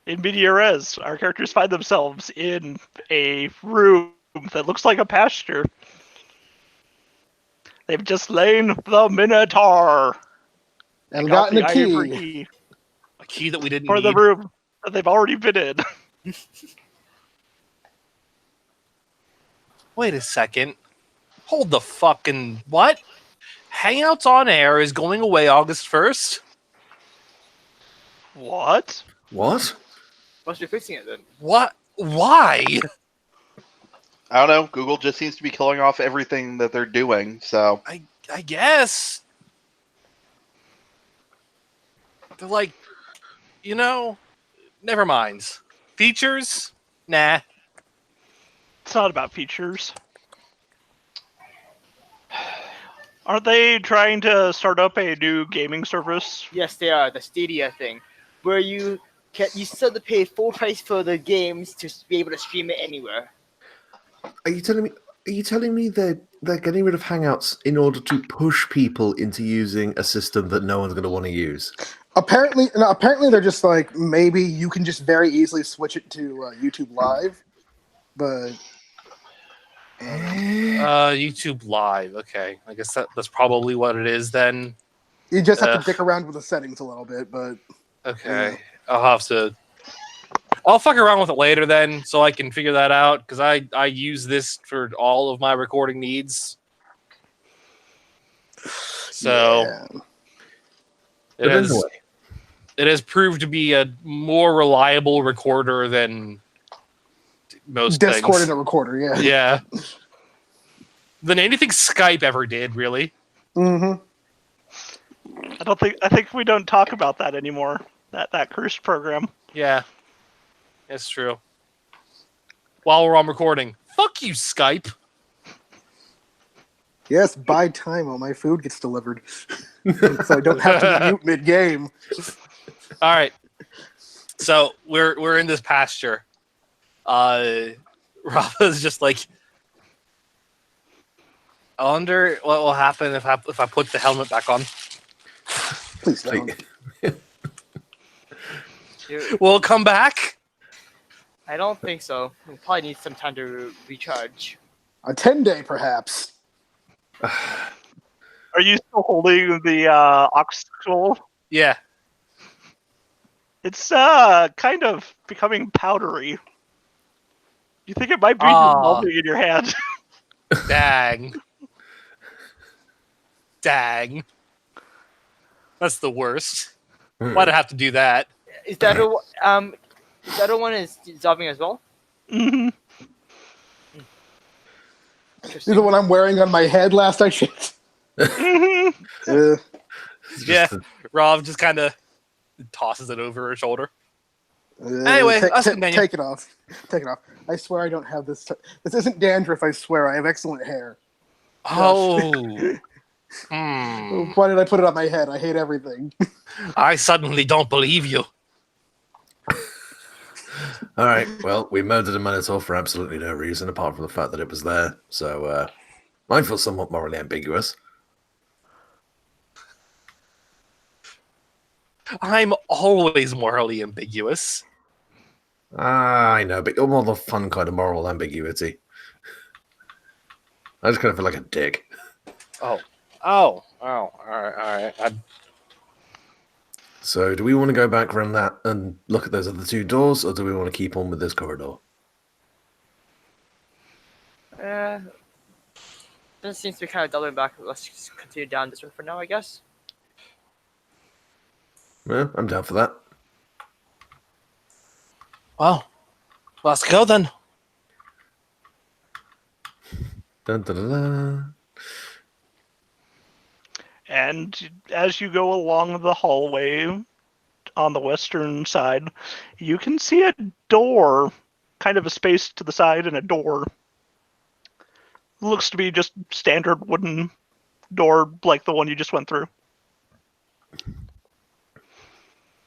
In media res, our characters find themselves in a room that looks like a pasture. They've just slain the Minotaur and And got gotten the a ivory key. key A key that we didn't for the need. room that they've already been in. Wait a second. Hold the fucking what? Hangouts on Air is going away August 1st? What? What? Must be fixing it then. What? Why? I don't know. Google just seems to be killing off everything that they're doing. So I guess. They're like, never mind. Features? Nah. It's not about features. Aren't they trying to start up a new gaming service? Yes, they are the Stadia thing, where you still have to pay full price for the games to be able to stream it anywhere. Are you telling me? Are you telling me they're getting rid of Hangouts in order to push people into using a system that no one's going to want to use? Apparently, they're just like, maybe you can just very easily switch it to YouTube Live, but YouTube Live. Okay. I guess that's probably what it is then. you just have to dick around with the settings a little bit. But Okay. Yeah. I'll fuck around with it later then, so I can figure that out, because I use this for all of my recording needs. So yeah. it has proved to be a more reliable recorder than most Discord things. and a recorder, yeah. Yeah. Than anything Skype ever did, really. Mm-hmm. I think we don't talk about that anymore. That cursed program. Yeah. That's true. While we're on recording. Fuck you, Skype. Yes, buy time while my food gets delivered, so I don't have to mute mid-game. All right. So we're in this pasture. Rafa's just like, I wonder what will happen if I put the helmet back on. Please don't. Will it come back? I don't think so. We probably need some time to recharge. A 10-day, perhaps. Are you still holding the oxycle? Yeah. It's kind of becoming powdery. You think it might be dissolving in your hand? Dang. Dang. That's the worst. Why'd I have to do that? Is that the other one is dissolving as well? Mm-hmm. This is the one I'm wearing on my head last I checked. Mm-hmm. Yeah. Rob just kind of tosses it over her shoulder. Anyway, let's continue. Take it off. Take it off. I swear I don't have this. This isn't dandruff, I swear. I have excellent hair. Oh. Why did I put it on my head? I hate everything. I suddenly don't believe you. All right. Well, we murdered a Minotaur for absolutely no reason, apart from the fact that it was there. So, mine feels somewhat morally ambiguous. I'm always morally ambiguous. I know, but you're more the fun kind of moral ambiguity. I just kind of feel like a dick. Oh. All right. So, do we want to go back around that and look at those other two doors, or do we want to keep on with this corridor? This seems to be kind of doubling back. Let's just continue down this one for now, I guess. Yeah, I'm down for that. Well, let's go then. Dun, dun, dun, dun. And as you go along the hallway on the western side, you can see a door, kind of a space to the side and a door. Looks to be just standard wooden door like the one you just went through.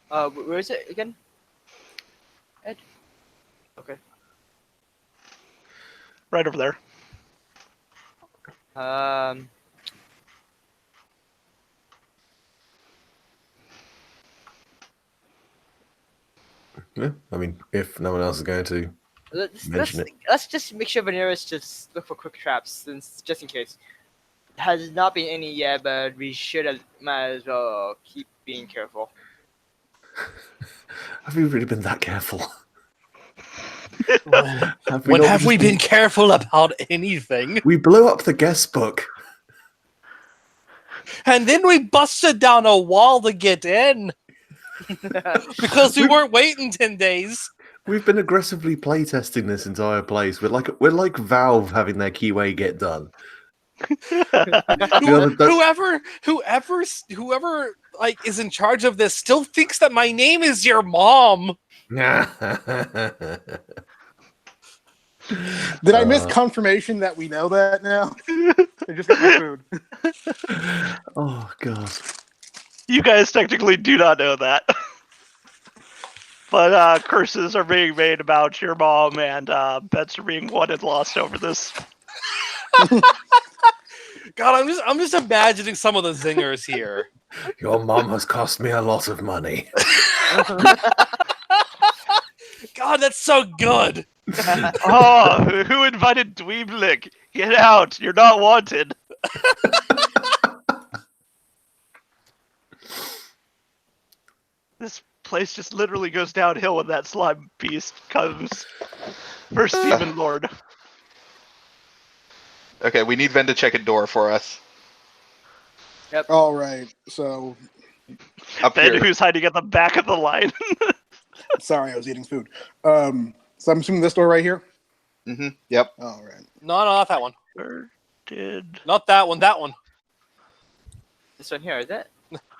Where is it again? Ed? Okay. Right over there. Yeah, I mean, if no one else is going to mention it. Let's just make sure Veneris just look for quick traps, since just in case. Has not been any yet, but we might as well keep being careful. Have we really been that careful? When not have we just been careful about anything? We blew up the guest book. And then we busted down a wall to get in because we weren't waiting 10 days. We've been aggressively playtesting this entire place. We're like Valve having their QA get done. Whoever like is in charge of this still thinks that my name is your mom. Did I miss confirmation that we know that now? I just got my food. Oh god. You guys technically do not know that. But curses are being made about your mom, and bets are being won and lost over this. God, I'm just imagining some of the zingers here. Your mom has cost me a lot of money. God, that's so good. Oh, who invited Dweeblick? Get out! You're not wanted. This place just literally goes downhill when that slime beast comes. First Demon Lord. Okay, we need Ven to check a door for us. All right, so Up Ben, here. who's hiding at the back of the line. sorry, I was eating food. So I'm assuming this door right here. Mm-hmm. Yep. All right. No, not that one. Where did... Not that one. That one. This one here, is it?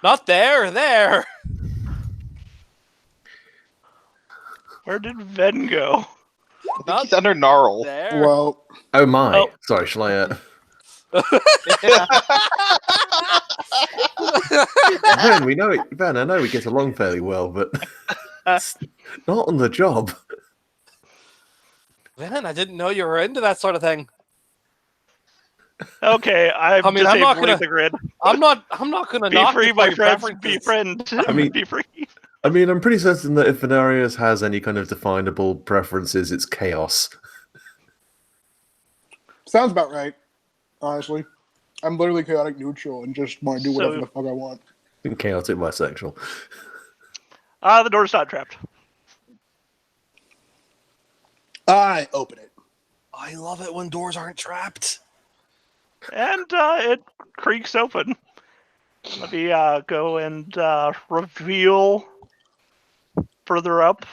Not there. There. Where did Ven go? I think Not he's under Gnarl. there. Well, Oh my. Oh. Sorry, shall I Ben, we know it. Ben, I know we get along fairly well, but it's not on the job. Man, I didn't know you were into that sort of thing. Okay, I'm I mean, I'm not disabling gonna- the grid. I'm not gonna Be knock free, you for my your friends. preferences. Be friend. I mean- be free. I mean, I'm pretty certain that if Venarius has any kind of definable preferences, it's chaos. sounds about right. Honestly, I'm literally chaotic neutral and just want to do whatever So- the fuck I want. And chaotic bisexual. The door's not trapped. I open it. I love it when doors aren't trapped. And it creaks open. Let me go and reveal further up.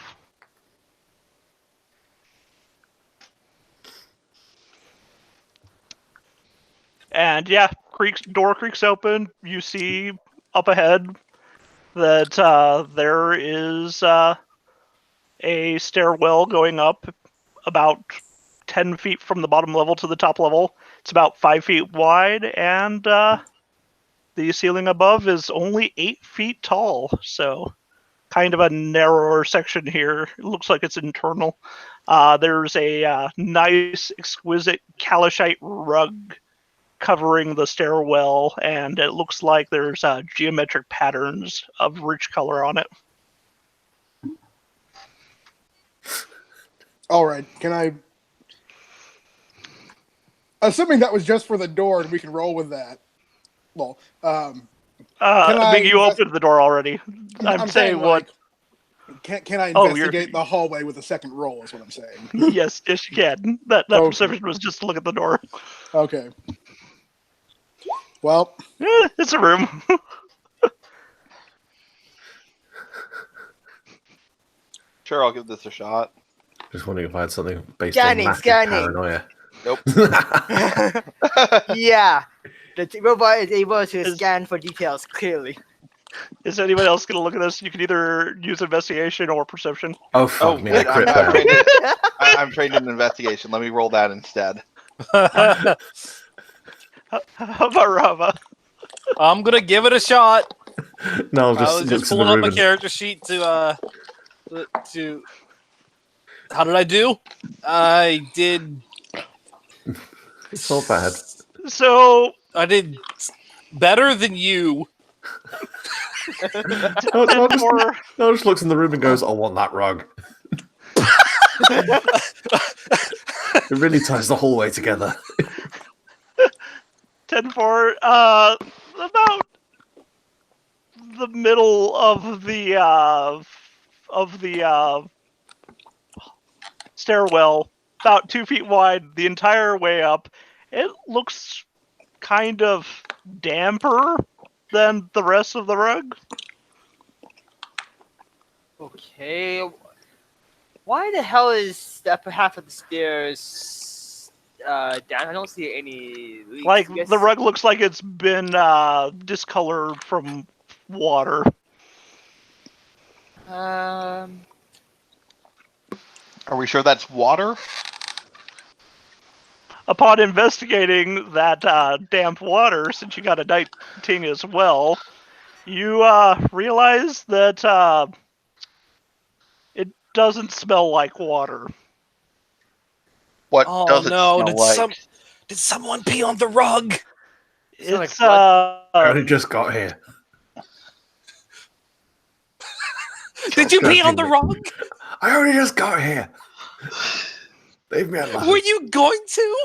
And yeah, door creaks open. You see up ahead that there is a stairwell going up about 10 feet from the bottom level to the top level. It's about 5 feet wide, and the ceiling above is only 8 feet tall. So kind of a narrower section here. It looks like it's internal. There's a nice, exquisite calishite rug covering the stairwell, and it looks like there's geometric patterns of rich color on it. All right, can I? Assuming that was just for the door, and we can roll with that. Well, Can I Big, you invest- opened the door already. I'm saying what? Can I Oh, you're- investigate the hallway with a second roll? Is what I'm saying. Yes, yes, you can. That Okay. perception was just to look at the door. Okay. Well, It's a room. Sure, I'll give this a shot. Just wondering if I had something based Scanning, on massive scanning. paranoia. Nope. Yeah. The robot is able to Is- scan for details clearly. Is anyone else going to look at this? You can either use investigation or perception. Oh, fuck me, wait, that crit I'm failed. trained in- I'm trained in investigation. Let me roll that instead. How about Rava? I'm gonna give it a shot. No, I just was looks just in the pulling up room my and character sheet to. How did I do? I did. it's not bad. So, I did better than you. No, no, 10 for no, just looks in the room and goes, "I want that rug." It really ties the whole way together. 10 for about the middle of the stairwell, about 2 feet wide, the entire way up. It looks kind of damper than the rest of the rug. Okay. Why the hell is the upper half of the stairs down? I don't see any leaks. Like I guess- the rug looks like it's been discolored from water. Um. Are we sure that's water? Upon investigating that damp water, since you got a night ting as well, you realize that it doesn't smell like water. What Oh does it no! smell like? Did someone pee on the rug? So, like, It's I only just got here. Did you pee on judging the me. rug? I only just got here. Leave me alone. Were you going to?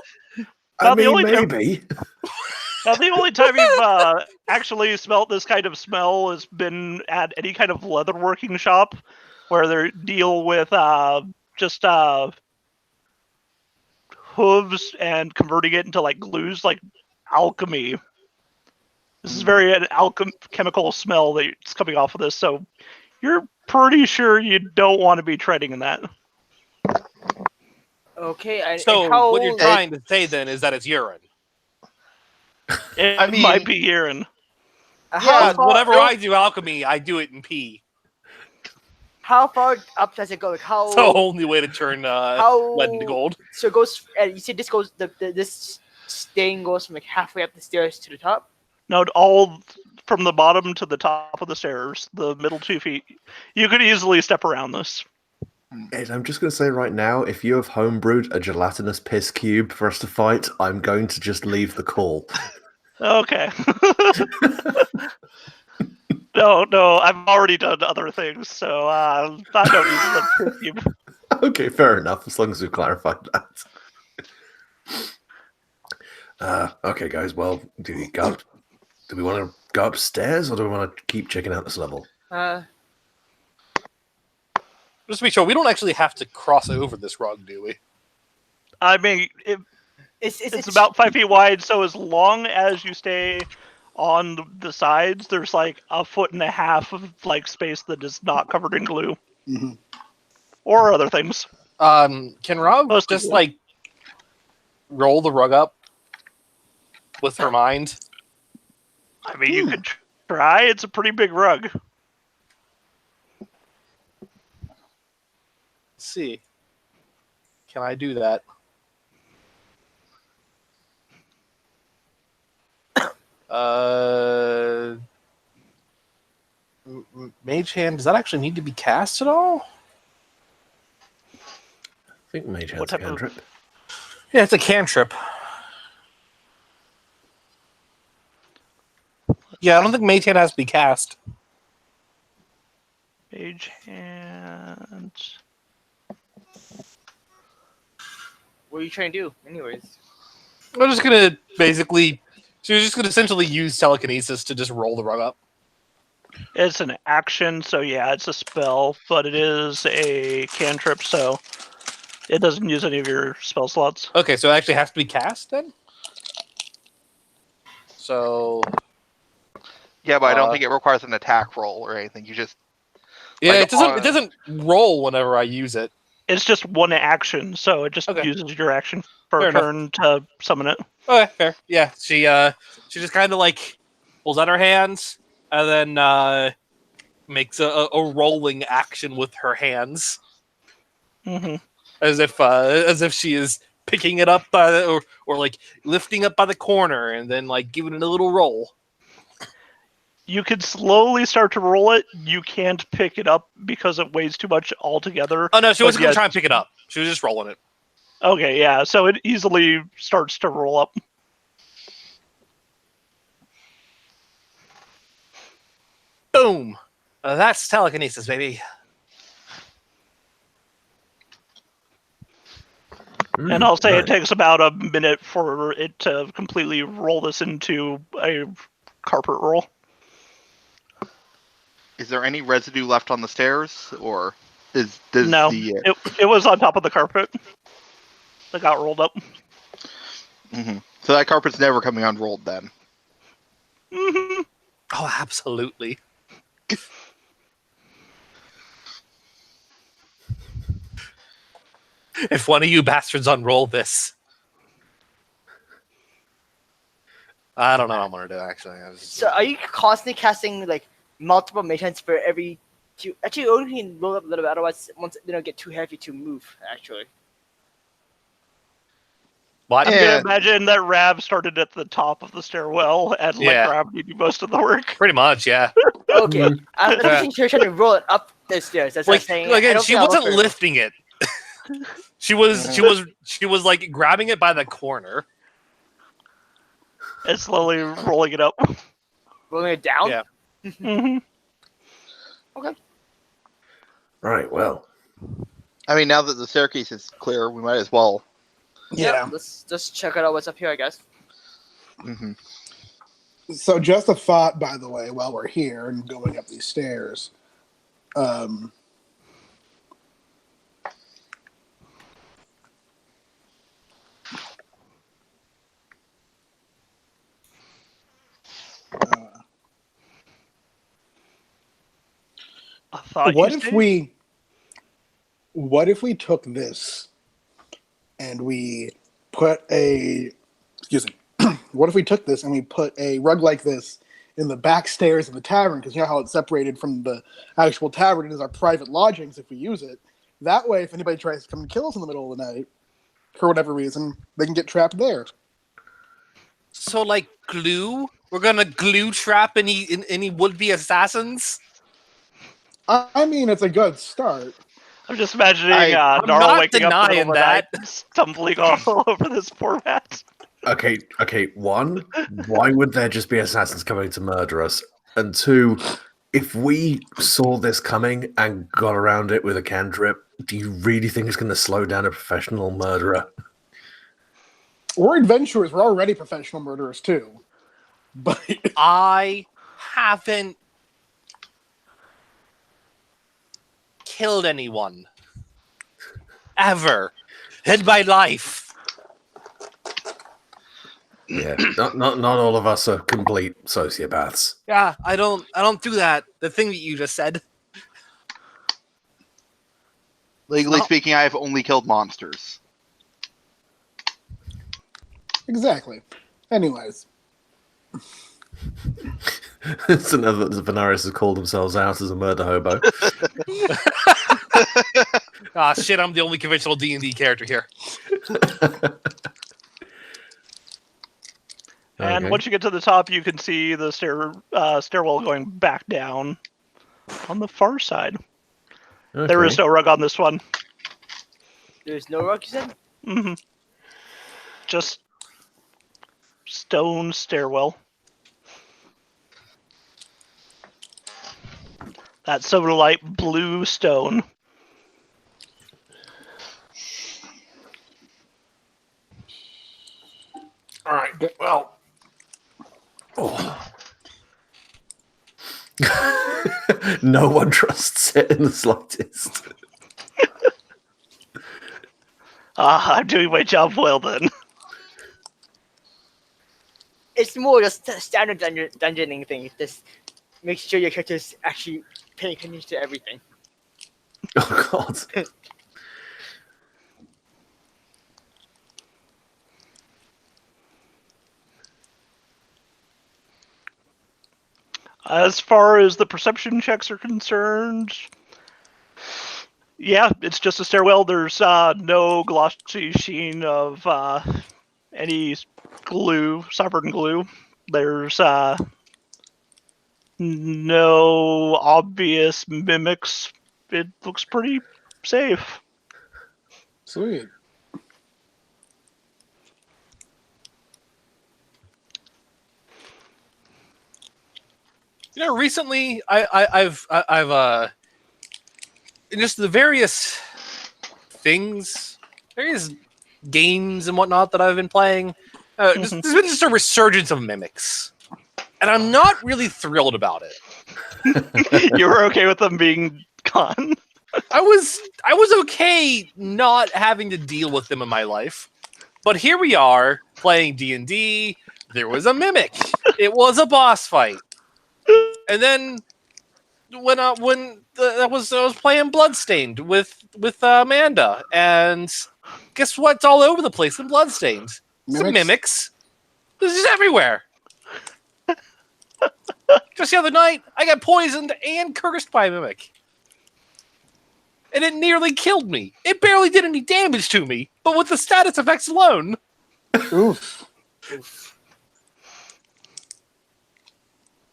I Not the mean, only time- maybe. Now, the only time you've actually smelt this kind of smell has been at any kind of leatherworking shop where they deal with just hooves and converting it into like glues, like alchemy. This is very an alchemical smell that's coming off of this, so you're pretty sure you don't want to be treading in that. Okay. And So how what you're trying to say then is that it's urine. It I mean- might be urine. How Yeah, far, whenever I do alchemy, I do it in pee. How far up does it go? Like how? It's the only way to turn lead into gold. So it goes. You said this goes. This stain goes from like halfway up the stairs to the top. No, all from the bottom to the top of the stairs, the middle 2 feet. You could easily step around this. Ed, I'm just going to say right now, if you have homebrewed a gelatinous piss cube for us to fight, I'm going to just leave the call. Okay. No, I've already done other things, so I don't need the Okay, fair enough, as long as we've clarified that. Okay, guys, well, do we want to go upstairs, or do we want to keep checking out this level? Just to be sure, we don't actually have to cross over this rug, do we? I mean, it's about 5 feet wide, so as long as you stay on the sides, there's like a 1.5 foot of like space that is not covered in glue Mhm. or other things. Can Rob Mostly just glue. like roll the rug up with her mind? I mean, you could try. It's a pretty big rug. Let's see. Can I do that? Mage Hand, does that actually need to be cast at all? I think Mage Hand's What a type of- cantrip. Yeah, it's a cantrip. Yeah, I don't think Mage Hand has to be cast. Mage hand. What are you trying to do, anyways? I'm just gonna basically. She was just gonna essentially use telekinesis to just roll the rug up. It's an action, so yeah, it's a spell, but it is a cantrip, so it doesn't use any of your spell slots. Okay, so it actually has to be cast then? So. Yeah, but I don't think it requires an attack roll or anything. You just Yeah, Like, it doesn't roll whenever I use it. It's just one action, so it just Okay. uses your action for Fair a enough. turn to summon it. Okay, fair. Yeah, she just kind of like pulls out her hands and then makes a rolling action with her hands, Mm-hmm. as if she is picking it up or like lifting up by the corner and then like giving it a little roll. You could slowly start to roll it. You can't pick it up because it weighs too much altogether. Oh no, she But wasn't gonna yeah, try and pick it up. She was just rolling it. Okay, yeah, so it easily starts to roll up. Boom. That's telekinesis, baby. And I'll say it Right. takes about a minute for it to completely roll this into a carpet roll. Is there any residue left on the stairs, or does No, the? it was on top of the carpet that got rolled up. So that carpet's never coming unrolled then. Hmm. Oh, absolutely. If one of you bastards unroll this, I don't know what I'm gonna do. Actually, So are you constantly casting like multiple missions for every two? Actually, you only can roll up a little bit. Otherwise, once they don't get too heavy to move. Actually, what? I'm Yeah. gonna imagine that Rav started at the top of the stairwell and let Yeah. gravity do most of the work. Pretty much, yeah. okay. I'm Yeah. thinking you're trying to roll it up the stairs. That's what I'm Like saying. I again, don't she think I'll wasn't roll for- lifting it. She was like grabbing it by the corner. And slowly rolling it up. rolling it down. Yeah. Hmm. Right. Well, I mean, now that the staircase is clear, we might as well. Yeah. Let's just check out what's up here, I guess. Hmm. So just a thought, by the way, while we're here and going up these stairs. I thought What you if said- we took this and we put a excuse me. What if we took this and we put a rug like this in the back stairs of the tavern? Because you know how it's separated from the actual tavern is our private lodgings if we use it. That way, if anybody tries to come and kill us in the middle of the night, for whatever reason, they can get trapped there. So like glue, we're gonna glue trap any would-be assassins. I mean, it's a good start. I'm just imagining I'm Nara not waking up in the middle of the denying night, stumbling all over this poor mat. okay. One, why would there just be assassins coming to murder us? And two, if we saw this coming and got around it with a cantrip, do you really think it's going to slow down a professional murderer? We're adventurers. We're already professional murderers too. But I haven't killed anyone ever in my life. Yeah, not all of us are complete sociopaths. Yeah, I don't do that. The thing that you just said. Legally No. speaking, I have only killed monsters. exactly. Anyways, It's another that Venaris has called themselves out as a murder hobo. Ah, shit! I'm the only conventional D&D character here. And Okay. once you get to the top, you can see the stairwell going back down on the far side. There is Okay. no rug on this one. There's no rug, you said? Hmm. Just stone stairwell. That sodalite blue stone. All right. Well. Oh. No one trusts it in the slightest. I'm doing my job well then. It's more just a standard dungeoning thing. Just make sure your character's actually paying attention to everything. Oh God. As far as the perception checks are concerned, yeah, it's just a stairwell. There's no glossy sheen of any glue, sovereign glue. There's no obvious mimics. It looks pretty safe. sweet. Recently I've just the various things, various games and whatnot that I've been playing. There's been just a resurgence of mimics, and I'm not really thrilled about it. You were okay with them being gone? I was okay not having to deal with them in my life, but here we are playing D&D. There was a mimic. It was a boss fight, and then when I was playing Bloodstained with Amanda, and guess what's all over the place in Bloodstained? Some mimics. This is everywhere. Just the other night, I got poisoned and cursed by a mimic. And it nearly killed me. It barely did any damage to me, but with the status effects alone. Oof.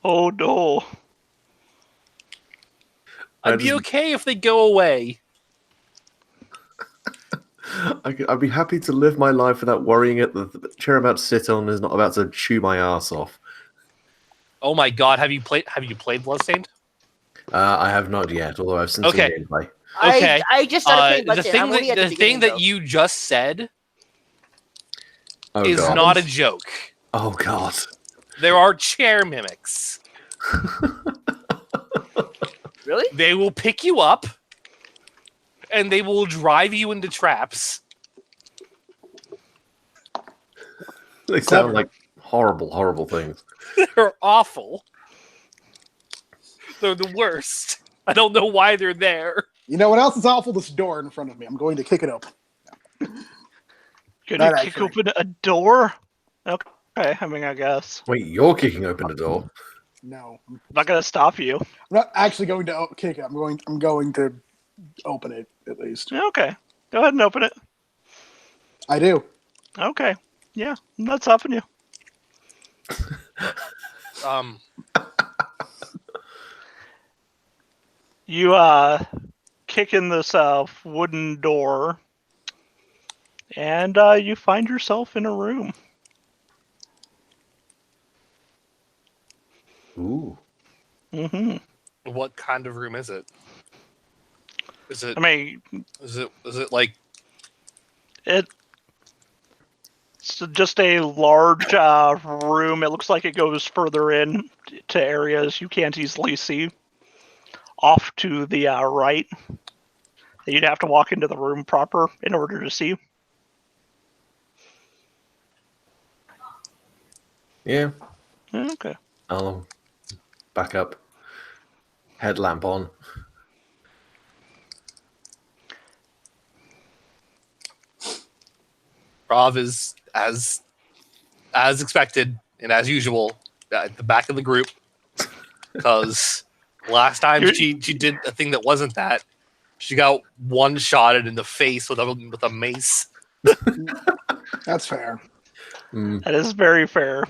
Oh no. I'd be okay if they go away. I'd be happy to live my life without worrying that the chair I'm about to sit on is not about to chew my ass off. Oh my god, have you played Bloodstained? I have not yet, although I've seen some gameplay. Okay. I just started playing the thing that you just said is God. not a joke. Oh god. There are chair mimics. Really? They will pick you up and they will drive you into traps. They sound like horrible things. They're awful. They're the worst. I don't know why they're there. You know what else is awful? This door in front of me. I'm going to kick it open. Gonna kick open a door? Okay, I mean, I guess. Wait, you're kicking open the door? No, I'm not gonna stop you. I'm not actually going to kick it. I'm going to open it at least. Okay, go ahead and open it. I do. Okay, yeah, I'm not stopping you. You kick in this wooden door, and you find yourself in a room. Ooh. Mm-hmm. What kind of room is it? Is it? I mean, is it like? it's just a large room. It looks like it goes further in to areas you can't easily see. Off to the right, you'd have to walk into the room proper in order to see. Yeah. Okay. I'll back up. Headlamp on. Rav is as expected and as usual at the back of the group, because last time she did a thing that wasn't that. She got one-shotted in the face with a mace. That's fair. That is very fair.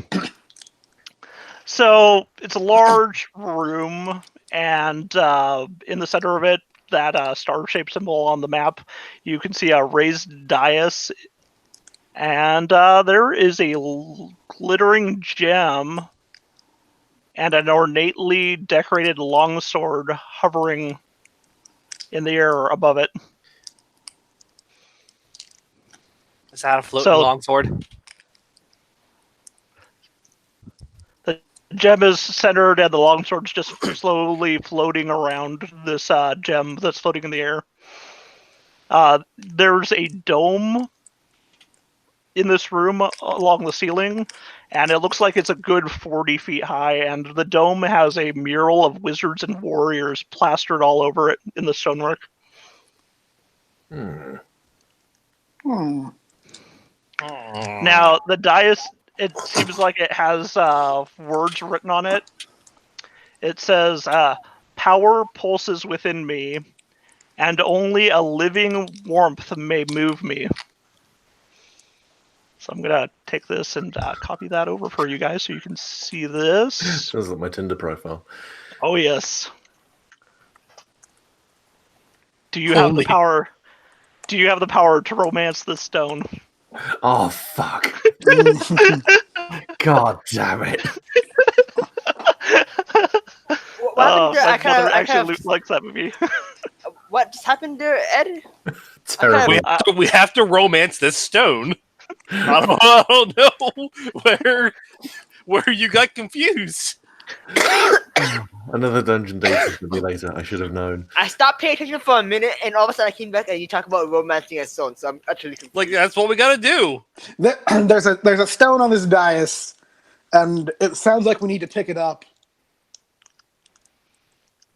So it's a large room, and in the center of it, that star-shaped symbol on the map, you can see a raised dais, and there is a glittering gem and an ornately decorated longsword hovering in the air above it. Is that a floating longsword? The gem is centered, and the longsword's just slowly floating around this gem that's floating in the air. There's a dome in this room along the ceiling, and it looks like it's a good 40 feet high, and the dome has a mural of wizards and warriors plastered all over it in the stonework. Now, the dais, it seems like it has words written on it. It says, "Power pulses within me, and only a living warmth may move me." So I'm going to take this and copy that over for you guys so you can see this. This is my Tinder profile. Oh, yes. Do you have the power? Do you have the power to romance this stone? Oh, fuck. God damn it. What happened there? My I kind mother of, I actually kind of, likes that movie. what just happened there, Ed? Terrible. We have to romance this stone. I don't know where you got confused. Another Dungeon Dating Simulator. I should have known. I stopped paying attention for a minute, and all of a sudden I came back, and you talk about romancing a stone. So I'm utterly confused. Like that's what we gotta do. There's a stone on this dais, and it sounds like we need to pick it up.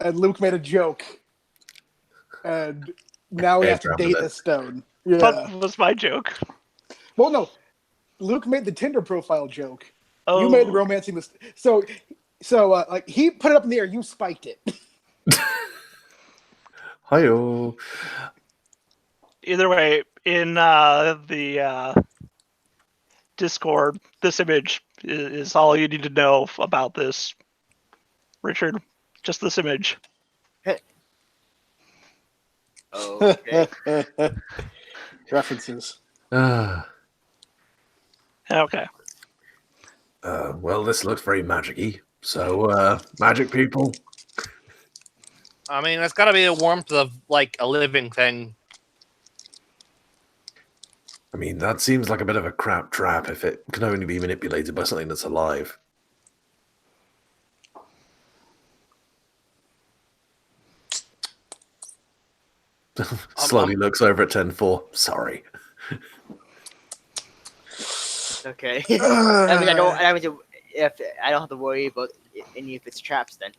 And Luke made a joke, and now we have to date this stone. Yeah. That was my joke. Well, no, Luke made the Tinder profile joke. Oh, You made romancing this. So like he put it up in the air. You spiked it. Hi-oh. Either way, in the Discord, this image is all you need to know about this, Richard. Just this image. Okay. References. Ah. Okay. Well, this looks very magic-y. So, magic people. I mean, it's gotta be the warmth of like a living thing. I mean, that seems like a bit of a crap trap if it can only be manipulated by something that's alive. Slowly looks over at 10-4. Sorry. Okay. I mean, I don't have to worry about any of its traps then.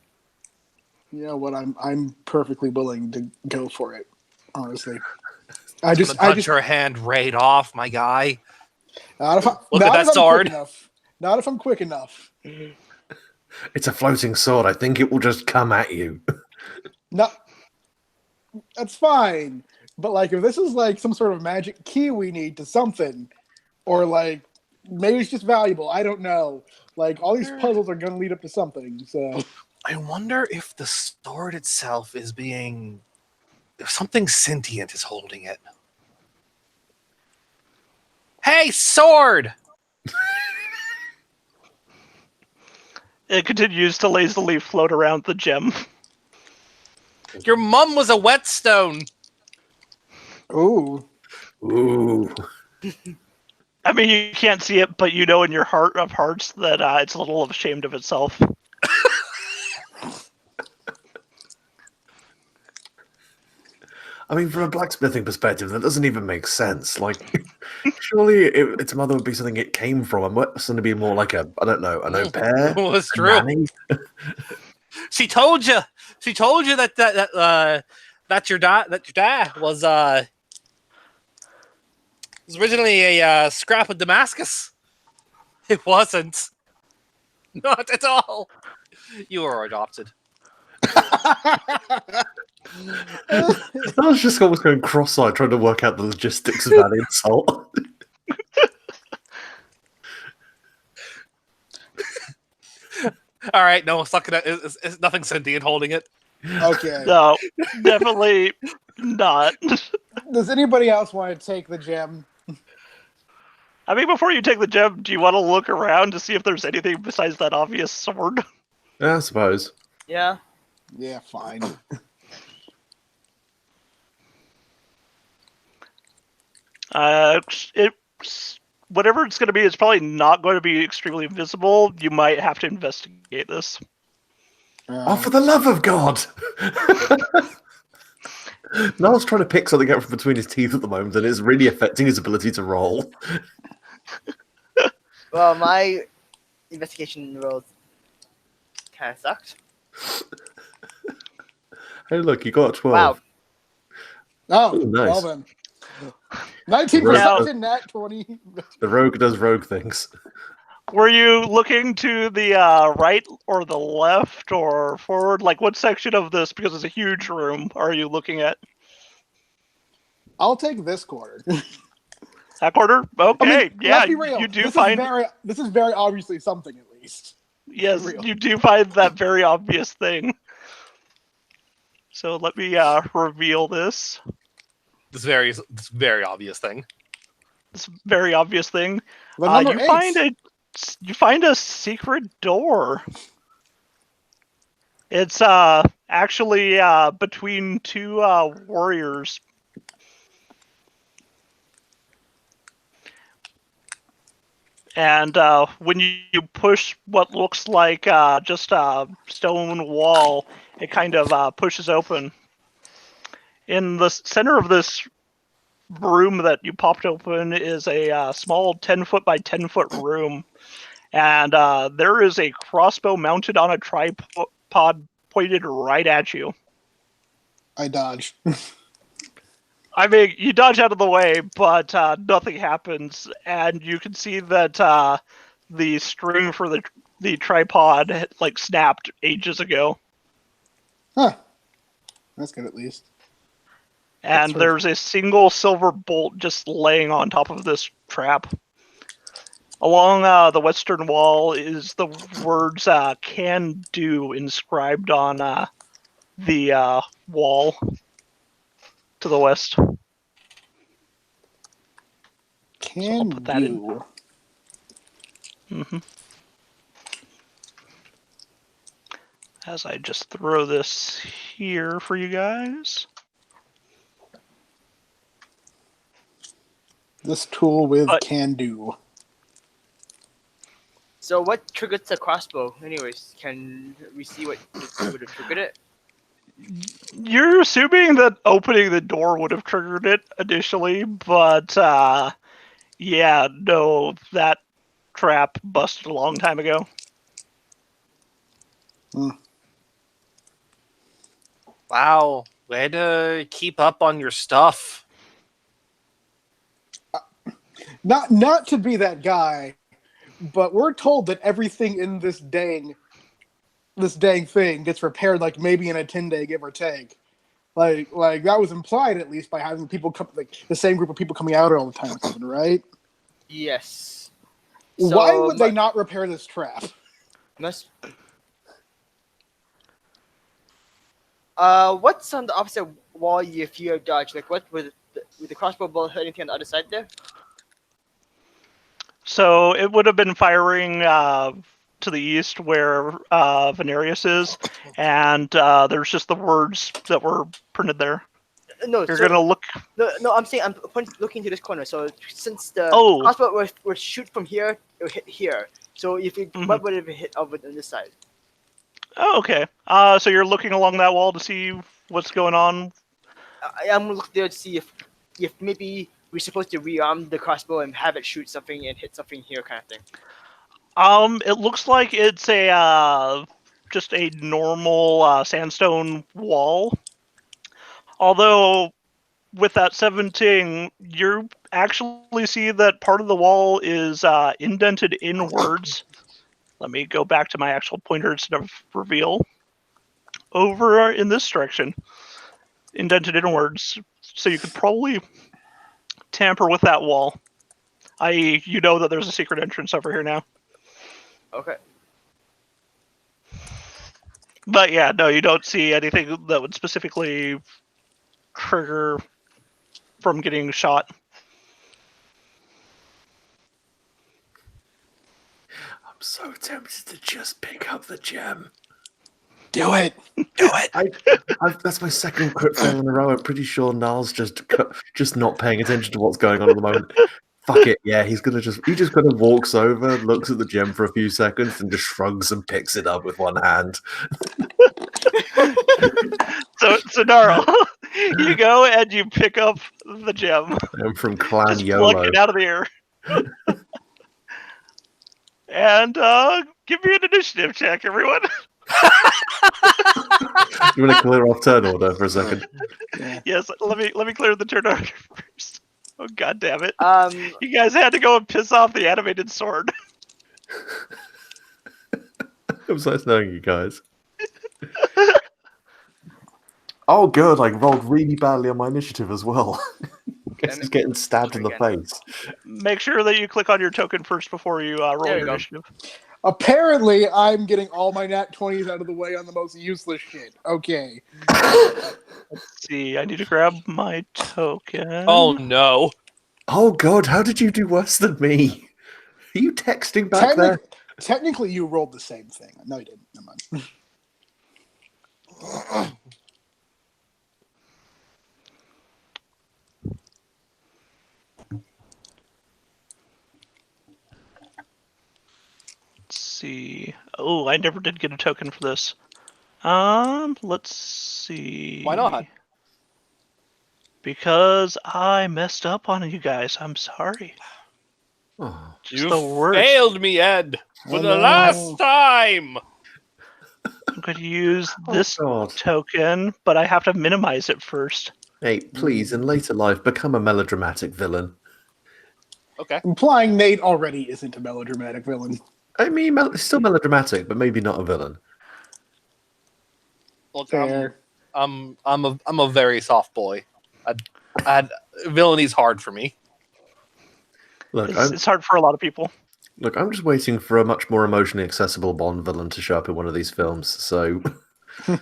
You know what? I'm perfectly willing to go for it. Honestly, I just punch your hand right off, my guy. Not if Look at that sword. Not if I'm quick enough. It's a floating sword. I think it will just come at you. No, that's fine. But like, if this is like some sort of magic key we need to something, or like maybe it's just valuable. I don't know. Like all these puzzles are going to lead up to something. So I wonder if the sword itself is being, if something sentient is holding it. Hey, sword! It continues to lazily float around the gem. Your mum was a whetstone. ooh. Ooh. I mean, you can't see it, but you know in your heart of hearts that it's a little ashamed of itself. I mean, from a blacksmithing perspective, that doesn't even make sense. Like, surely its mother would be something it came from, and what's going to be more like an au pair? Well, it's A true. nanny? She told you. She told you that your dad was originally a scrap of Damascus. It wasn't. Not at all. You were adopted. I was just almost going cross-eyed trying to work out the logistics of that insult. All right, no, suck it up. It's nothing sentient holding it. Okay. No, definitely not. Does anybody else want to take the gem? I mean, before you take the gem, do you want to look around to see if there's anything besides that obvious sword? Yeah, I suppose. Yeah. Yeah, fine. Whatever it's going to be, it's probably not going to be extremely visible. You might have to investigate this. Oh, for the love of God! Niall's trying to pick something out from between his teeth at the moment, and it's really affecting his ability to roll. Well, my investigation rolls kind of sucked. Hey, look, you got a 12. Wow. Oh, nice. well then. 19 Now- percent nat 20. The rogue does rogue things. Were you looking to the right or the left or forward? Like, what section of this, because it's a huge room, are you looking at? I'll take this quarter. That quarter? Okay, I mean, yeah, let's be real. you do this find... this is very obviously something, at least. Yes, real. you do find that very obvious thing. So let me reveal this. This very obvious thing. This very obvious thing. The number You 8. find a secret door. It's actually between two warriors. And when you push what looks like just a stone wall, it kind of pushes open. In the center of this room that you popped open is a small 10-foot by 10-foot room. And there is a crossbow mounted on a tripod pointed right at you. I dodge. I mean, you dodge out of the way, but nothing happens, and you can see that the string for the tripod like snapped ages ago, Huh. That's good at least. and sort of- there's a single silver bolt just laying on top of this trap. Along the western wall is the words "can do" inscribed on the wall to the west. Can put that in. do. Mm-hmm. As I just throw this here for you guys. This tool with But- can do. So what triggers the crossbow? Anyways, can we see what would have triggered it? You're assuming that opening the door would have triggered it initially, but yeah, no, that trap busted a long time ago. Wow, way to keep up on your stuff. Not to be that guy, but we're told that everything in this dang thing gets repaired like maybe in a 10-day give or take. Like that was implied at least by having people come, like the same group of people coming out all the time or something, right? Yes. Why So, would they not repair this trap? Must. What's on the opposite wall if you dodge? Like, what with the crossbow bolt hit anything on the other side there? So it would have been firing to the east where Venarius is, and there's just the words that were printed there. No, You're so, gonna look. no. I'm saying looking to this corner. So since the Oh. crossbow would shoot from here, it would hit here. So if it, Mhm. what would it hit over on this side? Oh, okay. So you're looking along that wall to see what's going on. I'm looking there to see if maybe we're supposed to rearm the crossbow and have it shoot something and hit something here, kind of thing. It looks like it's a just a normal sandstone wall. Although with that 17, you actually see that part of the wall is indented inwards. Let me go back to my actual pointer instead of reveal. Over in this direction, indented inwards, so you could probably tamper with that wall. I.e., you know that there's a secret entrance over here now. Okay. But yeah, no, you don't see anything that would specifically trigger from getting shot. I'm so tempted to just pick up the gem. Do it. That's my second crit fail in a row. I'm pretty sure Niall's just not paying attention to what's going on at the moment. Fuck it, yeah, he just kind of walks over, looks at the gem for a few seconds, and just shrugs and picks it up with one hand. So Darl, you go and you pick up the gem. I'm from Clan Just YOLO. pluck it out of the air. And give me an initiative check, everyone. You want to clear off turn order for a second? Yeah. Yes, let me clear the turn order first. Oh god damn it. Um. You guys had to go and piss off the animated sword. It was nice knowing you guys. Oh, good. I rolled really badly on my initiative as well. Guess he's getting stabbed in the face. Make sure that you click on your token first before you roll There we your go. initiative. Apparently, I'm getting all my nat 20s out of the way on the most useless shit. Okay. Let's see, I need to grab my token. Oh no. Oh, God. How did you do worse than me? Are you texting back there? Technically, you rolled the same thing. No, you didn't. Never mind. Let's see. Oh, I never did get a token for this. Let's see. Why not? Because I messed up on you guys. I'm sorry. Oh, Just You the worst. failed me, Ed, for Oh, the no. last time. I'm going to use oh this God. token, but I have to minimize it first. Hey, please, in later life, become a melodramatic villain. Okay. Implying Nate already isn't a melodramatic villain. I mean, it's still melodramatic, but maybe not a villain. Look, Fair. I'm a very soft boy. Villainy is hard for me. Look, It's hard for a lot of people. I'm just waiting for a much more emotionally accessible Bond villain to show up in one of these films. So, I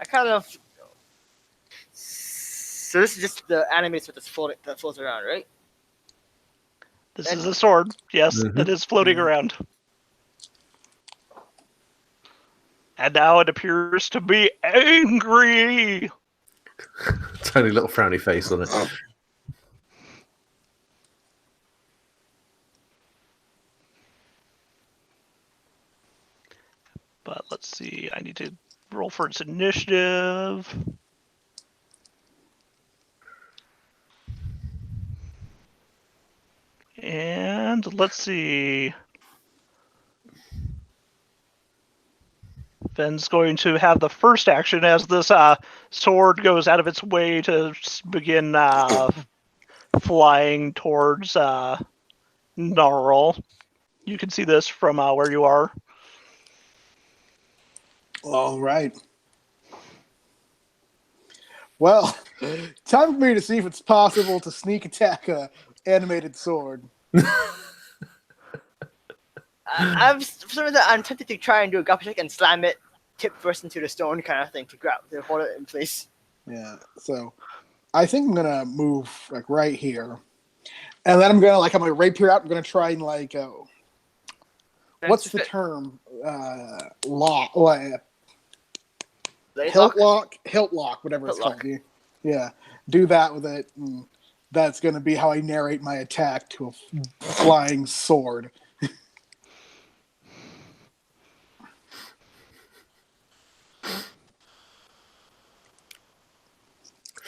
kind of. So this is just the animated sword that floats around, right? This is a sword, yes, Mhm. that is floating around. And now it appears to be angry. tiny little frowny face on it. But let's see, I need to roll for its initiative. And let's see. Ben's going to have the first action as this sword goes out of its way to begin flying towards Gnarl. You can see this from where you are. All right. Well, time for me to see if it's possible to sneak attack a animated sword. I'm for some reason I'm tempted to try and do a grapple check and slam it tip first into the stone kind of thing to hold it in place. Yeah. So I think I'm gonna move like right here, and then I'm gonna like have my rapier out. I'm gonna try and like what's the term? Lock. Hilt lock, whatever it's Hilt lock. called. Yeah, do that with it. And that's going to be how I narrate my attack to a flying sword.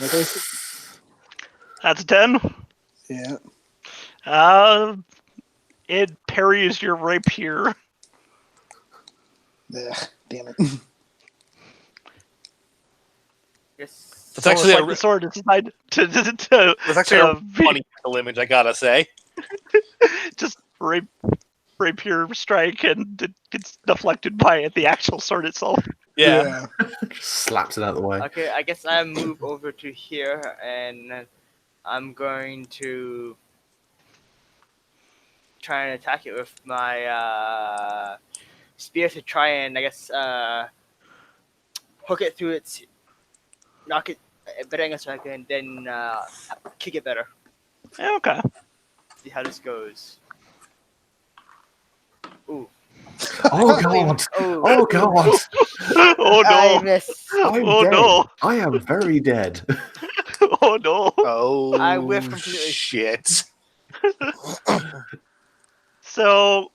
Okay. That's a 10. Yeah. It parries your rapier. Damn it. Yes. It's actually like the sword is designed to It's actually a funny little image, I gotta say. just rapier strike, and it gets deflected by the actual sword itself. Yeah. Just slaps it out of the way. Okay, I guess I move over to here and I'm going to try and attack it with my spear to try and I guess hook it through its knock it better so I can then kick it better. Yeah, okay. See how this goes. Ooh. Oh God! Oh God! Oh I no! miss. I'm Oh dead. no! I am very dead. Oh no! Oh, I whiffed completely. shit. So,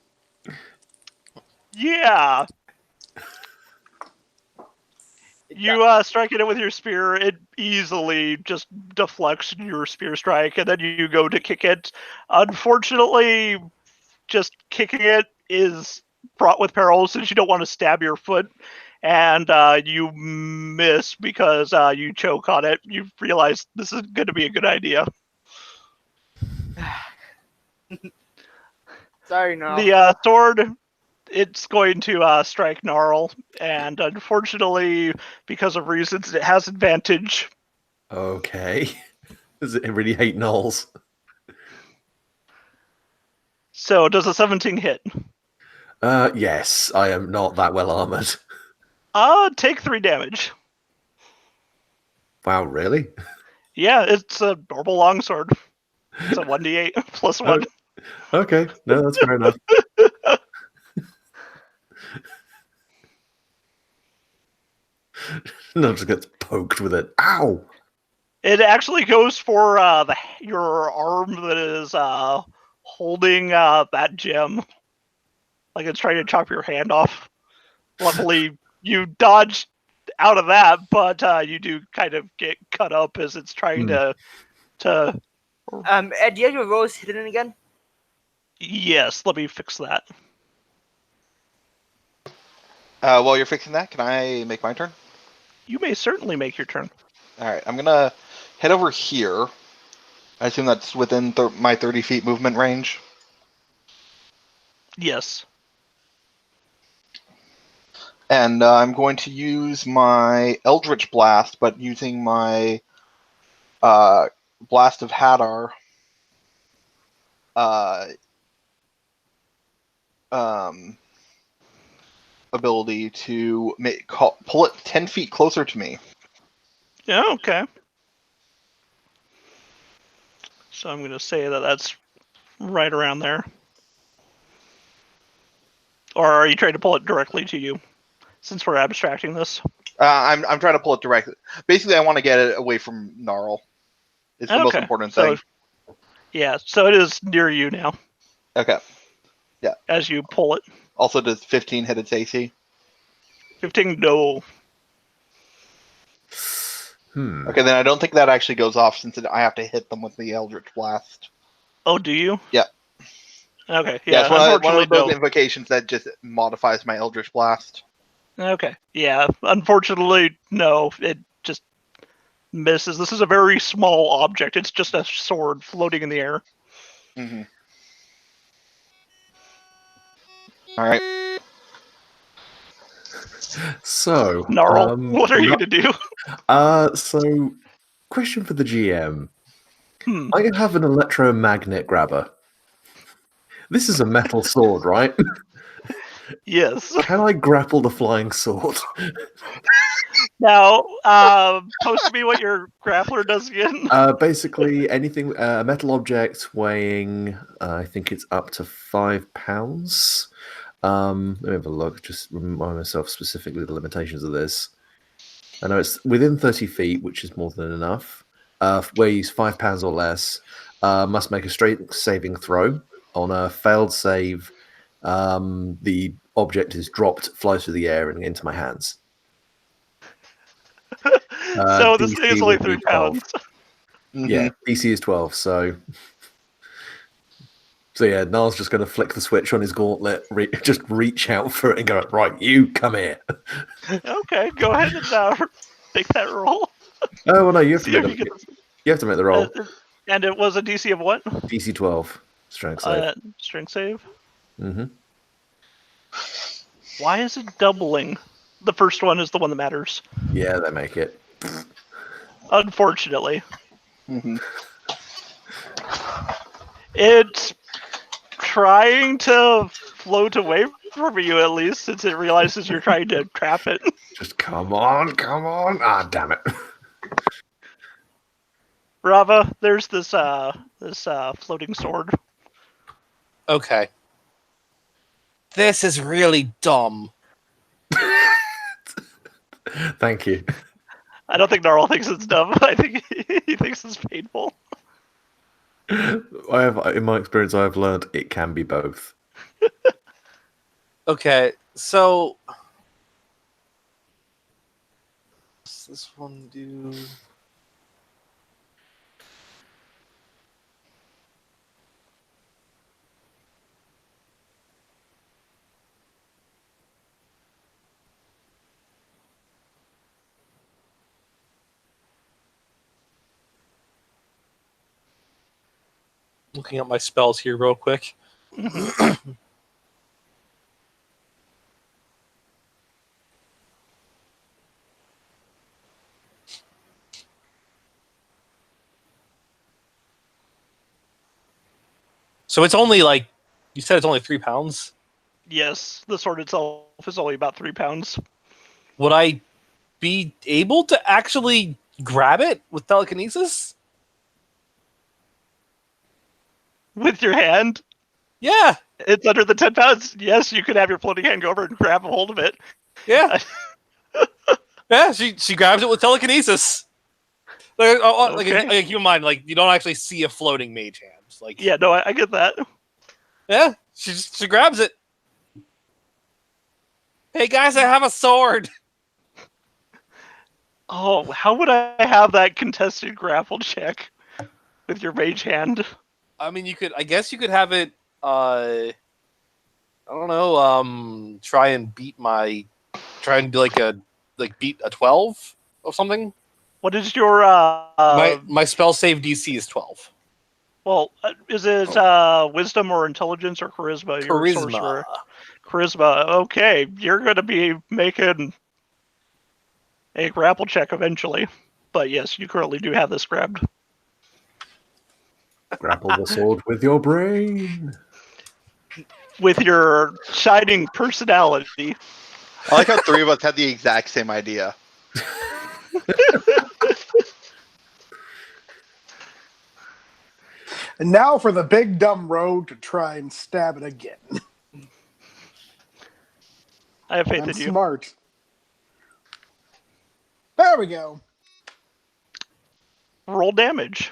yeah, you strike it with your spear. It easily just deflects your spear strike, and then you go to kick it. Unfortunately, just kicking it is fraught with peril since you don't want to stab your foot, and you miss because you choke on it. You realize this is going to be a good idea. Sorry, no. The sword, it's going to strike Gnarl, and unfortunately, because of reasons, it has advantage. Okay. Does it really hate Knowles? So does a 17 hit? Yes, I am not that well armored. Take 3 damage. Wow, really? Yeah, it's a normal longsword. It's a 1d8 plus 1. Okay, no, that's fair enough. No, just gets poked with it. Ow! It actually goes for your arm that is holding that gem. Like it's trying to chop your hand off. Luckily, you dodged out of that, but you do kind of get cut up as it's trying to. Ed, do you have your rolls hidden again? Yes, let me fix that. While you're fixing that, can I make my turn? You may certainly make your turn. All right, I'm gonna head over here. I assume that's within my 30 feet movement range. Yes. And I'm going to use my Eldritch Blast, but using my Blast of Hadar ability to pull it 10 feet closer to me. Yeah. Okay. So I'm going to say that that's right around there. Or are you trying to pull it directly to you? Since we're abstracting this. I'm trying to pull it directly. Basically, I want to get it away from Gnarl. It's the most important thing. Yeah, so it is near you now. Okay. Yeah. As you pull it. Also, does 15 hit its AC? 15, no. Okay, then I don't think that actually goes off since I have to hit them with the Eldritch Blast. Oh, do you? Yeah. Okay, Yeah, yeah, it's one of those invocations that just modifies my Eldritch Blast. Okay, yeah, unfortunately, no, it just misses. This is a very small object. It's just a sword floating in the air. Mm-hmm. All right. So, Gnarl, what are you going to do? So, question for the GM. Hmm. I have an electromagnet grabber. This is a metal sword, right? Yes. Can I grapple the flying sword? Now, post to me what your grappler does again. Basically, anything, a metal object weighing, I think it's up to 5 pounds. Let me have a look, just remind myself specifically the limitations of this. I know it's within 30 feet, which is more than enough. Weighs 5 pounds or less. Must make a straight saving throw. On a failed save, the object is dropped, flies through the air, and into my hands. So this DC thing is only would be 3 pounds. Mm-hmm. Yeah, DC is 12, so yeah, Niall's just going to flick the switch on his gauntlet, just reach out for it and go, right, you come here. Okay, go ahead and make that roll. Oh, well, no, you have to See make if you the, can- you have to make the roll. And it was a DC of what? DC 12, strength save. Strength save. Mm-hmm. Why is it doubling? The first one is the one that matters. Yeah, they make it. Unfortunately. Mm-hmm. It's trying to float away from you at least, since it realizes you're trying to trap it. Just come on. Ah, damn it. Rava, there's this floating sword. Okay. This is really dumb. Thank you. I don't think Gnarl thinks it's dumb. I think he thinks it's painful. In my experience, I've learned it can be both. Okay, so what's this one do? Looking at my spells here real quick. So it's only like, you said it's only 3 pounds? Yes, the sword itself is only about 3 pounds. Would I be able to actually grab it with telekinesis? With your hand? Yeah. It's under the 10 pounds. Yes, you could have your floating hand go over and grab a hold of it. Yeah. Yeah, she grabs it with telekinesis. Okay. Keep in mind, like you don't actually see a floating mage hand. Like, Yeah, no, I get that. yeah, she grabs it. Hey guys, I have a sword. Oh, how would I have that contested grapple check with your mage hand? I mean, I guess you could have it. I don't know. Try and do beat a 12 or something. What is your My spell save DC is 12. well, is it wisdom or intelligence or charisma? You're a Charisma. sorcerer. Charisma. Okay, you're going to be making a grapple check eventually. But yes, you currently do have this grabbed. Grapple the sword with your brain. With your shining personality. I like how 3 of us had the exact same idea. And now for the big dumb rogue to try and stab it again. I have faith I'm in you. smart. There we go. Roll damage.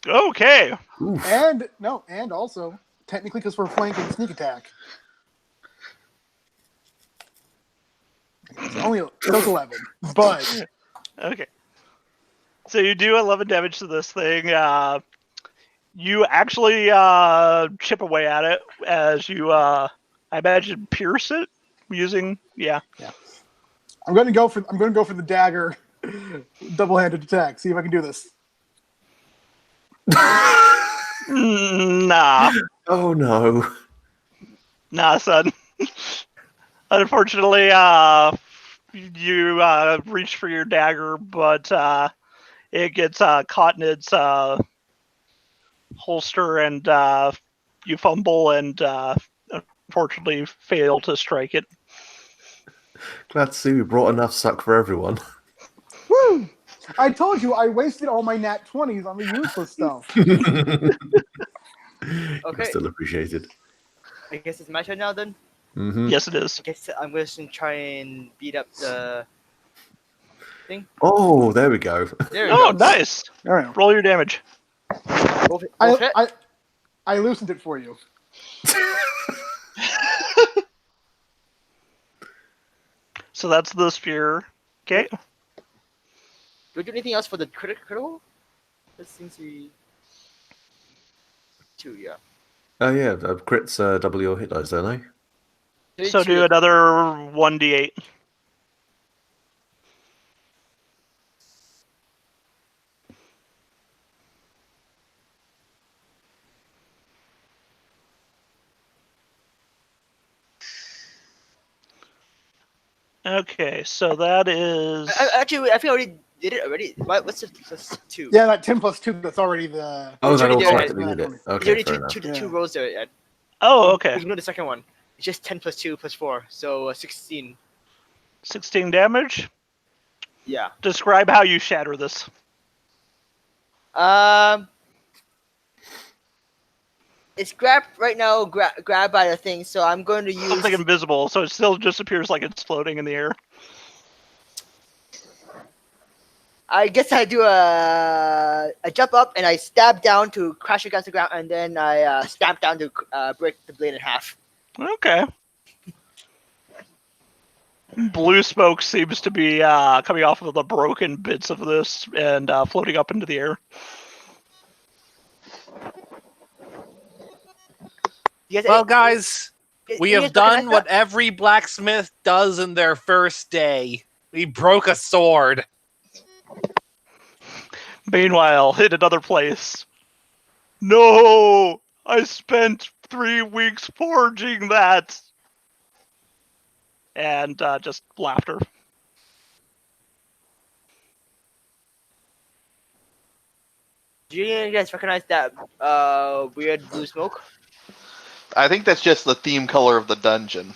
Okay. Oof. And also technically because we're flanking sneak attack. It's only 11, but Okay. So you do 11 damage to this thing. You actually chip away at it as you, I imagine, pierce it using, yeah. I'm gonna go for the dagger, double-handed attack. See if I can do this. Nah, Oh no. son. Unfortunately, you reach for your dagger, but it gets caught in its holster, and you fumble and unfortunately fail to strike it. Glad to see we brought enough suck for everyone. Woo! I told you I wasted all my nat 20s on the useless stuff. Okay. Still appreciated. I guess it's my turn now then. Mm-hmm. Yes, it is. I guess I'm going to try and beat up the thing. Oh, there we go. There we Oh, go. nice. All right. Roll your damage. Both hit. I loosened it for you. So that's the spear. Okay. Do we do anything else for the critical? That seems to be 2, yeah. Oh yeah, crits double your hit dice, don't they? So do another 1d8. Okay, so that is. Actually, I think I already did it already. What's the plus 2? Yeah, that 10 plus 2. That's already the. Oh, It's that already there. automatically did it. There's Okay, already fair enough. two Yeah. rolls there yet. Oh, okay. Ignore the second one. It's just 10 plus 2 plus 4, so 16. 16 damage. Yeah. Describe how you shatter this. It's grabbed right now. Grabbed by the thing, so I'm going to use. Something invisible, so it still just appears like it's floating in the air. I guess I do a jump up and I stab down to crash against the ground, and then I stamp down to break the blade in half. Okay. Blue smoke seems to be coming off of the broken bits of this and floating up into the air. Well, guys, we have done what every blacksmith does in their first day. We broke a sword. Meanwhile, in another place. No! I spent 3 weeks forging that! And just laughter. Do you guys recognize that weird blue smoke? I think that's just the theme color of the dungeon.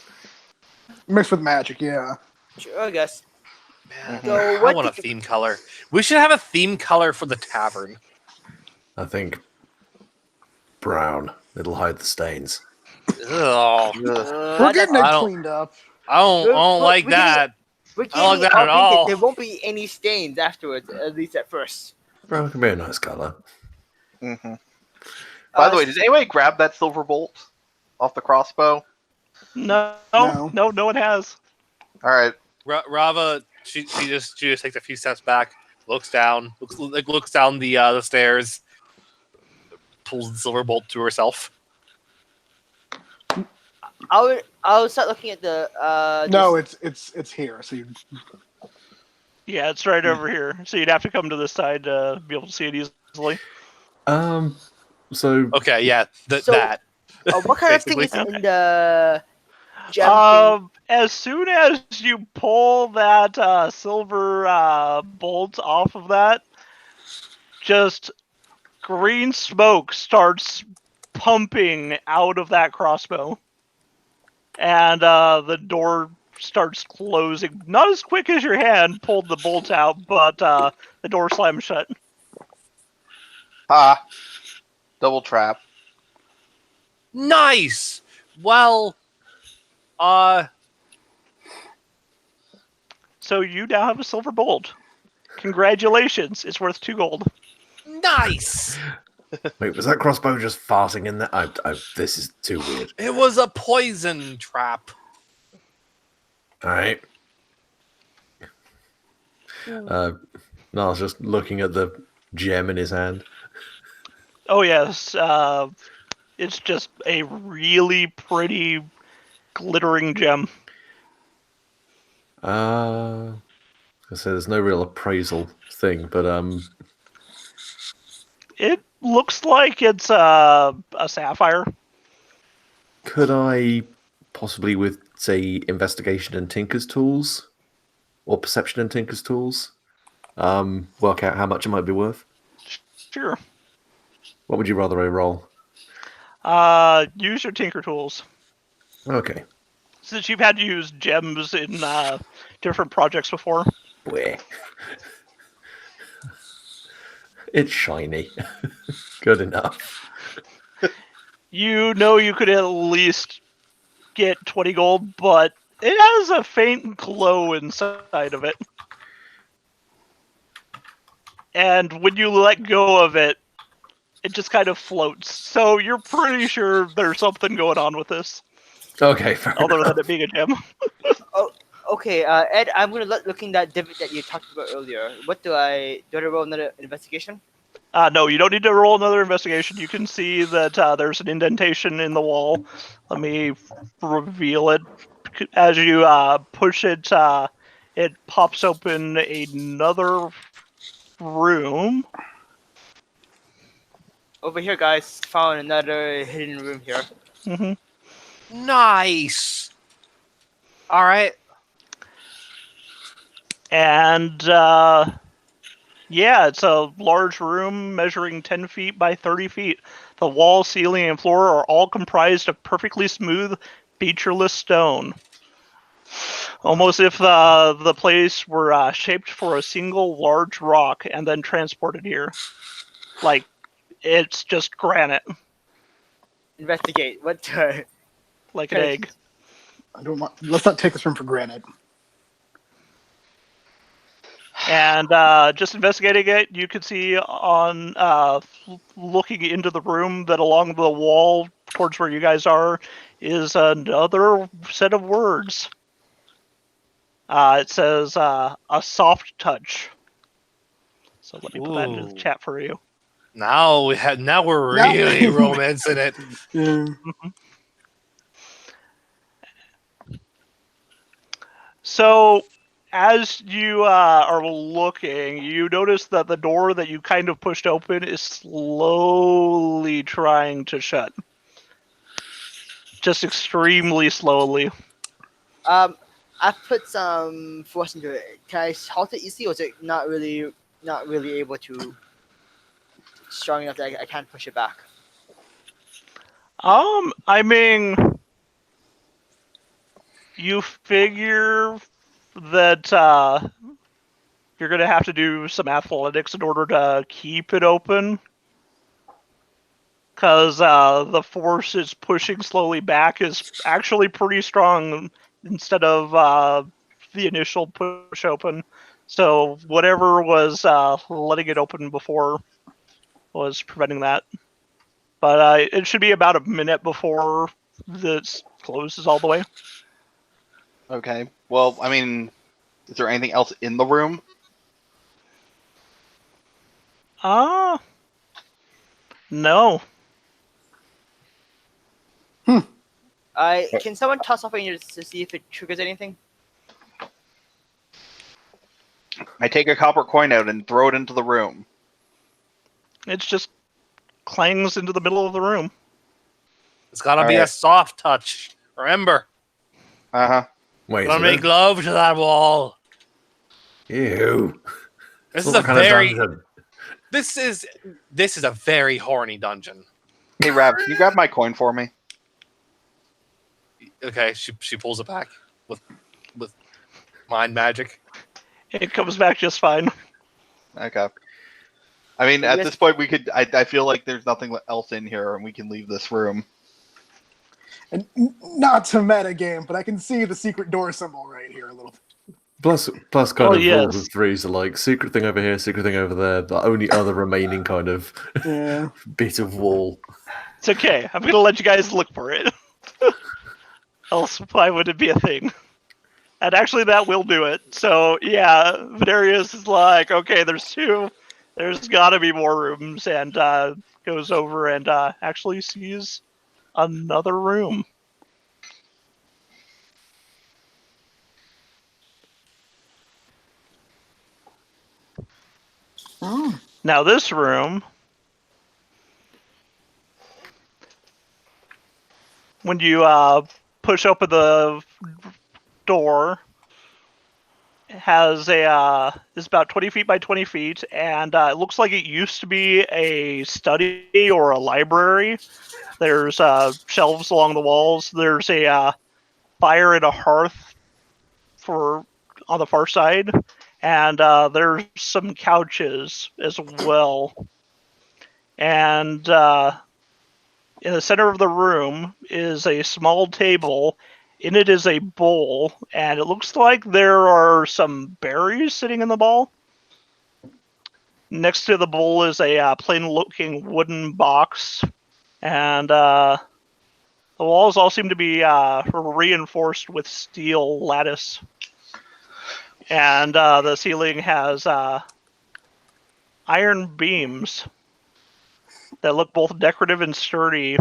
Mixed with magic, yeah. Sure, I guess. Man, So I what want a did you- theme color. We should have a theme color for the tavern. I think brown. It'll hide the stains. Ugh. We're getting it I don't- cleaned up. I don't like we're getting- that. We're I don't getting like that all at all. painted. There won't be any stains afterwards, at least at first. Brown can be a nice color. Hmm. By the way, did anybody grab that silver bolt off the crossbow? No, No. no one has. All right. Rava, she just takes a few steps back, looks down the stairs, pulls the silver bolt to herself. I'll start looking at the No, this- it's here. So you Yeah, it's right over here. So you'd have to come to this side to be able to see it easily. So Okay, yeah, So- that. what kind of thing Basically. is in the gem thing? As soon as you pull that silver bolt off of that, just green smoke starts pumping out of that crossbow, and the door starts closing. Not as quick as your hand pulled the bolt out, but the door slams shut. Ha! Double trap. Nice. Well, So you now have a silver bolt. Congratulations! It's worth 2 gold. nice. wait, was that crossbow just farting in there? This is too weird. It was a poison trap. All right. Niall's just looking at the gem in his hand. Oh yes, it's just a really pretty glittering gem. I say there's no real appraisal thing, but It looks like it's a sapphire. could I possibly with say investigation and tinker's tools, or perception and tinker's tools, work out how much it might be worth? Sure. What would you rather I roll? Use your tinker tools. Okay. Since you've had to use gems in different projects before. Where? It's shiny. Good enough. You know you could at least get 20 gold, but it has a faint glow inside of it. And when you let go of it, it just kind of floats. So you're pretty sure there's something going on with this, Okay, fair other enough. than it being a gem. Okay, Ed, I'm gonna look in that divot that you talked about earlier. Do I roll another investigation? No, you don't need to roll another investigation. You can see that there's an indentation in the wall. Let me reveal it. As you push it, it pops open another room. Over here, guys. Found another hidden room here. Hmm. Nice. All right. And yeah, it's a large room measuring 10 feet by 30 feet. The wall, ceiling, and floor are all comprised of perfectly smooth, featureless stone. Almost if the place were shaped for a single large rock and then transported here. Like, it's just granite, Investigate. like an Okay. egg. I don't want. Let's not take this room for granted. And just investigating it, you can see on looking into the room that along the wall towards where you guys are is another set of words. It says a soft touch. So let me put that into the Ooh. chat for you. Now we're Now- really romancing it. Yeah. So as you are looking, you notice that the door that you kind of pushed open is slowly trying to shut. Just extremely slowly. I put some force into it. Can I halt it easily, or is it not really able to strong enough that I can't push it back? I mean, you figure that you're gonna have to do some athletics in order to keep it open, because the force it's pushing slowly back is actually pretty strong, instead of the initial push open. So whatever was letting it open before was preventing that. But it should be about a minute before this closes all the way. Okay. Well, I mean, is there anything else in the room? No. Can someone toss off any to see if it triggers anything? I take a copper coin out and throw it into the room. It just clangs into the middle of the room. It's gotta be a Alright. soft touch. Remember, Uh-huh. Wait, gonna so make love to that wall. ew. This What is a kind of very dungeon? this is a very horny dungeon. Hey, Rav, can you grab my coin for me? Okay, she pulls it back with mind magic. It comes back just fine. Okay. I mean, at Yes. this point, we could. I feel like there's nothing else in here, and we can leave this room. And not to meta game, but I can see the secret door symbol right here a little. Plus kind Oh, of yes. rules of threes are like secret thing over here, secret thing over there. The only other remaining kind of Yeah. bit of wall. It's okay. I'm gonna let you guys look for it. Else, why would it be a thing? And actually, that will do it. So yeah, Venarius is like, okay, there's two. There's gotta be more rooms, and goes over and actually sees another room. Oh. Now this room, when you push open the door, has a is about 20 feet by 20 feet, and it looks like it used to be a study or a library. There's shelves along the walls. There's a fire and a hearth for on the far side, and there's some couches as well. And in the center of the room is a small table. In it is a bowl, and it looks like there are some berries sitting in the bowl. Next to the bowl is a plain-looking wooden box, and the walls all seem to be reinforced with steel lattice. And the ceiling has iron beams that look both decorative and sturdy.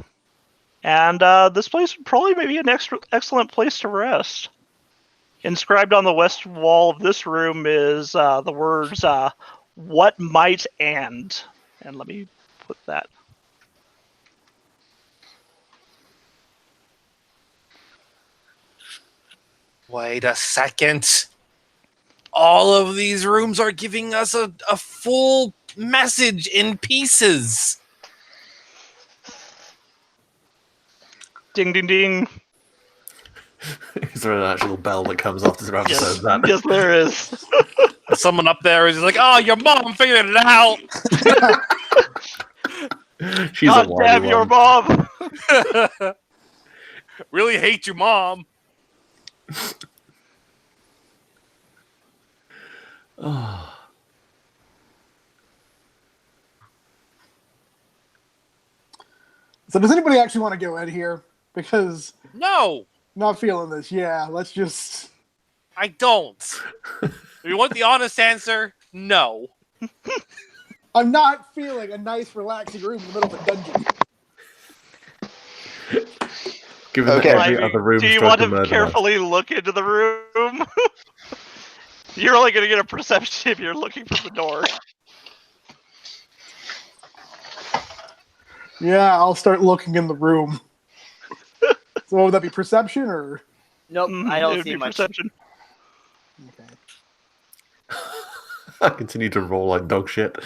And this place would probably be an excellent place to rest. Inscribed on the west wall of this room is the words, what might and let me put that. Wait a second. All of these rooms are giving us a full message in pieces. Ding, ding, ding. Is there an actual bell that comes after Rav says that? Yes, there is. Someone up there is like, "Oh, your mom figured it out." She's God a wily damn your one. mom. Really hate your mom. So does anybody actually want to go in here? Because No, not feeling this. Yeah, let's just. I don't. If you want the honest answer, no. I'm not feeling a nice, relaxing room in the middle of a dungeon. Given Okay. that every Ivy, other room do you tried want to to murder us. carefully look into the room? You're only going to get a perception if you're looking for the door. Yeah, I'll start looking in the room. So would that be perception or? Nope, I It don't would see be much. perception. Okay. I continue to roll like dog shit.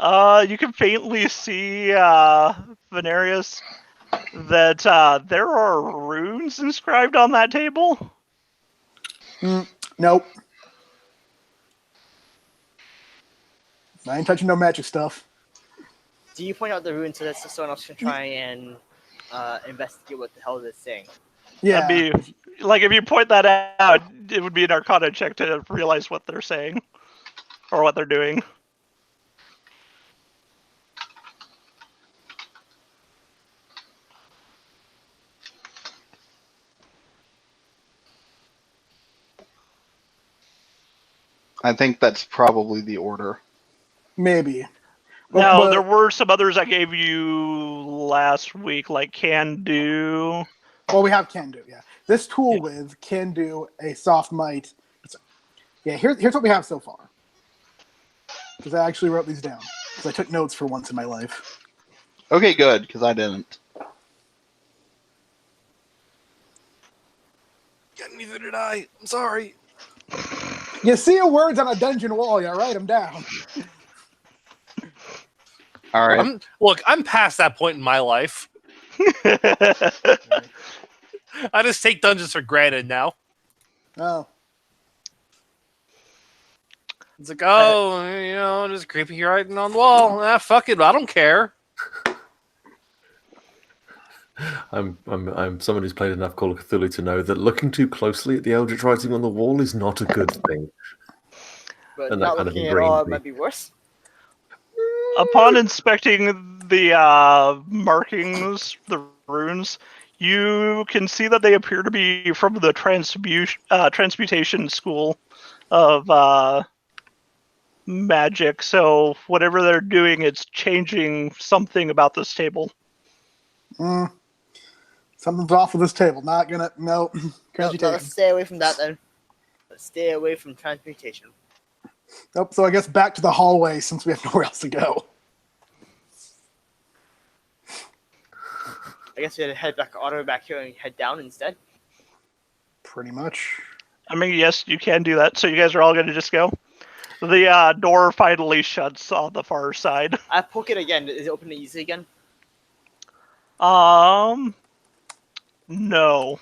You can faintly see, Venarius, that there are runes inscribed on that table. Nope. I ain't touching no magic stuff. Do you point out the ruin so that someone else can try and investigate what the hell is this thing? Yeah. That'd be like if you point that out, it would be an Arcana check to realize what they're saying or what they're doing. I think that's probably the order. Maybe. Now, but there were some others I gave you last week, like can do. well, we have can do. Yeah, this tool Yeah. with can do a soft might. Yeah, here's what we have so far. Because I actually wrote these down because I took notes for once in my life. Okay, good, because I didn't. Yeah, neither did I. I'm sorry. You see a words on a dungeon wall, you write them down. All right. I'm past that point in my life. I just take dungeons for granted now. Oh, It's like, oh, just creepy writing on the wall. Ah, fuck it, I don't care. I'm someone who's played enough Call of Cthulhu to know that looking too closely at the eldritch writing on the wall is not a good thing. But And that not kind of looking at all, ingrained it me. might be worse. Upon inspecting the markings, the runes, you can see that they appear to be from the transmutation school of magic. So whatever they're doing, it's changing something about this table. something's off with this table. Not gonna. No. No, Transmutation. let's stay away from that then. Let's stay away from transmutation. Nope. So I guess back to the hallway since we have nowhere else to go. I guess we had to head back all the way back here and head down instead. Pretty much. I mean, yes, you can do that. So you guys are all going to just go. The door finally shuts on the far side. I poke it again. Is it open easy again? No.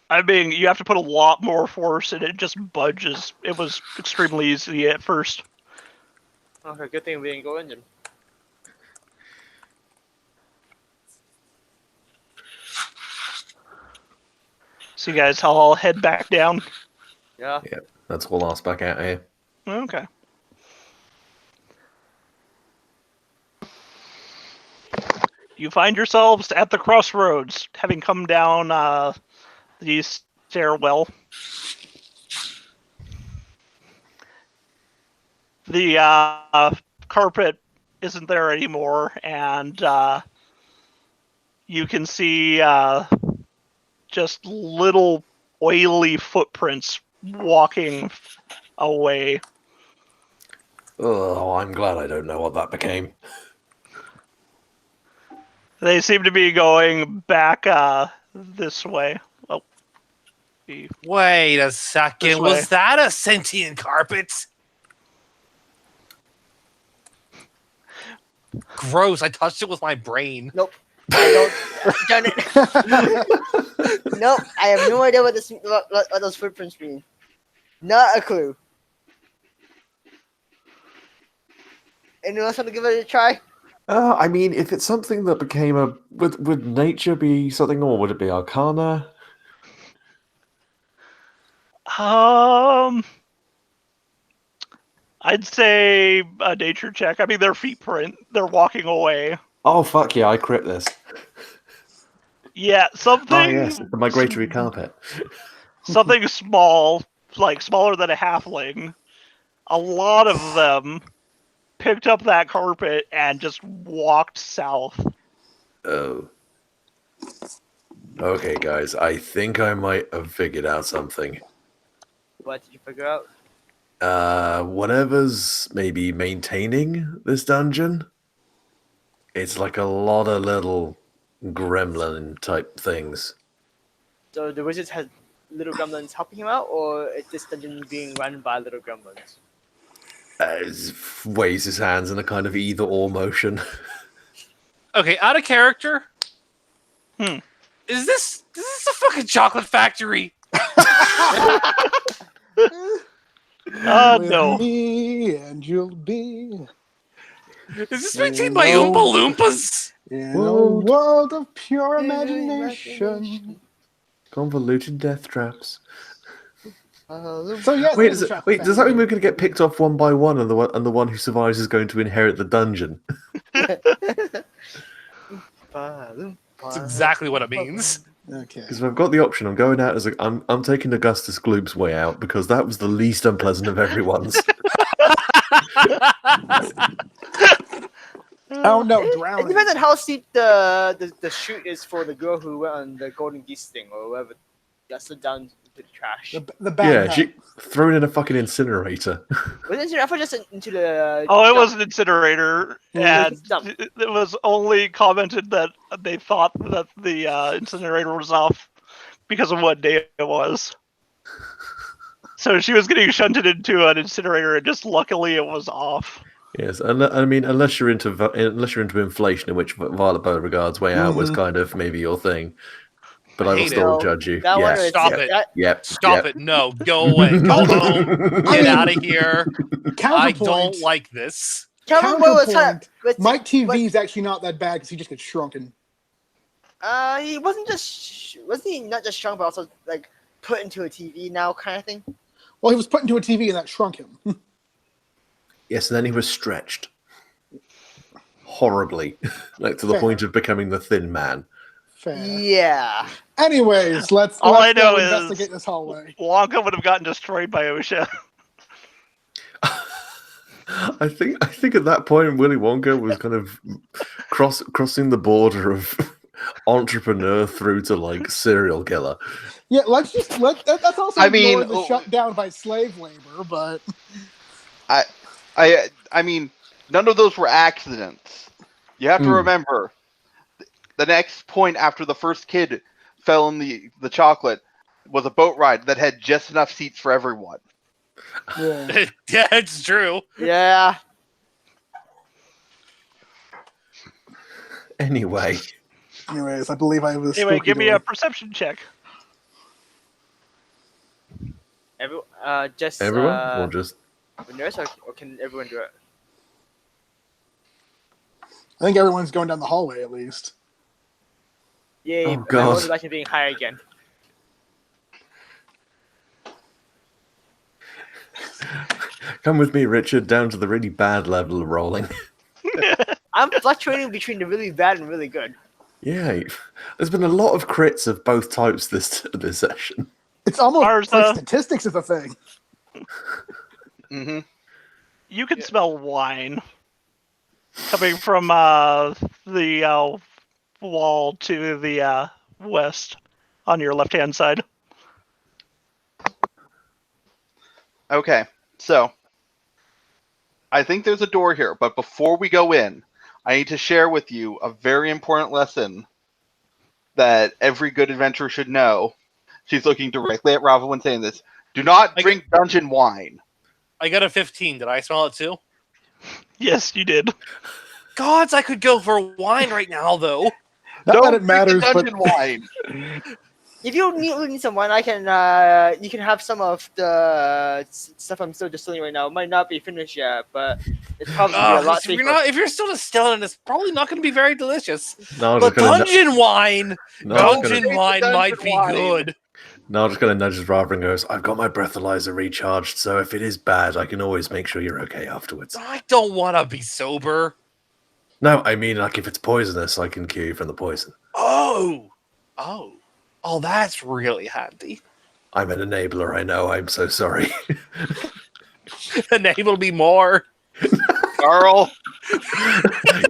I mean, you have to put a lot more force and it just budges. It was extremely easy at first. Okay, good thing we didn't go in then. So you guys all head back down. Yeah. That's all ass back out here. Okay. You find yourselves at the crossroads, having come down the stairwell. The carpet isn't there anymore, and you can see just little oily footprints walking away. Oh, I'm glad I don't know what that became. They seem to be going back this way. Oh, Wait a second. This way. Was that a sentient carpet? Gross. I touched it with my brain. Nope. I don't. Darn it. Nope. I have no idea what those footprints mean. Not a clue. Anyone else want to give it a try? I mean, if it's something that became a... Would nature be something, or would it be Arcana? I'd say a nature check. I mean, their feet print. They're walking away. Oh, fuck yeah, I crit this. Yeah, something. Oh, yes, the migratory carpet. Something small, like smaller than a halfling. A lot of them picked up that carpet and just walked south. Oh. Okay, guys, I think I might have figured out something. What did you figure out? Whatever's maybe maintaining this dungeon, it's like a lot of little gremlin type things. So the wizards had little gremlins helping him out, or is this dungeon being run by little gremlins? Waves his hands in a kind of either or motion. Okay, out of character. Hmm. Is this a fucking chocolate factory? With No. me and you'll be. Is this maintained by Oompa Loompas? In a world of pure Imagination. Convoluted death traps. So yes, Wait, there's a trap does that found. mean we're going to get picked off one by one, and the one who survives is going to inherit the dungeon? That's exactly what it means. Okay. Because if I've got the option, I'm going out as I'm taking Augustus Gloop's way out because that was the least unpleasant of everyone's. Oh no, It drowning. depends on how steep the chute is for the girl who went on the golden geese thing or whatever. Got slid down into the trash. The bad Yeah, nut. she thrown in a fucking incinerator. Wasn't it? I thought just into the. Oh, it dump. was an incinerator, Yeah. and it was only commented that they thought that the incinerator was off because of what day it was. So she was getting shunted into an incinerator, and just luckily it was off. Yes, I mean, unless you're into inflation, in which Violet Beauregard's way out was kind of maybe your thing. But I will hate still it. judge you. That one Yeah, is- Stop it. Yep. Stop it. No, go away. Go home. Get out of here. I don't like this. Calvin Boy was Counterpoint. but Mike TV is actually not that bad because he just gets shrunken. he wasn't he not just shrunk but also like put into a TV now kind of thing. Well, he was put into a TV and that shrunk him. Yes, and then he was stretched horribly, like to the Fair. point of becoming the Thin Man. Fair. Yeah. Anyways, let's All I know go is- investigate this hallway. Wonka would have gotten destroyed by OSHA. I think at that point Willy Wonka was kind of crossing the border of entrepreneur through to like serial killer. Yeah, that's also I mean, ignore the shutdown by slave labor, but I mean, none of those were accidents. You have to remember, the next point after the first kid fell in the chocolate was a boat ride that had just enough seats for everyone. yeah. Yeah, it's true. Yeah. Anyway, Anyways, I believe I was. Anyway, spooky give me door. a perception check. Just everyone or just the nurse or can everyone do it? I think everyone's going down the hallway at least. Yay! Oh, My God. motivation being high again. come with me, Richard, down to the really bad level of rolling. I'm fluctuating between the really bad and really good. Yeah, there's been a lot of crits of both types this session. It's almost Ours, like statistics is a thing. Mm-hmm. You can smell wine coming from the wall to the west on your left-hand side. Okay, so I think there's a door here, but before we go in, I need to share with you a very important lesson that every good adventurer should know. She's looking directly at Rava when saying this. Do not drink dungeon wine. I got a 15. Did I smell it too? Yes, you did. Gods, I could go for wine right now, though. Not Don't that it matters, drink the but dungeon wine. If you need some wine, I can. You can have some of the stuff I'm still distilling right now. It might not be finished yet, but it's probably a lot if, safer. if you're still distilling it, it's probably not going to be very delicious. No, I'm But just gonna dungeon wine, no, I'm just dungeon gonna, wine Dungeon might be wine. good. no, I'm just gonna nudge his Rava and goes, I've got my breathalyzer recharged, so if it is bad, I can always make sure you're okay afterwards. I don't want to be sober. No, I mean, like, if it's poisonous, I can cure you from the poison. Oh, that's really handy. I'm an enabler, I know, I'm so sorry. Enable me more. Carl,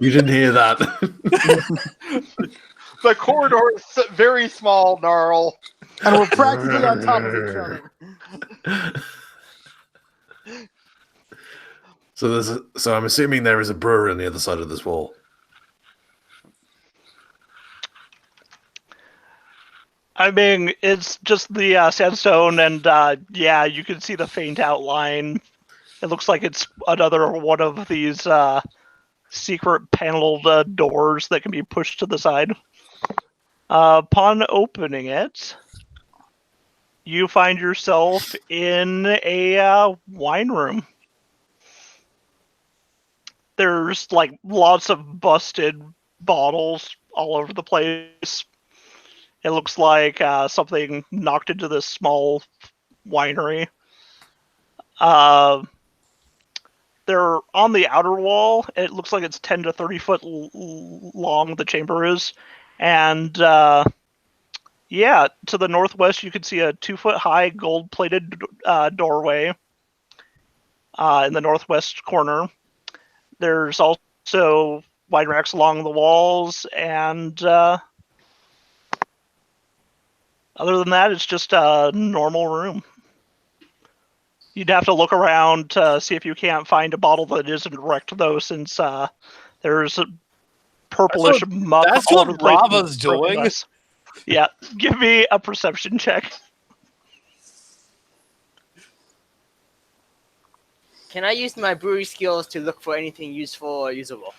You didn't hear that. the corridor is very small, Gnarl. and we're practically on top of each other. So I'm assuming there is a brewery on the other side of this wall. I mean, it's just the sandstone, and yeah, you can see the faint outline. It looks like it's another one of these secret paneled doors that can be pushed to the side. Upon opening it, you find yourself in a wine room. There's like lots of busted bottles all over the place. It looks like something knocked into this small winery. They're on the outer wall. It looks like it's 10 to 30 foot long, the chamber is. And yeah, to the northwest, you can see a 2 foot high gold plated doorway in the northwest corner. There's also wine racks along the walls, and other than that, it's just a normal room. You'd have to look around to see if you can't find a bottle that isn't wrecked, though, since there's a purplish muck that's all what over the place. Brava's doing. Yeah, give me a perception check. Can I use my brewery skills to look for anything useful or usable?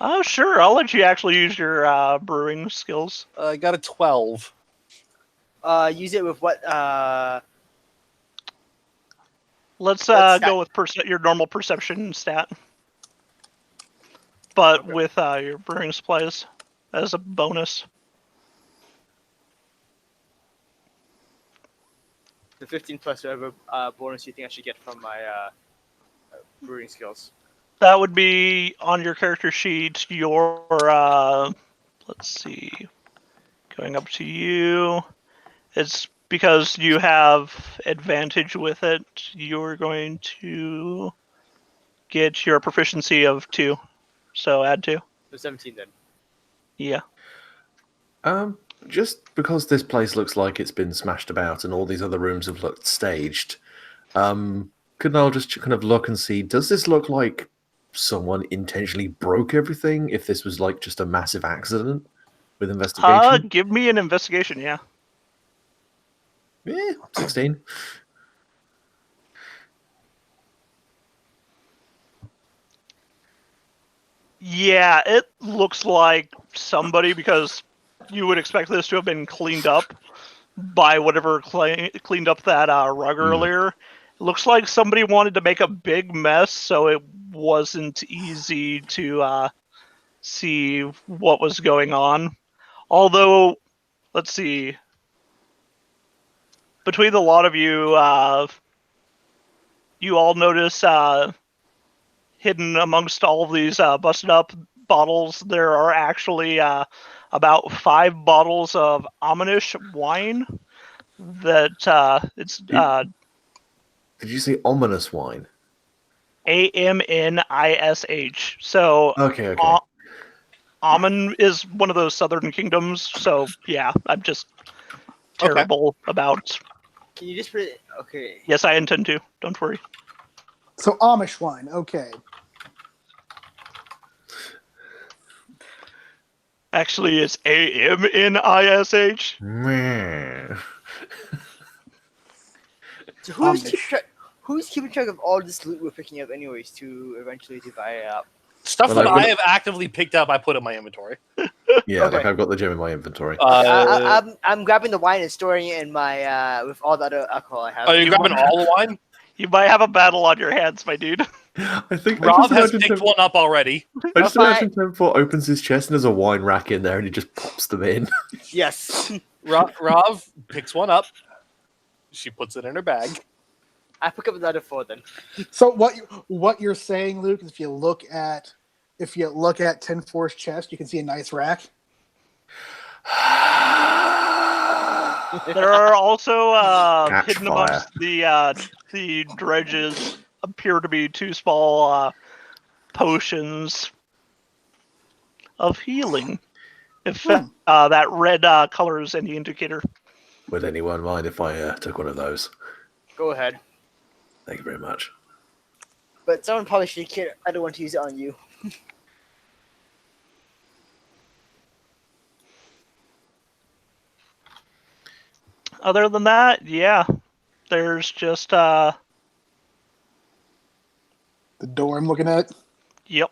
Oh, sure. I'll let you actually use your brewing skills. I got a 12. Use it with what? Let's What's go with your normal perception stat, but Okay. with your brewing supplies as a bonus. The 15 plus whatever bonus you think I should get from my brewing skills. That would be on your character sheet. Your let's see, going up to you. It's because you have advantage with it. You're going to get your proficiency of 2, so add 2. So 17 then. Yeah. Just because this place looks like it's been smashed about and all these other rooms have looked staged, could I just kind of look and see, does this look like someone intentionally broke everything? If this was like just a massive accident with investigation? Give me an investigation, yeah. 16. Yeah, it looks like somebody, because you would expect this to have been cleaned up by whatever cleaned up that rug earlier. It looks like somebody wanted to make a big mess, so it wasn't easy to see what was going on. Although, let's see. Between the lot of you, you all notice hidden amongst all of these busted up bottles, there are actually about 5 bottles of Omnish wine that it's Did you say ominous wine? AMNISH. So Okay, okay. Amun is one of those southern kingdoms, so yeah, I'm just terrible about. Can you just put it? Okay. Yes, I intend to. Don't worry. So Amish wine, okay. Actually, it's AMNISH. Meh. So Amish. who's keeping track of all this loot we're picking up, anyways, to eventually divide it up? Stuff Well, that I- I have actively picked up, I put in my inventory. Yeah, Okay. like I've got the gem in my inventory. I'm grabbing the wine and storing it in my with all the other alcohol I have. Are you grabbing all the wine? You might have a battle on your hands, my dude. I think Rob has picked one up already. I just If I- imagine Temple opens his chest and there's a wine rack in there and he just pops them in. Yes, Rob picks one up. She puts it in her bag. I pick up the other 4 then. So what you're saying, Luke, is if you look at Tin Force chest, you can see a nice rack. There are also Catch hidden fire. amongst the dredges appear to be 2 small potions of healing. If that red color is any indicator. Would anyone mind if I took one of those? Go ahead. Thank you very much. But someone probably should care. I don't want to use it on you. Other than that, yeah, there's just The door I'm looking at. yep,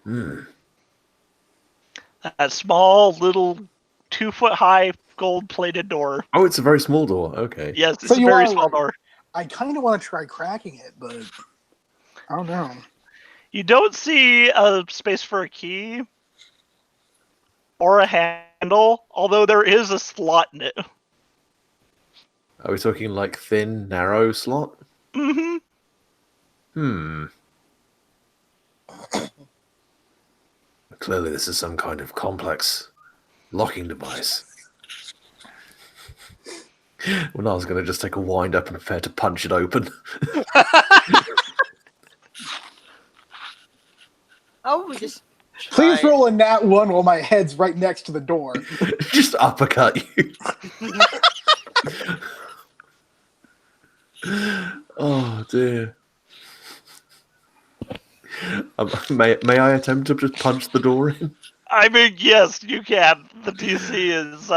Hmm. that small little 2 foot high gold plated door. Oh, it's a very small door. Okay. Yes, it's So a you very are small right. door. I kind of want to try cracking it, but I don't know. You don't see a space for a key or a handle, although there is a slot in it. Are we talking like thin, narrow slot? Hmm. Hmm. Clearly, this is some kind of complex locking device. Well, I was going to just take a wind up and prepare to punch it open. Oh, we just Please try. roll a nat 1 while my head's right next to the door. Just uppercut you. Oh dear. May I attempt to just punch the door in? I mean, yes, you can. The DC is,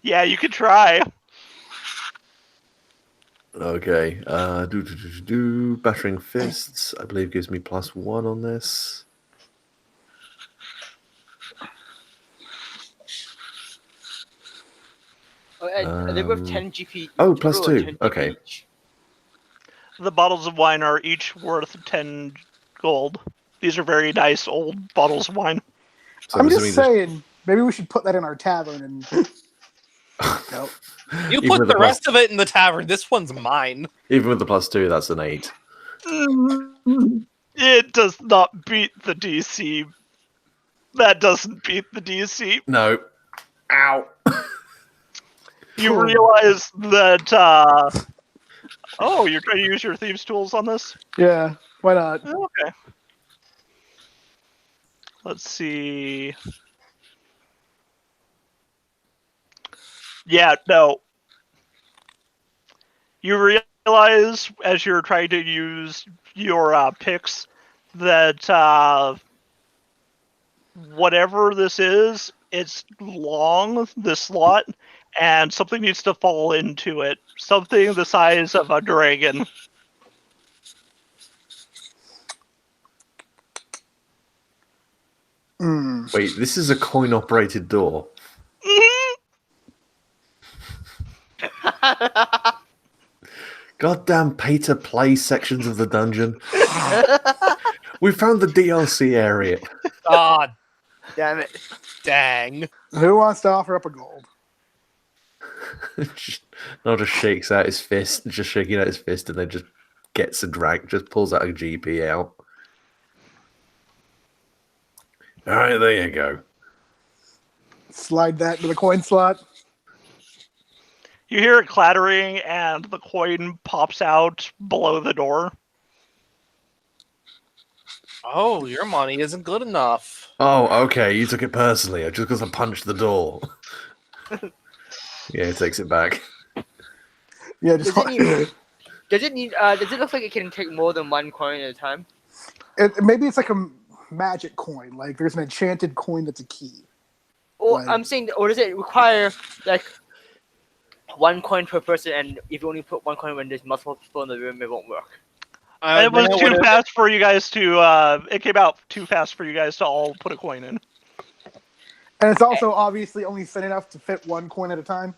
yeah, you can try. Okay. Battering fists. I believe gives me +1 on this. Oh, and they're worth 10 GP. Oh, total or +2. 10 GP Okay. each? The bottles of wine are each worth 10 gold. These are very nice old bottles of wine. So I'm assuming just saying, maybe we should put that in our tavern and. Nope. You Even put with the the rest of it in the tavern. This one's mine. even with the +2, that's an 8. It does not beat the DC. That doesn't beat the DC. No. Ow. You realize that, oh, you're trying to use your thieves' tools on this? Yeah, why not? Okay. Let's see. Yeah, no. You realize as you're trying to use your picks that whatever this is, it's long, this slot, and something needs to fall into it. Something the size of a dragon. Wait, this is a coin-operated door. Goddamn pay-to-play sections of the dungeon. We found the DLC area. Ah, Damn it. dang. Who wants to offer up a gold? Not just shakes out his fist, just shaking out his fist, and then just gets a drag, just pulls out a GP out. All right, there you go. Slide that into the coin slot. You hear it clattering, and the coin pops out below the door. Oh, your money isn't good enough. Oh, okay, you took it personally, just because I punched the door. Yeah, he takes it back. Yeah, just Does it look like it can take more than one coin at a time? maybe it's like a magic coin. Like there's an enchanted coin that's a key. Or Like- I'm saying, or does it require like one coin per person? And if you only put one coin when there's multiple people in the room, it won't work. It was then I too would've- fast for you guys to, it came out too fast for you guys to all put a coin in. And it's also obviously only thin enough to fit one coin at a time.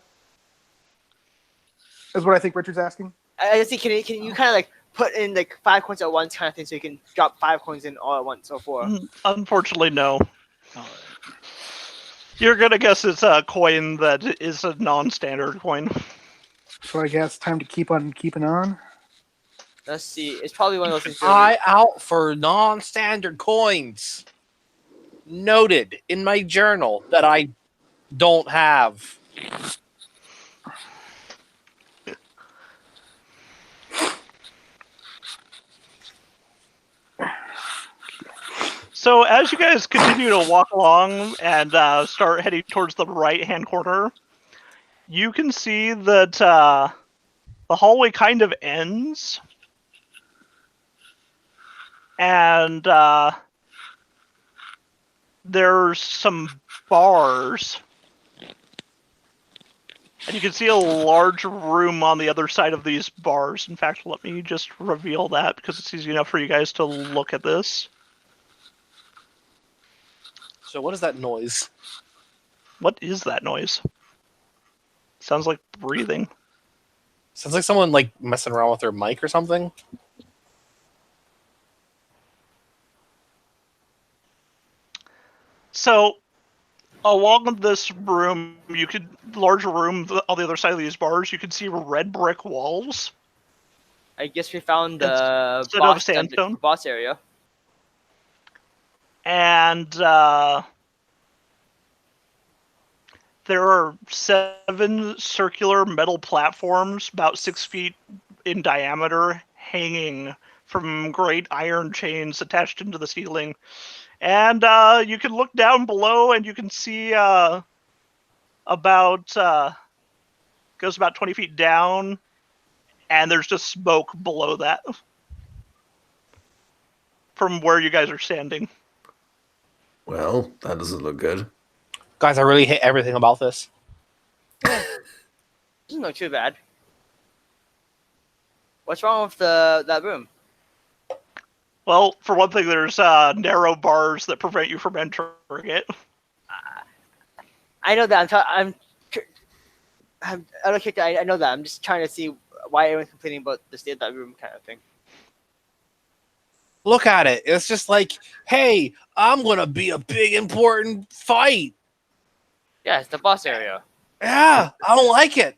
Is what I think Richard's asking. I see. Can you kind of like put in like 5 coins at once, kind of thing, so you can drop 5 coins in all at once, or 4? Unfortunately, no. You're gonna guess it's a coin that is a non-standard coin. So I guess time to keep on keeping on. Let's see. It's probably one of those things. Eye out for non-standard coins. Noted in my journal that I don't have. So as you guys continue to walk along and start heading towards the right-hand corner, you can see that the hallway kind of ends, and there's some bars. And you can see a large room on the other side of these bars. In fact, let me just reveal that because it's easy enough for you guys to look at this. So what is that noise? What is that noise? Sounds like breathing. Sounds like someone like messing around with their mic or something. So along this room, larger room on the other side of these bars, you can see red brick walls I guess we found the instead of boss, sandstone. the boss area. And there are 7 circular metal platforms, about 6 feet in diameter, hanging from great iron chains attached into the ceiling. And you can look down below, and you can see goes about 20 feet down, and there's just smoke below that from where you guys are standing. Well, that doesn't look good. Guys, I really hate everything about this. Doesn't look too bad. What's wrong with that room? Well, for one thing, there's narrow bars that prevent you from entering it. I know that. I don't care. I know that. I'm just trying to see why everyone's complaining about the state of that room, kind of thing. Look at it. It's just like, hey, I'm gonna be a big important fight. Yeah, it's the boss area. Yeah, I don't like it.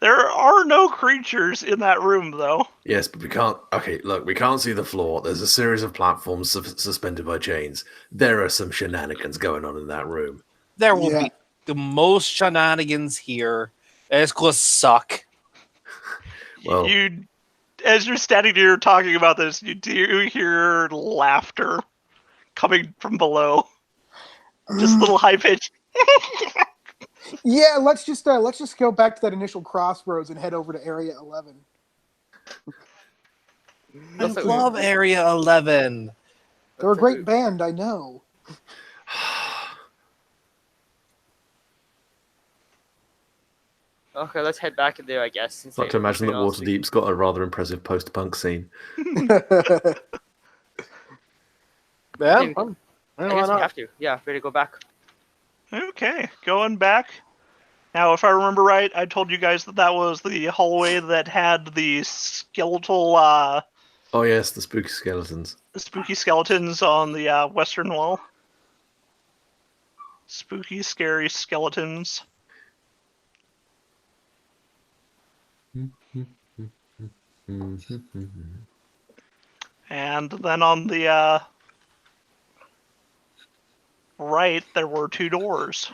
There are no creatures in that room, though. Yes, but we can't. Okay, look, we can't see the floor. There's a series of platforms suspended by chains. There are some shenanigans going on in that room. There will Yeah. be the most shenanigans here. It's gonna suck. Well, As you're standing here talking about this, you do hear laughter coming from below. Just a little high pitched. Yeah, let's just go back to that initial crossroads and head over to Area 11. I love Area 11. They're a great band, I know. Okay, let's head back to there, I guess. since not to imagine that everything else we- Waterdeep's got a rather impressive post-punk scene. Yeah, I guess we have to. Yeah, ready to go back. Okay, going back. Now, if I remember right, I told you guys that was the hallway that had the skeletal, Oh yes, the spooky skeletons. spooky skeletons on the western wall. Spooky, scary skeletons. And then on the right, there were 2 doors.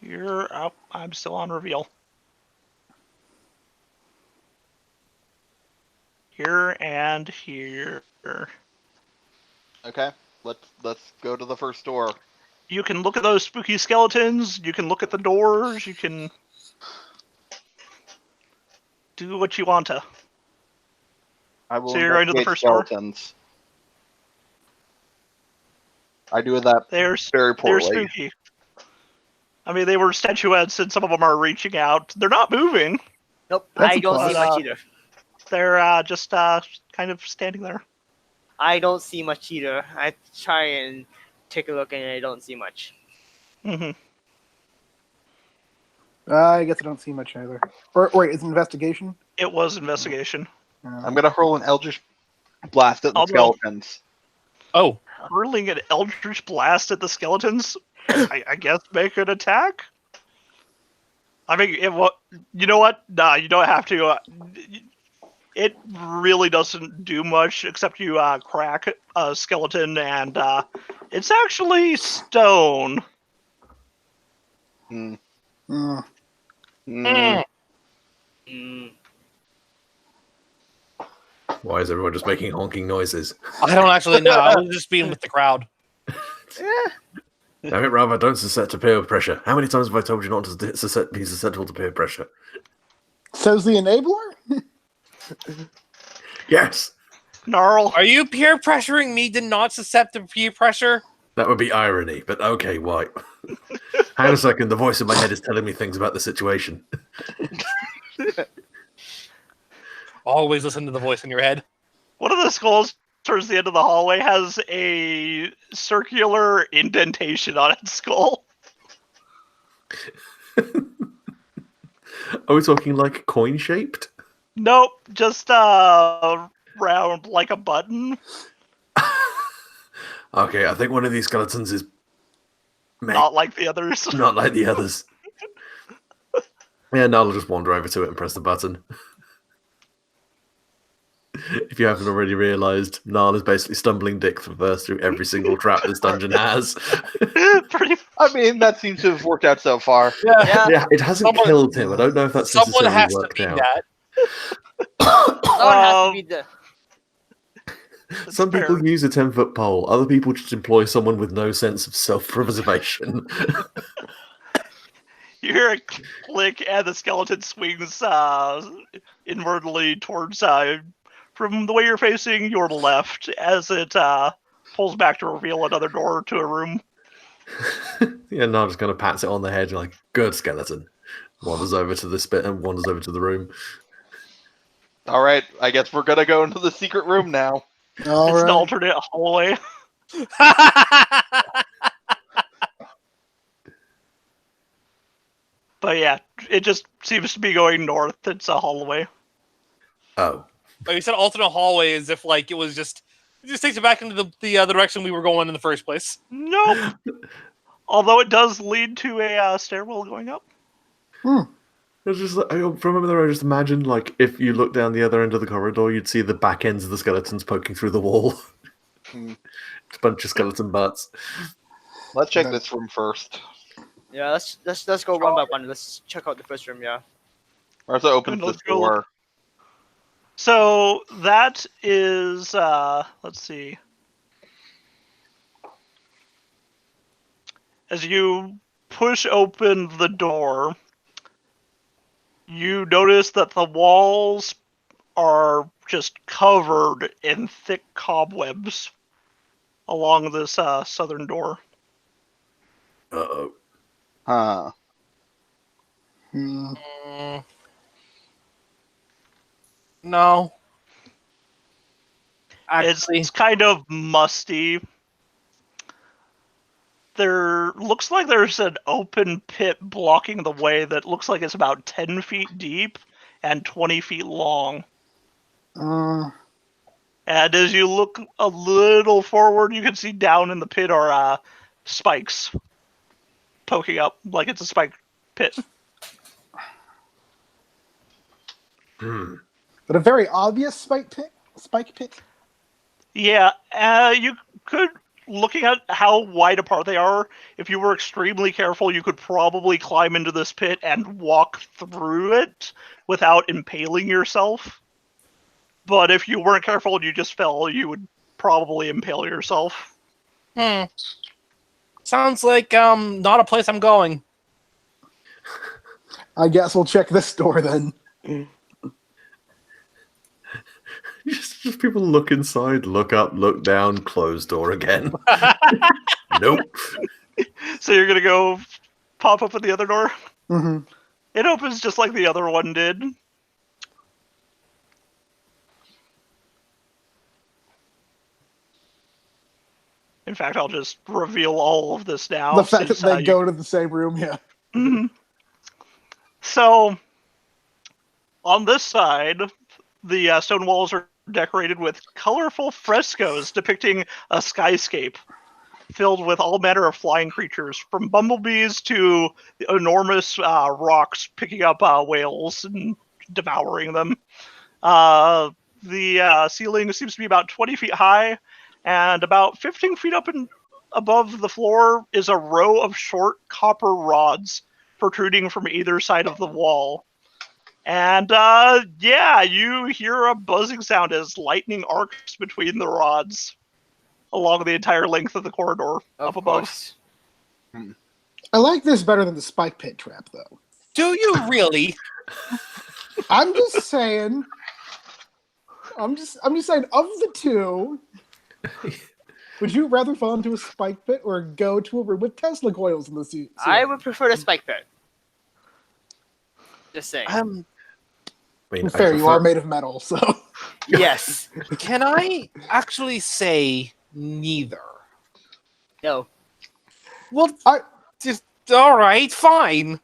Here, oh, I'm still on reveal. Here and here. Okay, let's go to the first door. You can look at those spooky skeletons. You can look at the doors. You can do what you want to. I will So you're going to the investigate first door? skeletons. I do that They're very poorly. spooky. I mean, they were statuettes, and some of them are reaching out. They're not moving. Nope, That's I a don't see plus. much either. They're just kind of standing there. I don't see much either. I try and take a look, and I don't see much. Hmm. I guess I don't see much either. Or wait, is it investigation? It was investigation. I'm gonna hurl an Eldritch Blast at the I'll roll. skeletons. Oh, Hurling an eldritch blast at the skeletons. I guess make an attack. I mean, you know what? Nah, you don't have to. It really doesn't do much except you crack a skeleton, and it's actually stone. Hmm. Mm. Hmm. Mm. Why is everyone just making honking noises? I don't actually know. I was just being with the crowd. Damn it, Rava, don't suscept to peer pressure. How many times have I told you not to be susceptible to peer pressure? So's the enabler? Yes! Gnarl. Are you peer pressuring me to not suscept to peer pressure? That would be irony, but okay, why? Hang on a second, the voice in my head is telling me things about the situation. Always listen to the voice in your head. One of the skulls towards the end of the hallway has a circular indentation on its skull. Are we talking like coin-shaped? Nope, just round like a button. Okay, I think one of these skeletons is Mate, Not like the others. not like the others. Yeah, Nala will just wander over to it and press the button. If you haven't already realised, Nala's basically stumbling dick first through every single trap this dungeon has. Pretty. I mean, that seems to have worked out so far. Yeah. Yeah, it hasn't Someone- killed him. I don't know if that's Someone necessarily has to worked be out. that. Someone has to be the. Some people fair. use a 10-foot pole. Other people just employ someone with no sense of self-preservation. You hear a click, and the skeleton swings inwardly towards from the way you're facing your left as it pulls back to reveal another door to a room. Yeah, Nala just kind of pats it on the head, like, good skeleton. Wanders over to the spit and wanders over to the room. All right, I guess we're gonna go into the secret room now. All It's an right. alternate hallway. But yeah, it just seems to be going north. It's a hallway. Oh. Like you said, alternate hallway as if like it just takes it back into the direction we were going in the first place. Nope. Although it does lead to a stairwell going up. It's just like, from over there, I just imagine, like, if you look down the other end of the corridor, you'd see the back ends of the skeletons poking through the wall. Hmm. It's a bunch of skeleton butts. Let's check Okay. this room first. Yeah, let's go one by one. Let's check out the first room. Yeah. Martha opens And this let's go door. So that is, let's see. As you push open the door, you notice that the walls are just covered in thick cobwebs along this southern door. Uh-oh. Huh. Hmm. No. Actually, It's kind of musty. There looks like there's an open pit blocking the way that looks like it's about 10 feet deep and 20 feet long. And as you look a little forward, you can see down in the pit are spikes poking up like it's a spike pit. But a very obvious spike pit. Spike pit. Yeah, you could, looking at how wide apart they are, if you were extremely careful, you could probably climb into this pit and walk through it without impaling yourself. But if you weren't careful and you just fell, you would probably impale yourself. sounds like not a place I'm going. I guess we'll check this door then. Just people look inside, look up, look down, close door again. Nope. So you're gonna go pop up at the other door? Mm-hmm. It opens just like the other one did. In fact, I'll just reveal all of this now. The fact that since, they you- go to the same room, yeah. Mhm. So, on this side, the stone walls are decorated with colorful frescoes depicting a skyscape filled with all manner of flying creatures, from bumblebees to enormous rocks picking up whales and devouring them. The ceiling seems to be about 20 feet high, and about 15 feet up and above the floor is a row of short copper rods protruding from either side of the wall. And yeah, you hear a buzzing sound as lightning arcs between the rods along the entire length of the corridor up above. Course. I like this better than the spike pit trap, though. Do you really? I'm just saying. I'm just saying. Of the two, would you rather fall into a spike pit or go to a room with Tesla coils in the seat? I would prefer the spike pit. Just saying. I mean, Fair, you are made of metal, so. Yes. Can I actually say neither? No. Well, I- just all right, fine.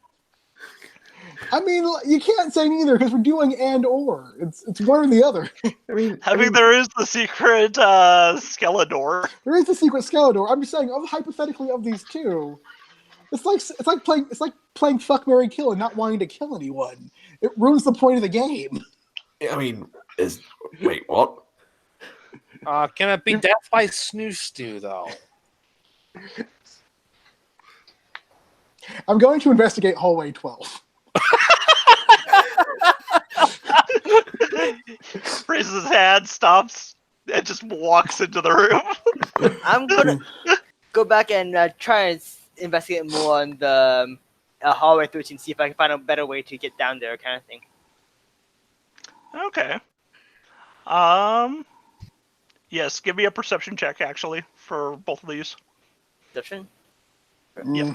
I mean, you can't say neither because we're doing and or. It's one or the other. There is the secret Skeledor. There is the secret Skeletor. I'm just saying, hypothetically, of these two, It's like playing Fuck, Marry, Kill and not wanting to kill anyone. It ruins the point of the game. I mean, wait, what? Can it be death by snoo stew though? I'm going to investigate hallway 12. Raises his hand, stops, and just walks into the room. I'm gonna go back and try and investigate more on the hallway 13, see if I can find a better way to get down there, kind of thing. Okay. Yes, give me a perception check, actually, for both of these. Perception? Yeah.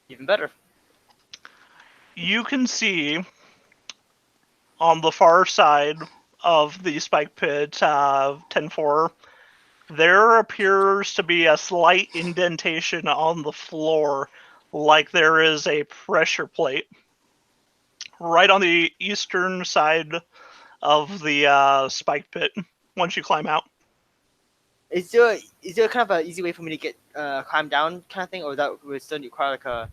Even better. You can see on the far side of the spike pit, 10-4, there appears to be a slight indentation on the floor, like there is a pressure plate. Right on the eastern side of the spike pit, once you climb out. Is there kind of an easy way for me to get climb down kind of thing, or that would still require like a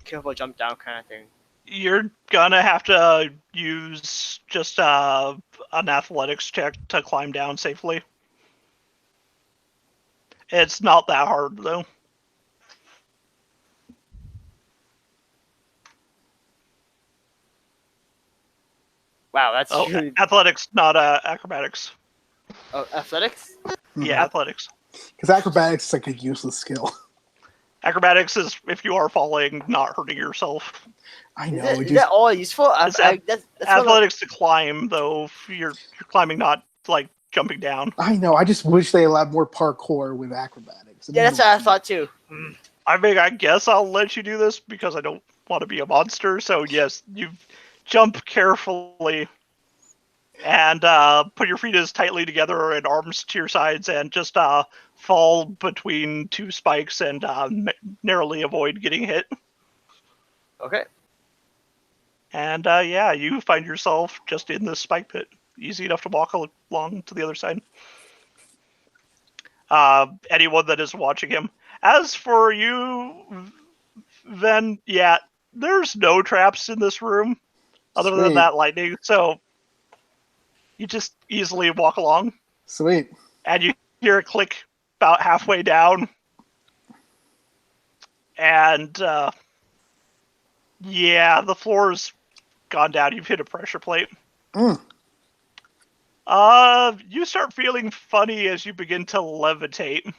careful jump down kind of thing? You're gonna have to use just an athletics check to climb down safely. It's not that hard, though. Wow, that's really... Athletics, not acrobatics. Oh, athletics? Yeah, athletics. Because acrobatics is like a useless skill. Acrobatics is if you are falling, not hurting yourself. I know. Is that all useful? It's athletics to climb, though. If you're climbing, not like jumping down. I know. I just wish they allowed more parkour with acrobatics. Yeah, that's what I thought too. I mean, I guess I'll let you do this because I don't want to be a monster. So yes, you jump carefully and put your feet as tightly together and arms to your sides and just fall between two spikes and narrowly avoid getting hit. Okay. And yeah, you find yourself just in this spike pit. Easy enough to walk along to the other side. Anyone that is watching him. As for you, then, yeah, there's no traps in this room other than that lightning. So you just easily walk along. Sweet. And you hear a click about halfway down. And yeah, the floor's gone down. You've hit a pressure plate. You start feeling funny as you begin to levitate.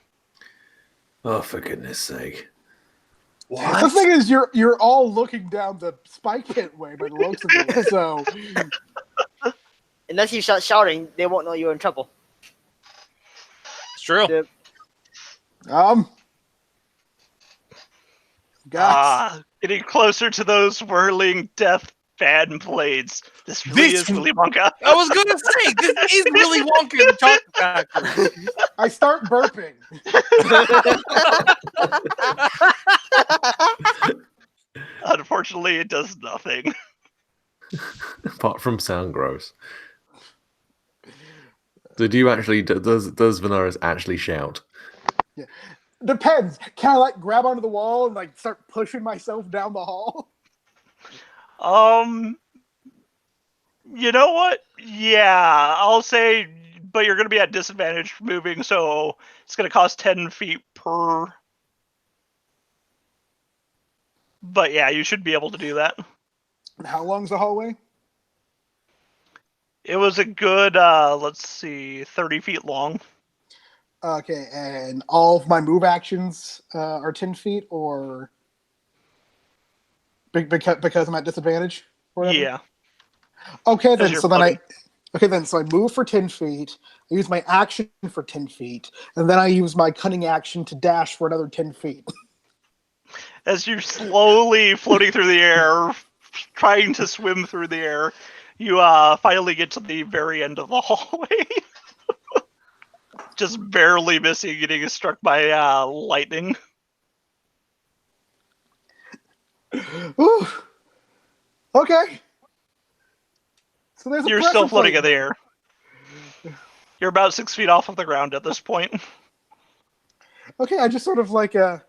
Oh, for goodness sake. What? The thing is, you're all looking down the spike pit way by the looks of it, so... Unless you start shouting, they won't know you're in trouble. It's true. Getting closer to those whirling death fan blades. This really is Willy Wonka. I was gonna say, this is Willy Wonka in the Chocolate Factory. I start burping. Unfortunately, it does nothing. Apart from sound gross. So do you actually, does Venaris actually shout? Yeah. Depends. Can I like grab onto the wall and like start pushing myself down the hall? You know what? Yeah, I'll say, but you're going to be at disadvantage for moving, so it's going to cost 10 feet per. But yeah, you should be able to do that. How long's the hallway? It was a good, let's see, 30 feet long. Okay, and all of my move actions are 10 feet, or because I'm at disadvantage? Yeah. Okay, then so I move for 10 feet. I use my action for 10 feet, and then I use my cunning action to dash for another 10 feet. As you're slowly floating through the air, trying to swim through the air, you finally get to the very end of the hallway. Just barely missing getting struck by lightning. Ooh. Okay. So there's You're still floating in the air. You're about 6 feet off of the ground at this point. Okay, I just sort of like, am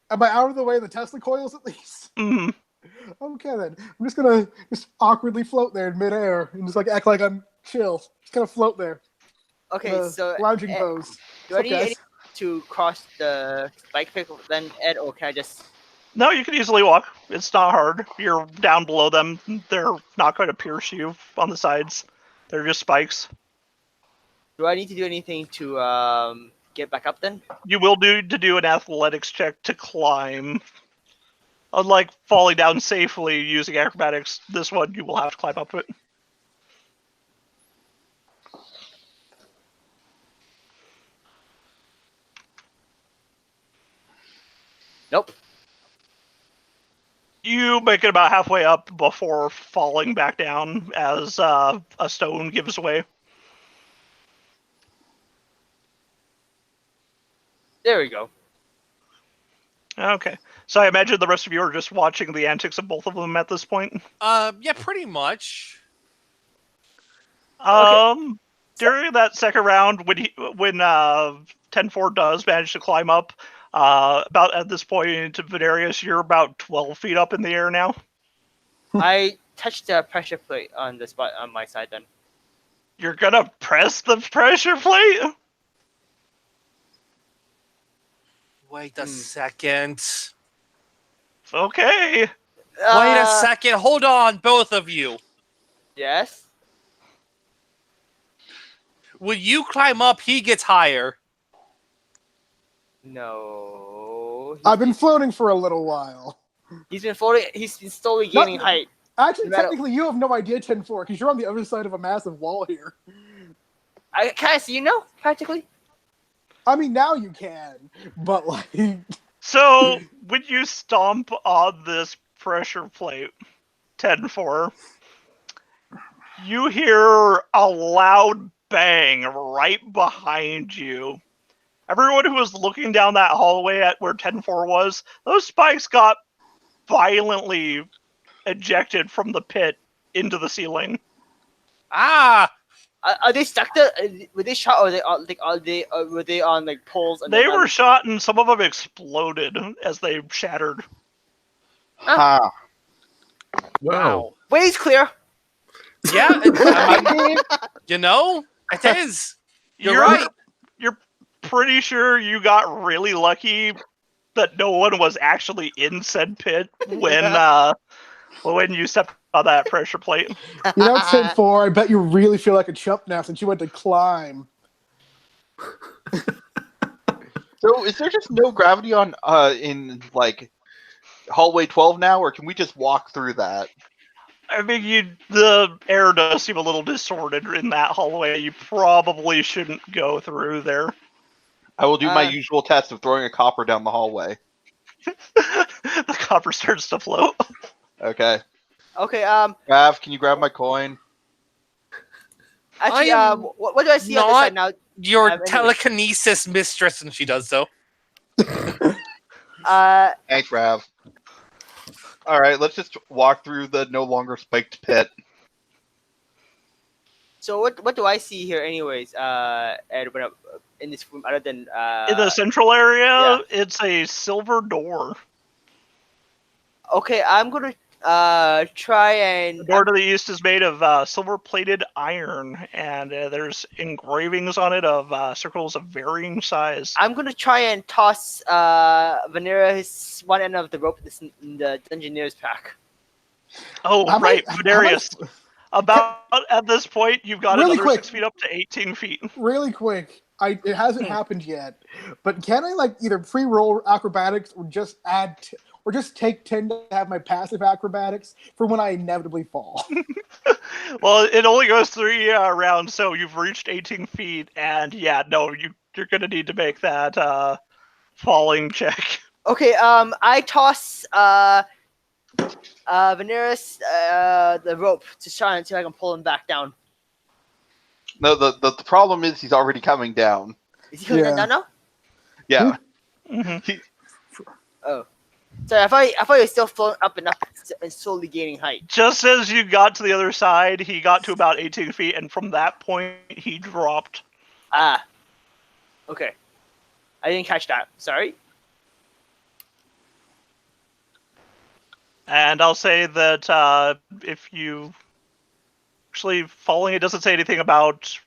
I out of the way of the Tesla coils at least? Mhm. Okay then. I'm just gonna just awkwardly float there in midair and just like act like I'm chill. Just gonna float there. Okay, The so lounging pose. do I What's up, need guys? any to cross the spike pick then, Ed, or can I just? No, you can easily walk. It's not hard. You're down below them. They're not going to pierce you on the sides. They're just spikes. Do I need to do anything to get back up then? You will need to do an athletics check to climb. Unlike falling down safely using acrobatics, this one you will have to climb up it. Nope. You make it about halfway up before falling back down as a stone gives way. There we go. Okay. So I imagine the rest of you are just watching the antics of both of them at this point. Yeah, pretty much. During that second round, when 10-4 does manage to climb up, about at this point to Venarius, you're about 12 feet up in the air now. I touched the pressure plate on the spot on my side then. You're gonna press the pressure plate? Wait a second. Okay. Wait a second. Hold on, both of you. Yes. When you climb up, he gets higher. No. I've been floating for a little while. He's been floating. He's been slowly gaining height. Actually, No matter- technically, you have no idea 10-4 because you're on the other side of a massive wall here. Can I see you now? Practically. I mean, now you can, but like, So when you stomp on this pressure plate, 10-4, you hear a loud bang right behind you. Everyone who was looking down that hallway at where 10-4 was, those spikes got violently ejected from the pit into the ceiling. Ah! Are they stuck there? Were they shot, or were they on like poles? And They then, were shot and some of them exploded as they shattered. Ha. Wow. Way's clear. Yeah, I mean, you know, it is. You're right. You're pretty sure you got really lucky that no one was actually in said pit when you stepped on that pressure plate. you know, 10-4, I bet you really feel like a chump now since you went to climb. So is there just no gravity on in like hallway 12 now, or can we just walk through that? I mean, the air does seem a little distorted in that hallway. You probably shouldn't go through there. I will do my usual test of throwing a copper down the hallway. The copper starts to float. Okay. Okay. Rav, can you grab my coin? Actually, I am what do I see on this side now? Your anyway. telekinesis mistress, and she does so. Thanks, Rav. All right, let's just walk through the no longer spiked pit. So what do I see here, anyways? Ed, when in this room, other than In the central area, yeah. It's a silver door. Okay, I'm gonna try and The door to the east is made of silver-plated iron, and there's engravings on it of circles of varying size. I'm gonna try and toss Vanera's one end of the rope in the Dungeoneer's pack. Oh, How right, much- Venarius. About at this point, you've got Really another quick. 6 feet up to 18 feet. Really quick, it hasn't happened yet, but can I like either pre-roll acrobatics or just or just take 10 to have my passive acrobatics for when I inevitably fall? Well, it only goes 3 rounds, so you've reached 18 feet, and yeah, no, you're gonna need to make that falling check. Okay, I toss Vanera's the rope to try and see if I can pull him back down. No, the problem is he's already coming down. Is he coming Yeah. down now? Yeah. Mhm. Oh, sorry, I thought he was still floating up and up and slowly gaining height. Just as you got to the other side, he got to about 18 feet, and from that point, he dropped. Ah, okay. I didn't catch that. Sorry. And I'll say that if you actually falling, it doesn't say anything about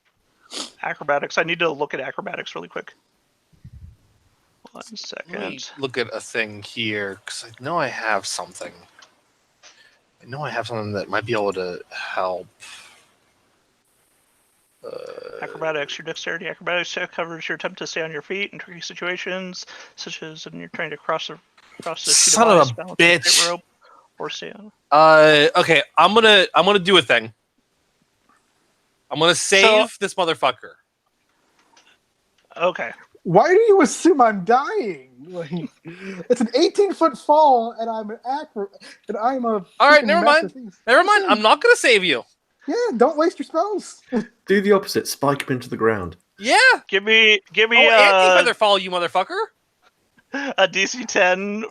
acrobatics. I need to look at acrobatics really quick. 1 Let me second. look at a thing here because I know I have something. I know I have something that might be able to help. Acrobatics, your dexterity acrobatics check covers your attempt to stay on your feet in tricky situations, such as when you're trying to cross the sheet Son of of ice, a balance bitch. a tightrope, or stay on. Okay, I'm gonna do a thing. I'm gonna save this motherfucker. Okay. Why do you assume I'm dying? Like, it's an 18-foot fall, and I'm I'm a. All right, freaking never master mind. thief. Never mind. Listen, I'm not gonna save you. Yeah, don't waste your spells. Do the opposite. Spike him into the ground. Yeah. Give me Oh, anti-feather fall, you motherfucker. a DC 10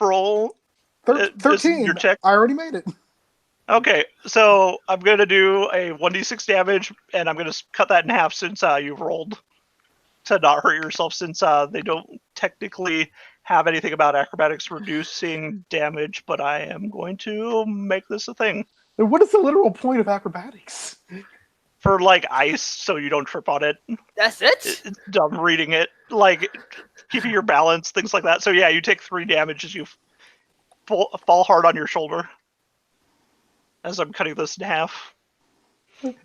roll. This is 13. your check. I already made it. Okay, so I'm gonna do a 1d6 damage, and I'm gonna cut that in half since you rolled to not hurt yourself, since they don't technically have anything about acrobatics reducing damage, but I am going to make this a thing And what is the literal point of acrobatics? for like ice, so you don't trip on it. That's it. It's dumb reading it, like keeping your balance, things like that. So yeah, you take 3 damage as you fall hard on your shoulder as I'm cutting this in half.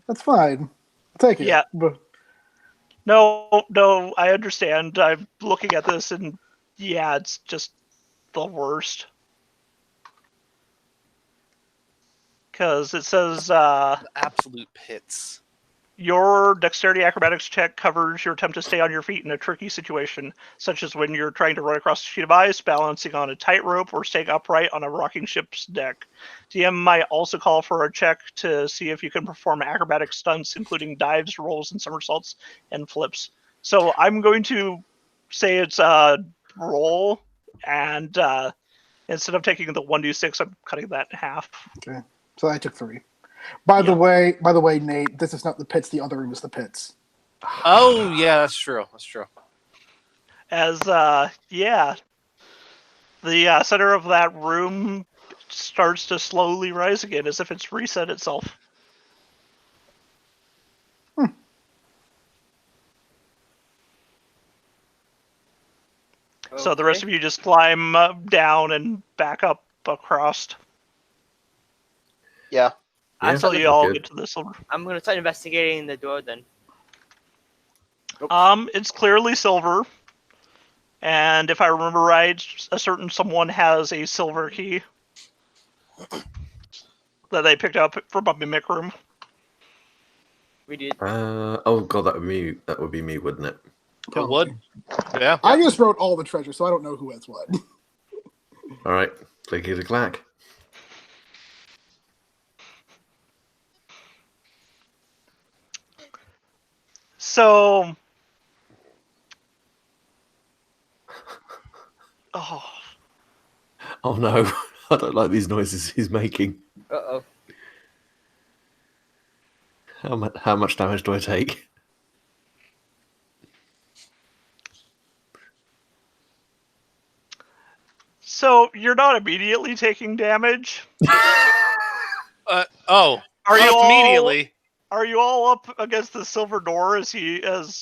That's fine. I'll take it. Yeah. But No, I understand. I'm looking at this, and yeah, it's just the worst. Because it says The absolute pits. your dexterity acrobatics check covers your attempt to stay on your feet in a tricky situation, such as when you're trying to run across a sheet of ice, balancing on a tightrope, or staying upright on a rocking ship's deck. DM might also call for a check to see if you can perform acrobatic stunts, including dives, rolls, and somersaults, and flips. So I'm going to say it's a roll, and instead of taking the 1d6, I'm cutting that in half. okay, so I took 3. By the way, Nate, this is not the pits. The other room is the pits. Oh yeah, that's true. That's true. As yeah, the center of that room starts to slowly rise again, as if it's reset itself. So the rest of you just climb down and back up across Yeah. Yeah, until you that's all good. get to this silver. I'm gonna start investigating the door then. It's clearly silver, and if I remember right, a certain someone has a silver key that they picked up from a mimic room. We did. Oh god, that would be me, wouldn't it? It would. Yeah. I just wrote all the treasure, so I don't know who has what. All right, clickety clack. So, oh, Oh no, I don't like these noises he's making. Uh-oh. How much damage do I take? so you're not immediately taking damage. Oh. Are you all immediately? Are you all up against the silver door as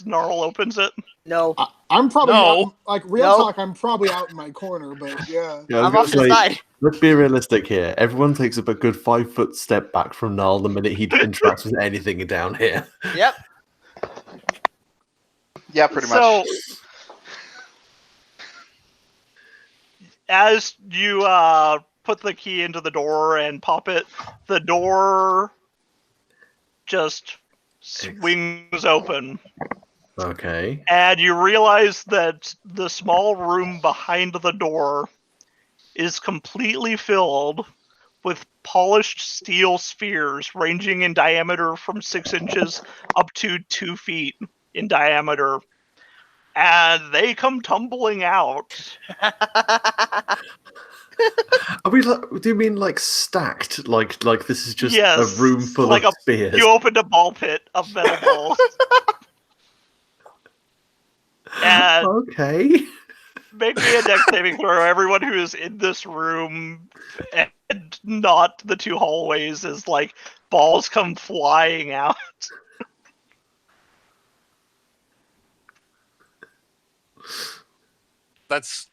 Gnarl opens it? No. I'm probably No. out, like real No. talk. I'm probably out in my corner, but yeah. Yeah, I was I'm gonna off to the say, side. let's be realistic here. Everyone takes up a good 5-foot step back from Niall the minute he interacts with anything down here. Yep. Yeah, pretty much. So, as you put the key into the door and pop it, the door just swings open. Okay. And you realize that the small room behind the door is completely filled with polished steel spheres ranging in diameter from 6 inches up to 2 feet in diameter. And they come tumbling out. Are we like? Do you mean like stacked? Like this is just Yes, a room full like of spears? You opened a ball pit of metal balls. And Okay. make me a dex saving throw. Everyone who is in this room and not the two hallways is like balls come flying out. That's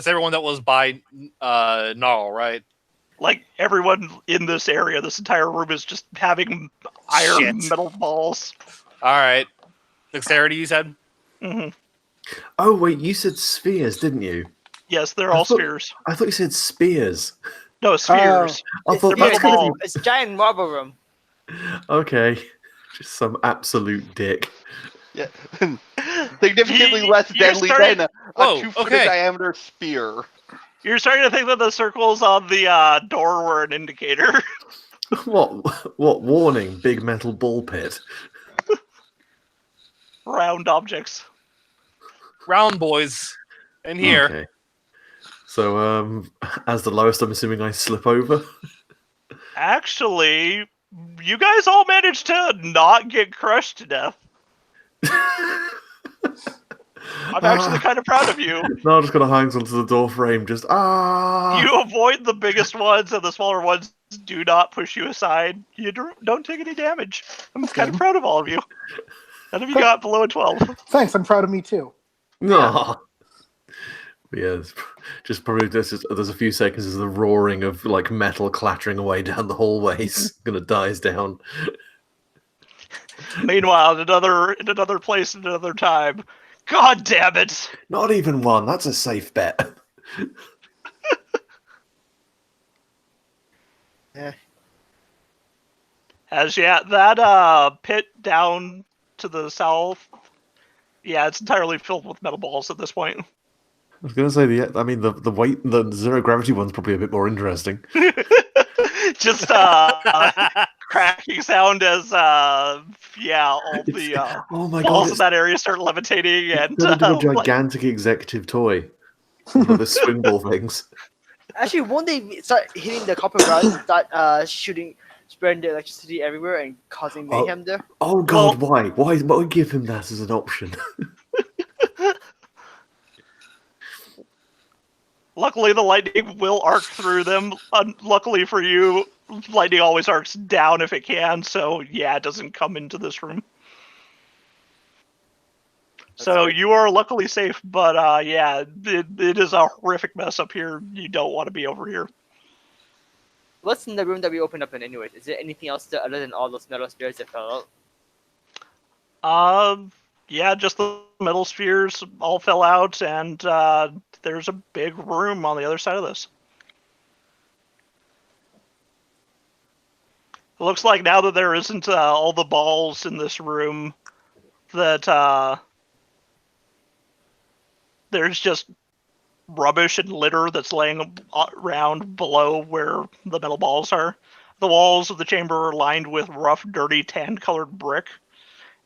everyone that was by Gnarl, right? Like everyone in this area, this entire room is just having iron Shit. metal balls. All right. Dexterity, you said? Hmm. Oh wait, you said spheres, didn't you? Yes, they're I all thought- spheres. I thought you said spears. No, spheres. I It's thought metal that's gonna ball. It's giant marble room. be okay. Just some absolute dick. Yeah. Significantly less You're deadly starting- than a Whoa, 2 foot okay. diameter spear. You're starting to think that the circles on the door were an indicator. What warning? Big metal ball pit. Round objects. Round boys. In here. Okay. So as the lowest, I'm assuming I slip over. Actually, you guys all managed to not get crushed to death. I'm actually kind of proud of you. No, I'm just gonna hang onto the door frame. Just You avoid the biggest ones, and the smaller ones do not push you aside. You don't take any damage. I'm kind of good. proud of all of you. None of you got below a 12. Thanks, I'm proud of me too. No. Yeah, it's just probably there's a few seconds as the roaring of like metal clattering away down the hallways gonna dies down. Meanwhile, in another place, in another time. God damn it! Not even one. That's a safe bet. As that pit down to the south, yeah, it's entirely filled with metal balls at this point. I was gonna say the weight, the zero gravity one's probably a bit more interesting. Just cracking sound as all the Oh my balls god! in It's that area start levitating and turned into a like, gigantic executive toy. One of the swing ball things. Actually, won't they start hitting the copper rods, start spreading the electricity everywhere and causing mayhem there? Oh god, why? Why give him that as an option? luckily the lightning will arc through them. Luckily for you, lightning always arcs down if it can, so yeah, it doesn't come into this room. So good. you are luckily safe, but yeah, it is a horrific mess up here. You don't want to be over here. What's in the room that we opened up in anyways? Is there anything else there other than all those metal spheres that fell out? Yeah, just the metal spheres all fell out, and there's a big room on the other side of this. It looks like now that there isn't all the balls in this room, that there's just rubbish and litter that's laying around below where the metal balls are. The walls of the chamber are lined with rough, dirty, tan-colored brick.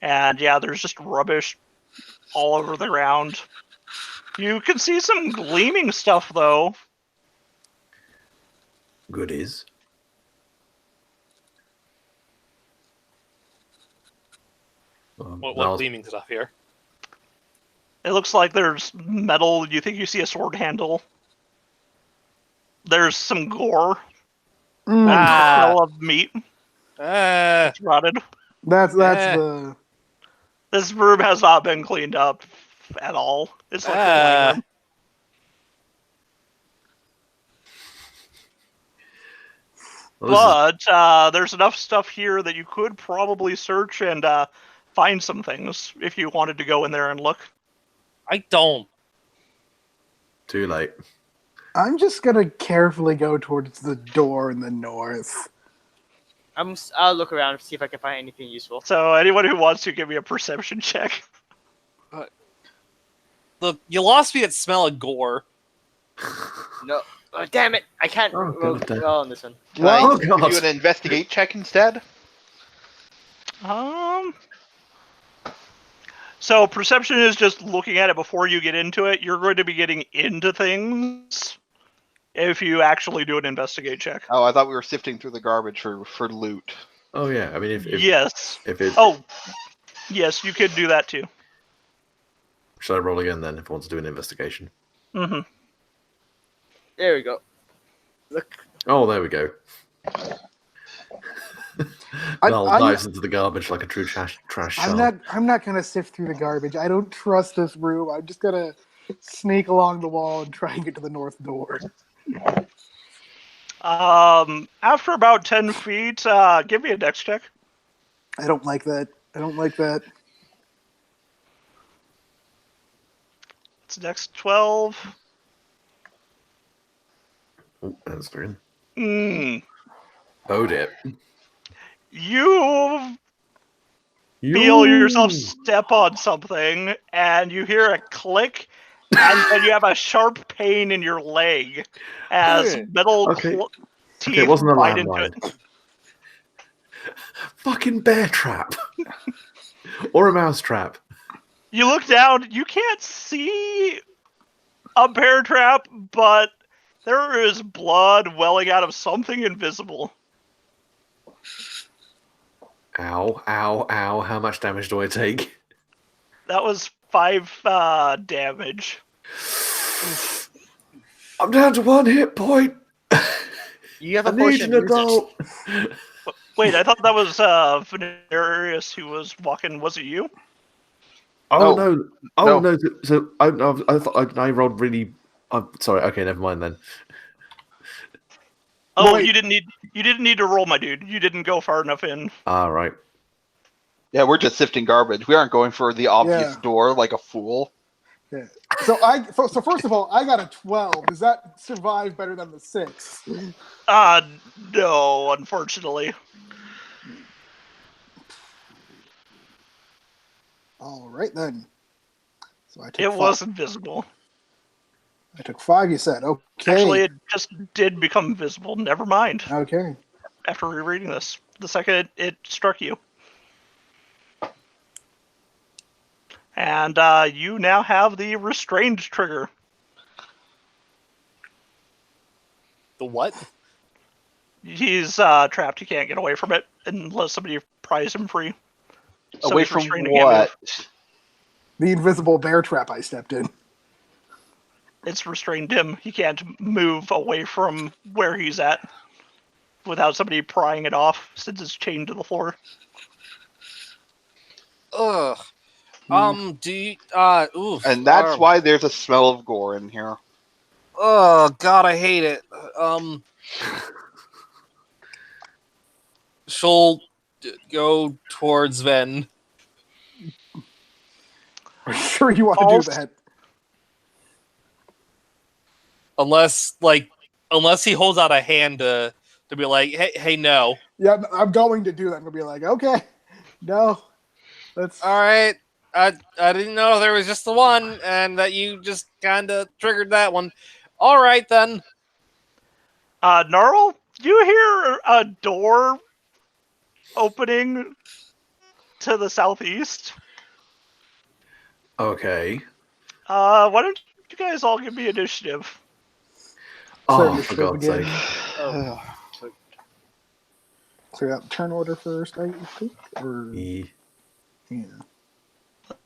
And yeah, there's just rubbish all over the ground. You can see some gleaming stuff, though. Goodies. What Now's- gleaming stuff here? It looks like there's metal. You think you see a sword handle. There's some gore. Mm, Smell of meat. Ah, It's rotted. that's Eh. the This room has not been cleaned up at all. It's like the playing room. Well, this is- But there's enough stuff here that you could probably search and find some things if you wanted to go in there and look. I don't. too late. I'm just gonna carefully go towards the door in the north. I'll look around and see if I can find anything useful. So anyone who wants to give me a perception check. Look, you lost me at smell of gore. No, oh, damn it! I can't Oh, roll God damn. well on this one. Can I Oh, give God. you an investigate check instead? So perception is just looking at it before you get into it. You're going to be getting into things if you actually do an investigate check. Oh, I thought we were sifting through the garbage for loot. Oh yeah, I mean if Yes. if it Oh, yes, you could do that too. Should I roll again then if I want to do an investigation? Mm-hmm. There we go. Look. Oh, there we go. Null dives into the garbage like a true trash shark. I'm not gonna sift through the garbage. I don't trust this room. I'm just gonna sneak along the wall and try and get to the north door. After about 10 feet, give me a dex check. I don't like that. I don't like that. It's dex 12. Oh, that's green. Mm. Oh dear. You feel yourself step on something, and you hear a click, and then you have a sharp pain in your leg as metal teeth it wasn't a bite into landmine. it. Fucking bear trap. Or a mouse trap. You look down, you can't see a bear trap, but there is blood welling out of something invisible. Ow, ow, ow. How much damage do I take? That was 5 damage. I'm down to 1 hit point. You have a I need potion. an Use it. adult. Wait, I thought that was Venerius who was walking. Was it you? Oh, No. no. Oh, No. no. So I thought I rolled really. I'm sorry. Okay, never mind then. Oh, Wait. you didn't need to roll, my dude. You didn't go far enough in. Ah, right. Yeah, we're just sifting garbage. We aren't going for the obvious Yeah. door like a fool. Yeah. So first of all, I got a 12. Does that survive better than the 6? No, unfortunately. All right then. So I took It 5. was invisible. I took 5. You said okay. Actually, it just did become visible. Never mind. Okay. After rereading this, the second it struck you. And you now have the restrained trigger. The what? He's trapped. He can't get away from it unless somebody pries him free. So Away he's from restrained, he can't what? move. The invisible bear trap I stepped in. It's restrained him. He can't move away from where he's at without somebody prying it off since it's chained to the floor. Ugh. Do you, oof. And that's why there's a smell of gore in here. Oh God, I hate it. She'll go towards Ven. Are you sure you want to do that? Unless he holds out a hand to be like, hey, no. Yeah, I'm going to do that. I'm going to be like, okay, no. That's All right. I didn't know there was just the one, and that you just kind of triggered that one. All right, then. Gnarl, you hear a door opening to the southeast. Okay. Why don't you guys all give me initiative? Oh, Clear for initiative God's again. sake. Clear out turn order first, I think? Or, Yeah. yeah.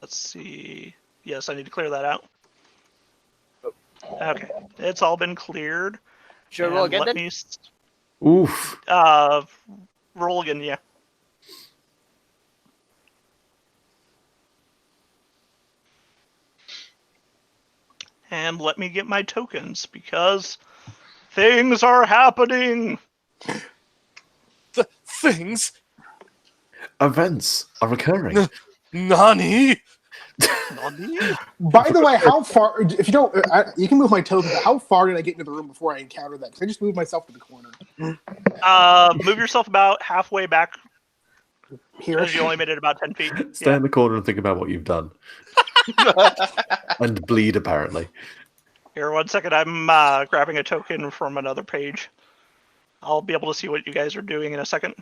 Let's see. Yes, I need to clear that out. Okay, it's all been cleared. Should I roll And again let then? me Oof. roll again, yeah. And let me get my tokens because things are happening. The things. Events are recurring. Nani? By the way, how far? If you don't, you can move my token. But how far did I get into the room before I encountered that? Because I just moved myself to the corner. Move yourself about halfway back Here. because you only made it about 10 feet. Stay Yeah. in the corner and think about what you've done. And bleed, apparently. Here, 1 second. I'm grabbing a token from another page. I'll be able to see what you guys are doing in a second.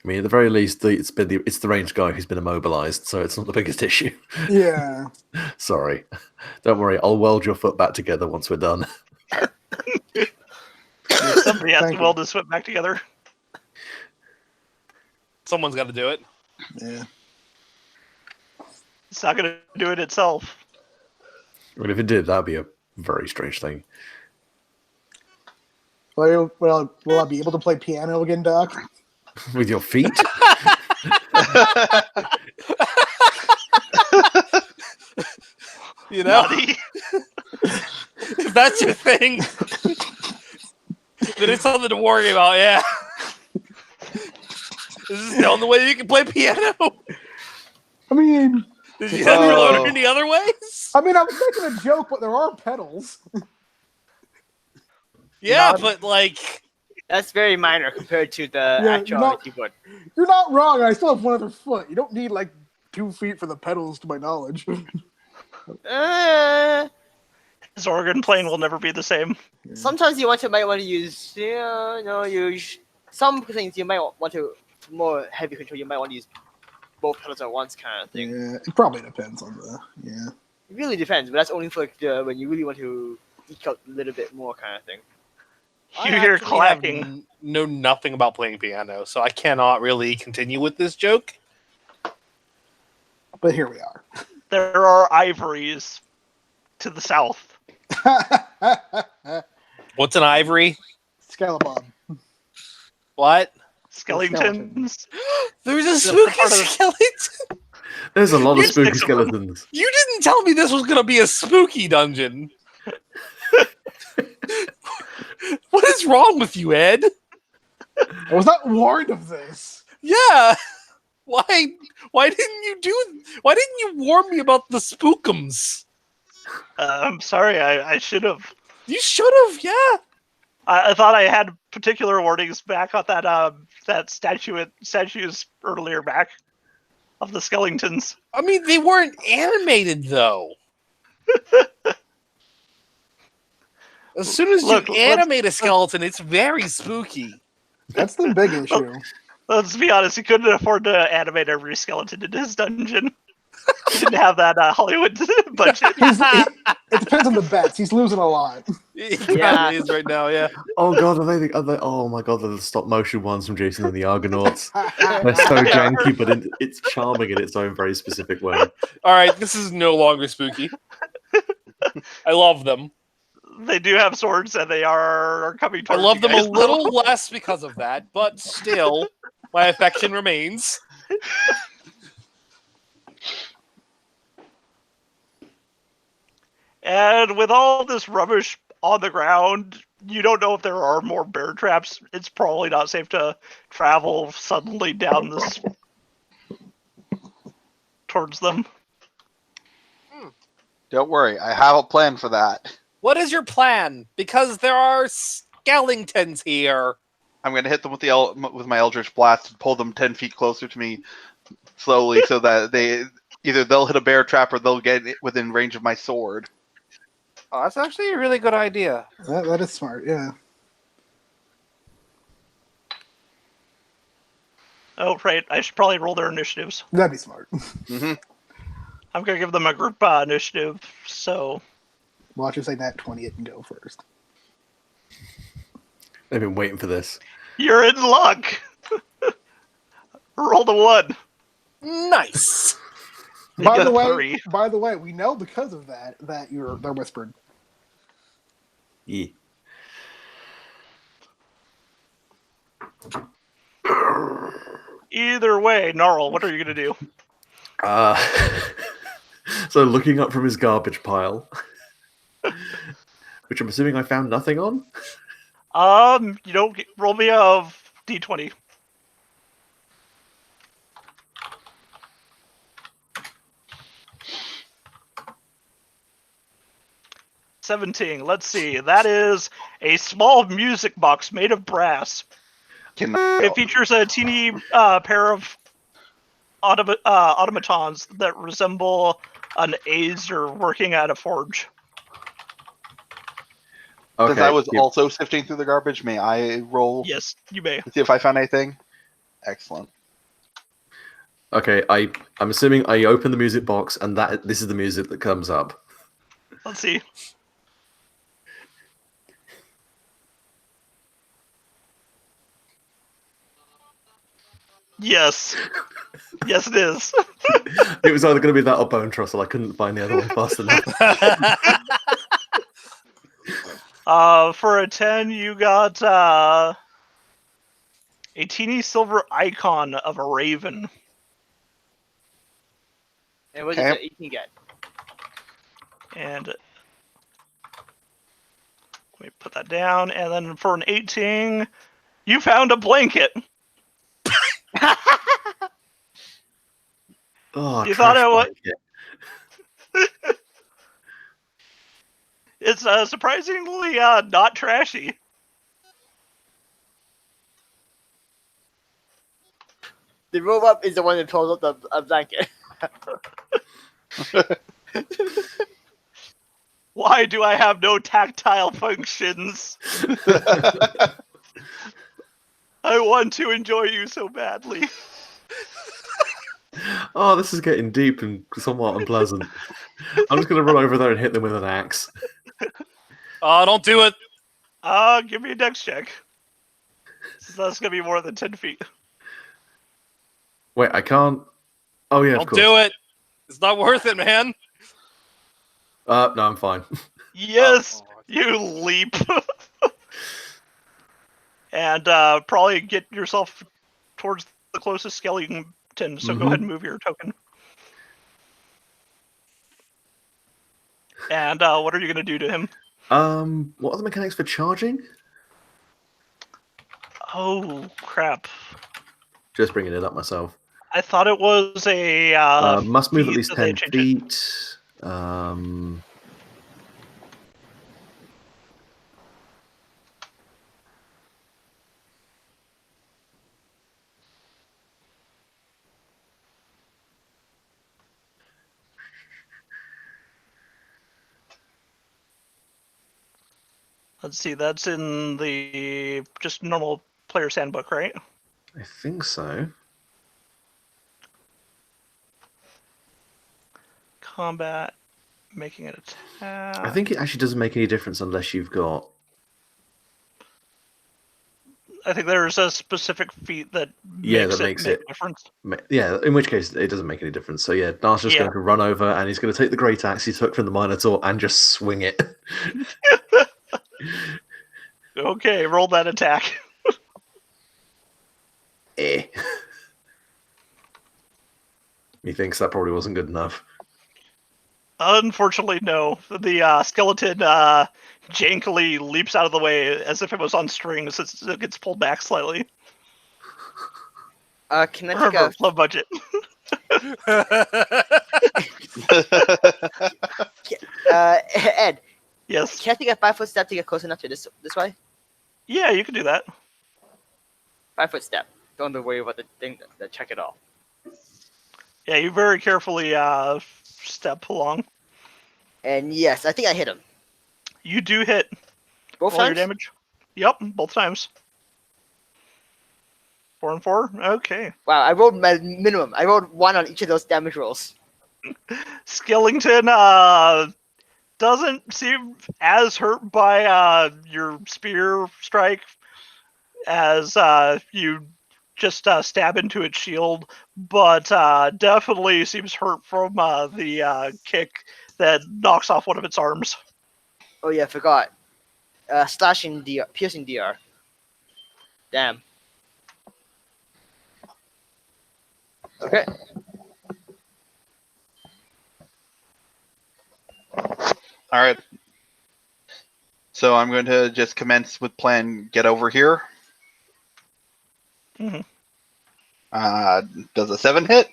I mean, at the very least, it's the ranged guy who's been immobilized, so it's not the biggest issue. Yeah. Sorry. Don't worry, I'll weld your foot back together once we're done. Somebody has Thank to you. weld this foot back together. Someone's got to do it. Yeah. It's not going to do it itself. I mean, if it did, that'd be a very strange thing. Will I be able to play piano again, Doc? With your feet? You know, Nutty. if that's your thing, then it's something to worry about. Yeah. This is the only way you can play piano. I mean, Did you ever Oh. learn any other ways? I was making a joke, but there are pedals. Yeah, Not- but like, That's very minor compared to the Yeah, actual keyboard. You're not wrong. I still have one other foot. You don't need like 2 feet for the pedals, to my knowledge. His organ playing will never be the same. Sometimes you might want to use some things you might want to more heavy control. You might want to use both pedals at once, kind of thing. Yeah, it probably depends on the It really depends, but that's only for when you really want to eke out a little bit more, kind of thing. You I hear actually clacking. know nothing about playing piano, so I cannot really continue with this joke. But here we are. There are ivories to the south. What's an ivory? Scalabon. What? Skeletons. There's a That's spooky part of the- skeleton. There's a lot of You spooky stick 'em up. skeletons. You didn't tell me this was gonna be a spooky dungeon. What is wrong with you, Ed? I was not warned of this. Yeah. Why didn't you warn me about the spookums? I'm sorry, I should have. You should have, yeah. I thought I had particular warnings back on that statues earlier back of the skeletons. I mean, they weren't animated though. As soon as Look, you let's- animate a skeleton, it's very spooky. That's the big issue. Let's be honest, he couldn't afford to animate every skeleton in his dungeon. He didn't have that Hollywood budget. It depends on the bets. He's losing a lot. Yeah, it is right now. Yeah. Oh god, oh my god, they're the stop motion ones from Jason and the Argonauts. They're so janky, but it's charming in its own very specific way. All right, this is no longer spooky. I love them. They do have swords, and they are coming I towards love you them a guys. little less because of that, but still, my affection remains. And with all this rubbish on the ground, you don't know if there are more bear traps. It's probably not safe to travel suddenly down this towards them. Don't worry, I have a plan for that. What is your plan? Because there are skeletons here. I'm going to hit them with my Eldritch Blast and pull them 10 feet closer to me slowly so that they'll hit a bear trap or they'll get within range of my sword. Oh, that's actually a really good idea. That is smart, yeah. Oh, right. I should probably roll their initiatives. That'd be smart. Mm-hmm. I'm going to give them a group initiative, so... Watch it say that 20, it can go first. They've been waiting for this. You're in luck! Roll the 1. Nice. You By got the way, 3. we know because of that they're whispered. Yeah. Either way, Gnarl, what are you going to do? So looking up from his garbage pile, which I'm assuming I found nothing on. Roll me a d20. $17. Let's see. That is a small music box made of brass. It features a teeny pair of automatons that resemble an Azer working at a forge. Since I was yeah. also sifting through the garbage, may I roll Yes, you may. to see if I found anything? Excellent. Okay, I'm assuming I open the music box and this is the music that comes up. Let's see. Yes. Yes, it is. It was either going to be that or bone trussle. I couldn't find the other one fast enough. For a 10, you got a teeny silver icon of a raven. And what Okay. does the 18 get? And let me put that down. And then for an 18, you found a blanket. Oh, You thought trash it was- blanket. It's surprisingly not trashy. The robot is the one that pulls up the blanket. Why do I have no tactile functions? I want to enjoy you so badly. Oh, this is getting deep and somewhat unpleasant. I'm just going to run over there and hit them with an axe. Oh, don't do it. Give me a dex check. So that's gonna be more than 10 feet. Wait, I can't. Oh yeah, of Don't course. do it. It's not worth it, man. No, I'm fine. Yes, Oh. you leap. And probably get yourself towards the closest skeleton. So go ahead and move your token. And what are you gonna do to him? What are the mechanics for charging? Oh crap! Just bringing it up myself. I thought it was a Must move at feat least that they 10 changed it. feet. Let's see, that's in the just normal player's handbook, right? I think so. Combat, making an attack. I think it actually doesn't make any difference unless you've got. I think there's a specific feat that Yeah, makes that makes make it- a difference. Yeah, in which case it doesn't make any difference. So yeah, Dar's just Yeah. going to run over and he's going to take the great axe he took from the Minotaur and just swing it. Okay, roll that attack. Eh. He thinks that probably wasn't good enough. Unfortunately, no. The skeleton jankily leaps out of the way as if it was on strings. It gets pulled back slightly. Can I take Remember, a low budget. Ed? Yes. Can I take a 5-foot step to get close enough to this way? Yeah, you can do that. 5-foot step. Don't have to worry about the thing that check at all. Yeah, you very carefully step along. And yes, I think I hit him. You do hit. Both Roll your times? damage. Yep, both times. 4 and 4? Okay. Wow, I rolled my minimum. I rolled 1 on each of those damage rolls. Skellington doesn't seem as hurt by your spear strike as you just stab into its shield, but definitely seems hurt from the kick that knocks off one of its arms. Oh yeah, I forgot. Slashing DR, piercing DR. Damn. Okay. All right. So I'm going to just commence with plan get over here. Mhm. Does a 7 hit?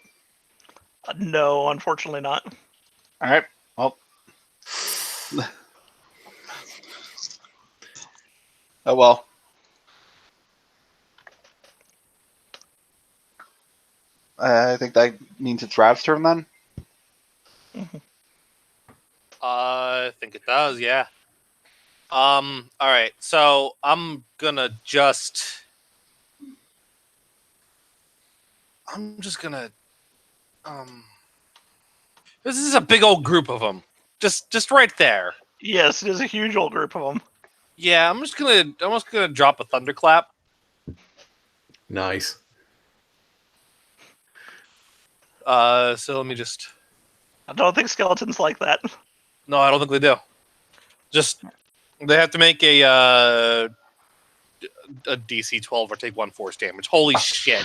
No, unfortunately not. All right. Well. Oh well. I think that means it's Rav's turn then. I think it does, yeah. All right, so I'm just gonna this is a big old group of them. Just right there. Yes, it is a huge old group of them. Yeah, I'm just gonna drop a thunderclap. Nice. So let me just. I don't think skeletons like that. No, I don't think they do. Just they have to make a DC 12 or take 1 force damage. Holy shit!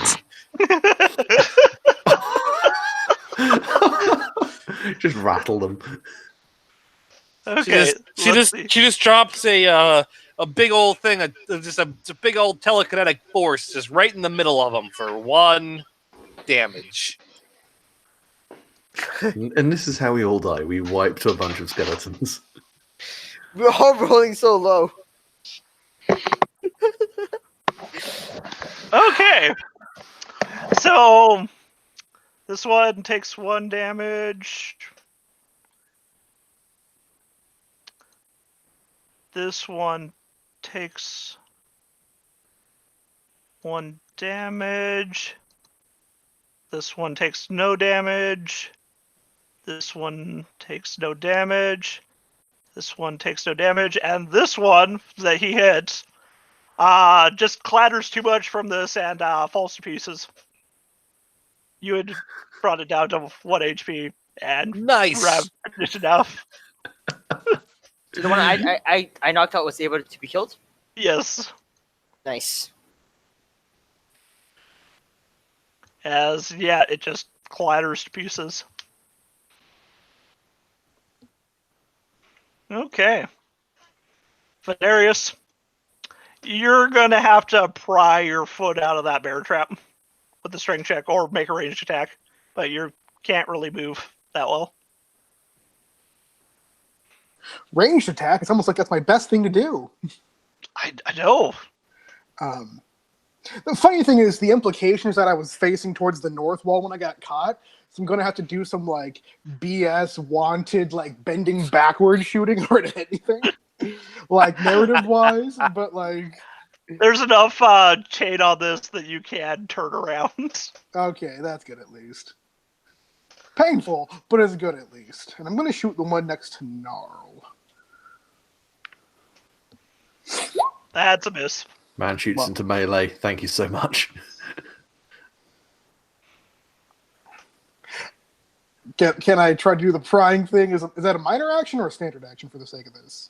Just rattle them. Okay, She let's see. just drops a big old thing, it's a big old telekinetic force, just right in the middle of them for 1 damage. And this is how we all die. We wipe to a bunch of skeletons. We're all rolling so low. Okay. So this one takes 1 damage. This one takes 1 damage. This one takes no damage. This one takes no damage. This one takes no damage. And this one that he hits just clatters too much from this and falls to pieces. You had brought it down to 1 HP and Nice. ravaged enough. So the one I knocked out was able to be killed? Yes. Nice. As, yeah, it just clatters to pieces. Okay. Venarius, you're going to have to pry your foot out of that bear trap with a strength check or make a ranged attack, but you can't really move that well. Ranged attack. It's almost like that's my best thing to do. I know. The funny thing is, the implication is that I was facing towards the north wall when I got caught, so I'm going to have to do some, like, BS wanted, like, bending backward shooting or anything, like, narrative-wise, but, like... There's enough chain on this that you can turn around. Okay, that's good at least. Painful, but it's good at least. And I'm going to shoot the one next to Gnarl. That's a miss. Man shoots into melee. Thank you so much. Can I try to do the prying thing? Is that a minor action or a standard action for the sake of this?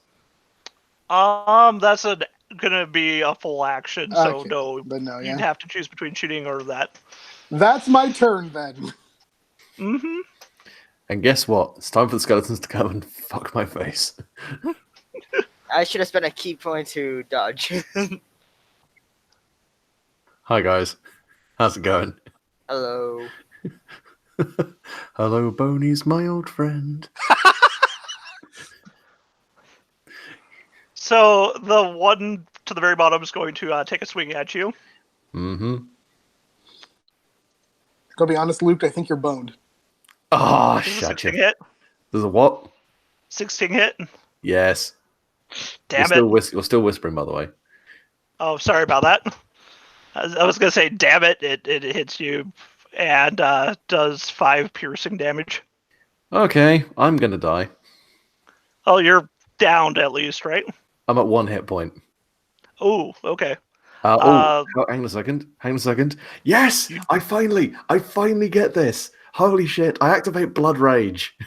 That's gonna be a full action, so Okay, no, but no, yeah. you'd have to choose between shooting or that. That's my turn then. Mm-hmm. And guess what? It's time for the skeletons to come and fuck my face. I should have spent a key point to dodge. Hi guys, how's it going? Hello. Hello, Boney's my old friend. So the one to the very bottom is going to take a swing at you. Mm-hmm. Gotta be honest, Luke, I think you're boned. Oh, This is a shut 16 you. hit. There's a what? 16 hit. Yes. Damn You're it. You're still whispering, by the way. Oh, sorry about that. I was gonna say, damn it, it hits you and does 5 piercing damage. Okay, I'm gonna die. Oh, you're downed at least, right? I'm at 1 hit point. Oh, okay. Hang on a second. Hang on a second. Yes! You- I finally get this. Holy shit, I activate Blood Rage.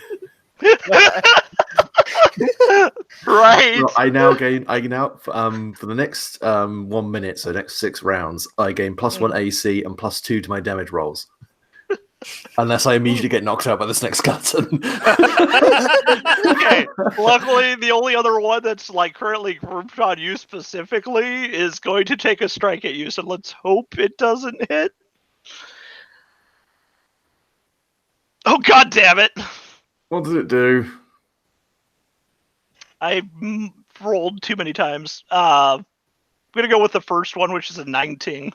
Right. Well, I now for the next 1 minute, so next 6 rounds, I gain +1 AC and +2 to my damage rolls. Unless I immediately get knocked out by this next skeleton. Okay. Luckily, the only other one that's like currently grouped on you specifically is going to take a strike at you. So let's hope it doesn't hit. Oh, god damn it! What does it do? I rolled too many times. I'm gonna go with the first one, which is a 19.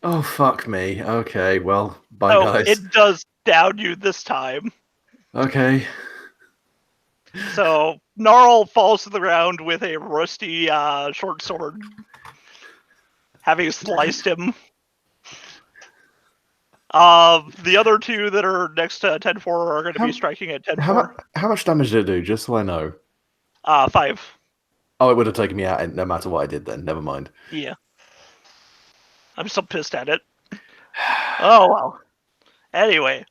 Oh, fuck me. Okay, well, bye, Oh, guys. it does down you this time. Okay. So Gnarl falls to the ground with a rusty short sword, having sliced him. The other two that are next to 10-4 are going to be striking at 10-4. How much damage did it do, just so I know? 5. Oh, it would have taken me out no matter what I did then. Never mind. Yeah. I'm still pissed at it. Oh, well. Anyway.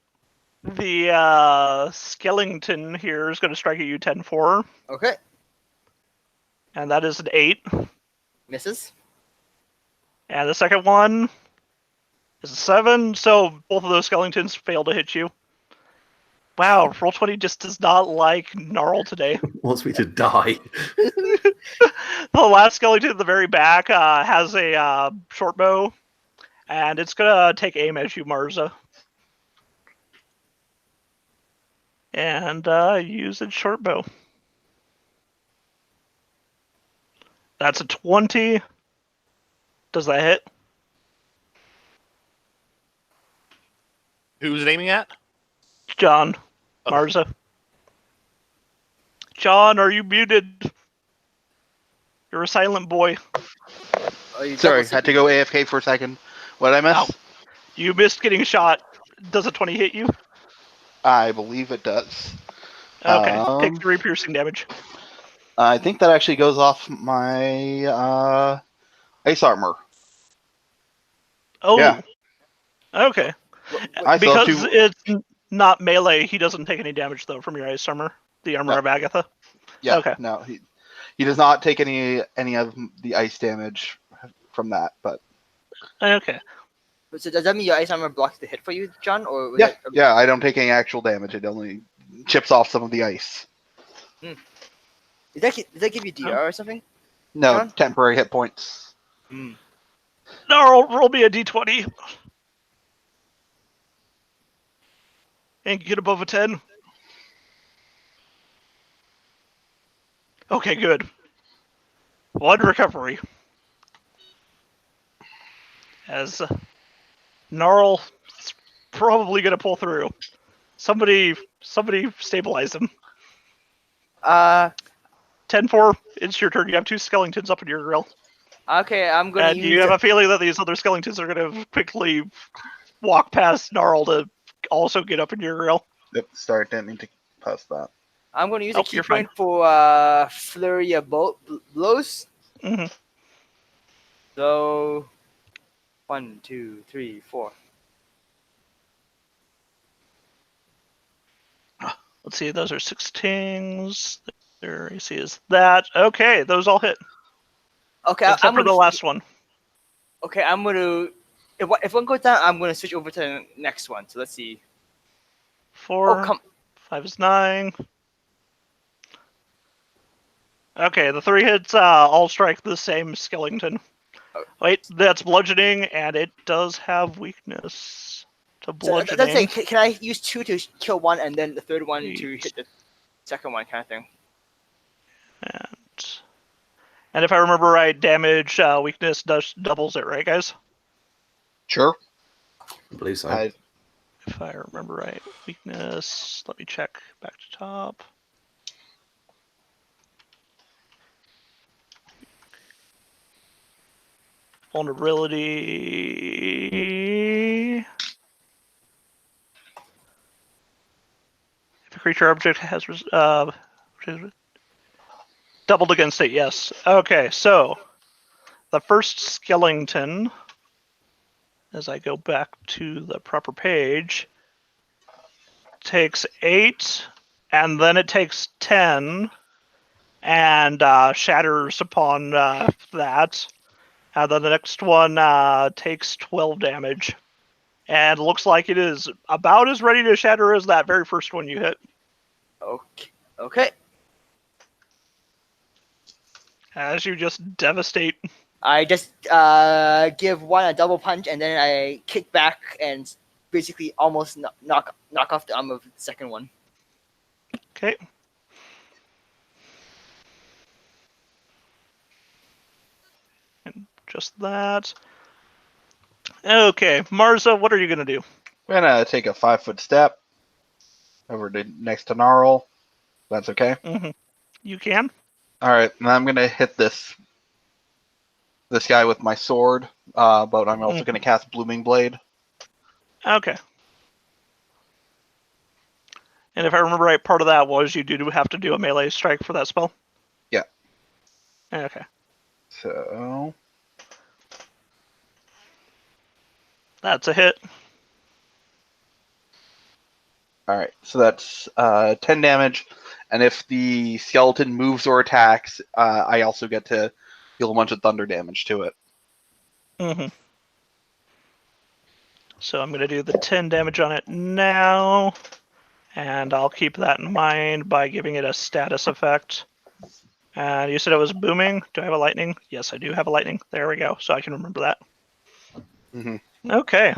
The skeleton here is going to strike at you 10-4, Okay. and that is an 8. Misses. And the second one is a 7, so both of those skeletons fail to hit you. Wow, Roll20 just does not like Gnarl today. Wants me to die. The last skeleton at the very back has a short bow, and it's gonna take aim at you, Marza. And use its short bow. That's a 20. Does that hit? Who's it aiming at? John. Oh. Marza. John, are you muted? You're a silent boy. Oh, you Sorry, double had to go AFK for a second. What did I miss? Ow. You missed getting shot. Does a 20 hit you? I believe it does. Okay. Take Um, 3 piercing damage. I think that actually goes off my ice armor. Oh. Yeah. Okay. I still have Because two. it's not melee, he doesn't take any damage, though, from your ice armor. The armor No. of Agatha. Yeah. Okay. No, he does not take any of the ice damage from that. But Okay. So does that mean your ice armor blocks the hit for you, John? Or was yeah, that, yeah, I don't take any actual damage. It only chips off some of the ice. does that give you DR or something? No, John? temporary hit points. Hmm. No, roll me a d20. And get above a 10. Okay, good. 1 recovery. As Gnarl is probably going to pull through. Somebody stabilize him. 10-4, it's your turn. You have 2 skeletons up in your grill. Okay, I'm gonna And use. you have a feeling that these other skeletons are going to quickly walk past Gnarl to also get up in your grill. Yep, sorry, didn't mean to post that. I'm gonna use Oh, a key you're fine. point for flurry of blows. Mm-hmm. So 1, 2, 3, 4. Let's see, those are 16s. Their AC is that. Okay, those all hit. Okay, Except for the last one. Okay, I'm gonna. If one goes down, I'm gonna switch over to the next one. So let's see. 4, Oh come. 5 is 9. Okay, the 3 hits all strike the same skeleton. Oh. Wait, that's bludgeoning, and it does have weakness to So bludgeoning. let's say, can I use 2 to kill one, and then the third one to hit the second one, kind of thing? And if I remember right, damage weakness doubles it, right, guys? Sure. I believe so. If I remember right, weakness. Let me check back to top. Vulnerability. If a creature object has doubled against it, yes. Okay, so the first skeleton, as I go back to the proper page, takes 8, and then it takes 10, and shatters upon that. And then the next one takes 12 damage. And looks like it is about as ready to shatter as that very first one you hit. Okay. Okay. As you just devastate. I just give one a double punch, and then I kick back and basically almost knock off the arm of the second one. Okay. And just that. Okay, Marza, what are you going to do? I'm gonna take a 5-foot step over to next to Gnarl. That's okay. Mm-hmm. You can. All right, and I'm gonna hit this guy with my sword, but I'm also gonna cast Blooming Blade. Okay. And if I remember right, part of that was you do have to do a melee strike for that spell? Yeah. Okay. So That's a hit. All right, so that's 10 damage, and if the skeleton moves or attacks, I also get to deal a bunch of thunder damage to it. Mm-hmm. So I'm going to do the 10 damage on it now, and I'll keep that in mind by giving it a status effect. And you said it was booming. Do I have a lightning? Yes, I do have a lightning. There we go. So I can remember that. Mhm. Okay.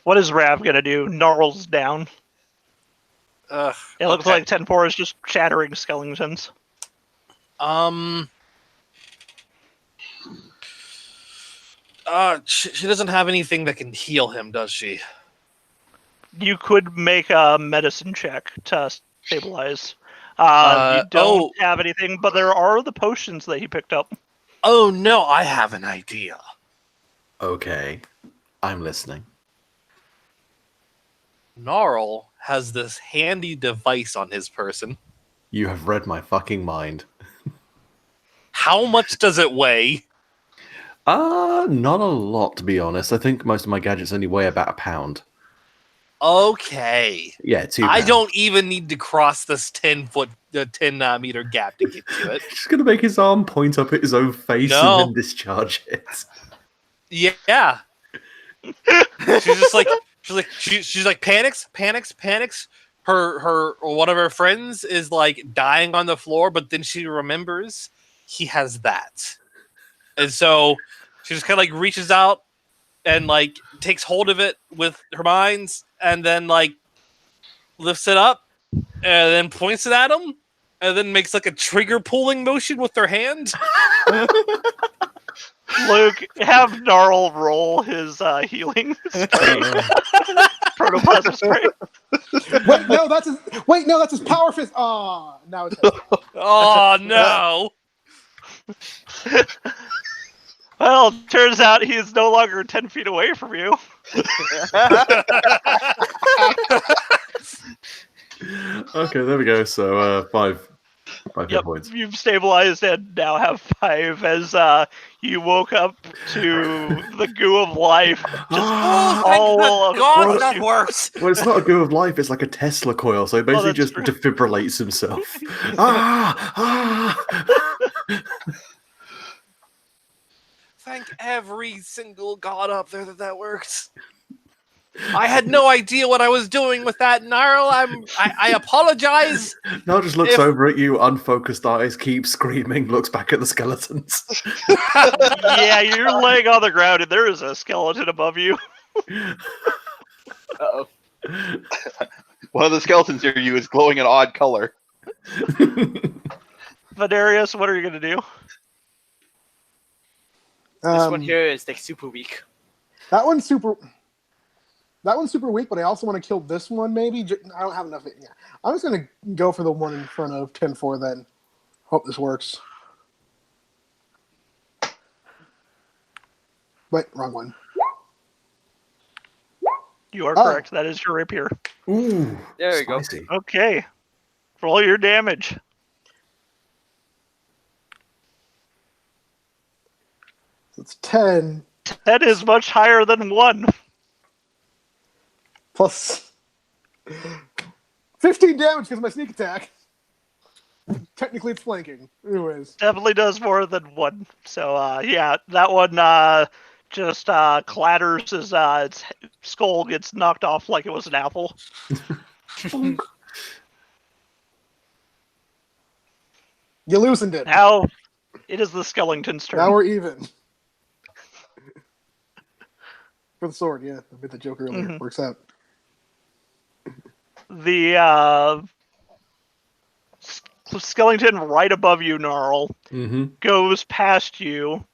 What is Rav going to do? Gnarls down. It looks Okay. like 10-4 is just shattering skeletons. She doesn't have anything that can heal him, does she? You could make a medicine check to stabilize. You don't oh. have anything, but there are the potions that he picked up. Oh no, I have an idea. Okay, I'm listening. Gnarl has this handy device on his person. You have read my fucking mind. How much does it weigh? Not a lot, to be honest. I think most of my gadgets only weigh about a pound. Okay. Yeah, 2 I pounds. don't even need to cross this 10 meter gap to get to it. He's gonna make his arm point up at his own face No. and then discharge it. Yeah. She's like panics. Her one of her friends is like dying on the floor, but then she remembers he has that. And so she just kind of like reaches out and like takes hold of it with her minds and then like lifts it up and then points it at him and then makes like a trigger pulling motion with her hand. Luke, have Gnarl roll his healing spray. Protoplasm spray. Wait, no, that's his power fist. Ah, now it's. Oh no. Well, turns out he is no longer 10 feet away from you. Okay, there we go. So 5 hit Yep, points. you've stabilized and now have 5 as you woke up to the goo of life. Just all God, across that you. works. Well, it's not a goo of life, it's like a Tesla coil, so he basically that's just true. defibrillates himself. Ah! Thank every single god up there that works. I had no idea what I was doing with that, Gnarl. I apologize. Now just looks If- over at you, unfocused eyes, keeps screaming, looks back at the skeletons. Yeah, you're laying on the ground and there is a skeleton above you. Uh-oh. One of the skeletons near you is glowing an odd color. Vadarius, what are you going to do? This one here is like super weak. That one's super weak, but I also want to kill this one. Maybe I don't have enough. Yeah, I'm just gonna go for the one in front of 10-4 then. Hope this works. Wait, wrong one. You are Oh. correct. That is your rapier. Ooh, There we go. spicy. Okay. Roll your damage. So it's 10 That is much higher than 1. plus 15 damage because of my sneak attack. Technically, it's flanking. Anyways, Definitely does more than 1. So, yeah, that one just clatters as its skull gets knocked off like it was an apple. you loosened it. Now, it is the skeleton's turn. Now we're even. For the sword, yeah. I made the joke earlier. Mhm. Works out. The skeleton right above you, Gnarl, Mm-hmm. goes past you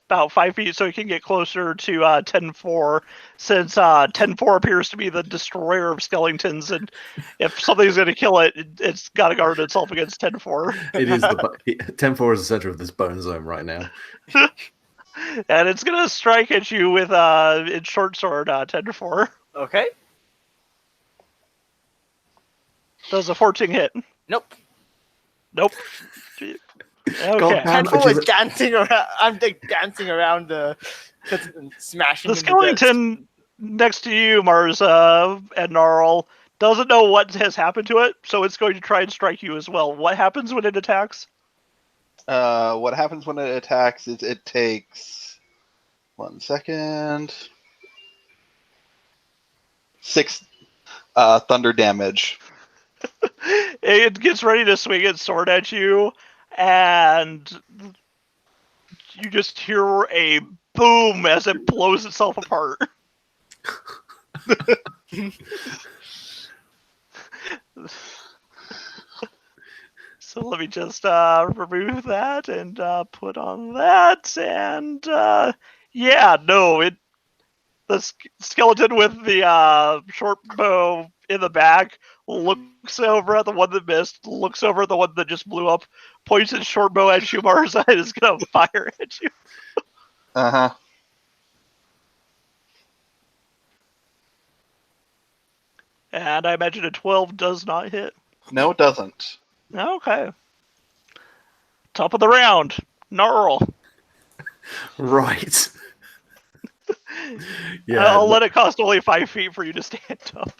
about 5 feet so he can get closer to 10-4, since 10-4 appears to be the destroyer of skeletons, and if something's going to kill it, it's got to guard itself against 10-4. It is 10-4 is the center of this bone zone right now. And it's going to strike at you with its short sword, 10-4. Okay. Does a 14 hit? Nope. Nope. Okay. God, 10-4 is dancing around. I'm like dancing around the smashing. The skeleton next to you, Marza and Gnarl, doesn't know what has happened to it, so it's going to try and strike you as well. What happens when it attacks? What happens when it attacks is it takes 1 second. 6 thunder damage. It gets ready to swing its sword at you, and you just hear a boom as it blows itself apart. So let me just remove that and put on that, and yeah, no, the skeleton with the short bow in the back looks over at the one that missed, looks over at the one that just blew up, points its short bow at you, Marza, and is gonna fire at you. Uh-huh. And I imagine a 12 does not hit. No, it doesn't. Okay. Top of the round, Gnarl. Right. Yeah. I'll let it cost only 5 feet for you to stand up.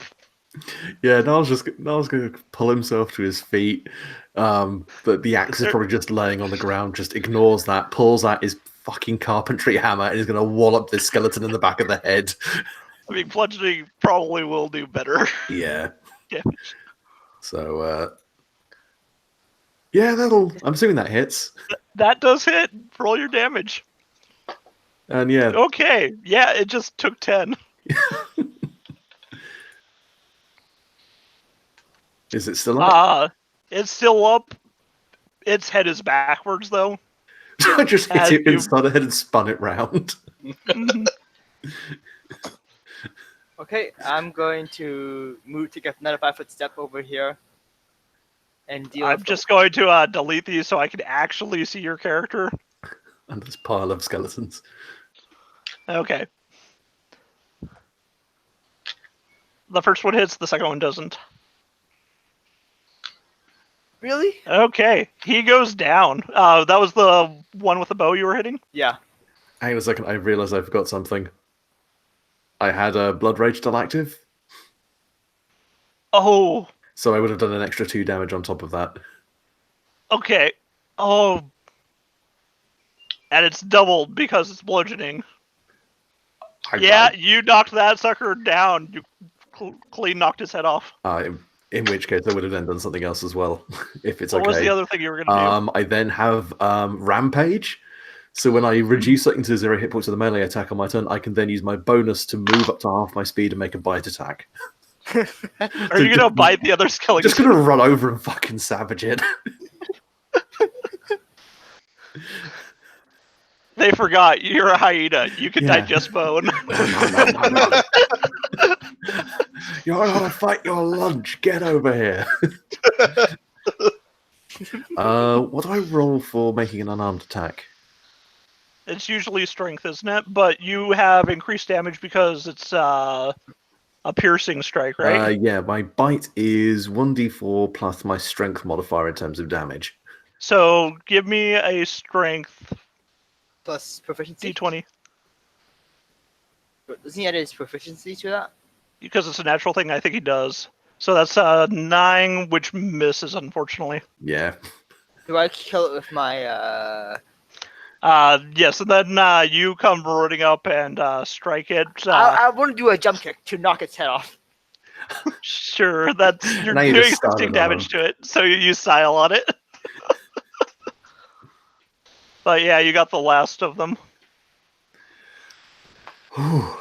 Yeah, Niall's going to pull himself to his feet. But the axe is probably just laying on the ground, just ignores that, pulls out his fucking carpentry hammer, and is going to wallop this skeleton in the back of the head. I mean, bludgeoning probably will do better. Yeah. Damage. So, yeah, I'm assuming that hits. That does hit. Roll your damage. And yeah. Okay. Yeah, it just took 10. Is it still up? It's still up. Its head is backwards, though. I just hit it inside the head and spun it round. Okay, I'm going to move to get another 5-foot step over here. And deal I'm with just going to delete these so I can actually see your character. And this pile of skeletons. Okay. The first one hits, the second one doesn't. Really? Okay, he goes down. That was the one with the bow you were hitting? Yeah. Hang on a second, I realised I forgot something. I had a Blood Rage still active. Oh. So I would have done an extra 2 damage on top of that. Okay. Oh. And it's doubled because it's bludgeoning. Yeah, you knocked that sucker down. You clean knocked his head off. In which case, I would have then done something else as well, if it's okay. What was the other thing you were going to do? I then have Rampage. So when I reduce something to 0 hit points with a melee attack on my turn, I can then use my bonus to move up to half my speed and make a bite attack. Are you going to bite the other skeleton? Just going to run over and fucking savage it. They forgot. You're a hyena. You can digest bone. You're not to fight your lunch. Get over here. What do I roll for making an unarmed attack? It's usually strength, isn't it? But you have increased damage because it's a piercing strike, right? Yeah, my bite is 1d4 plus my strength modifier in terms of damage. So give me a strength Plus proficiency? d20. Doesn't he add his proficiency to that? Because it's a natural thing, I think he does. So that's 9, which misses, unfortunately. Yeah. Do I kill it with my yes, and then you come running up and strike it. I want to do a jump kick to knock its head off. Sure, that's you're Now you doing just started existing on damage him. to it, so you use Sile on it. But yeah, you got the last of them. You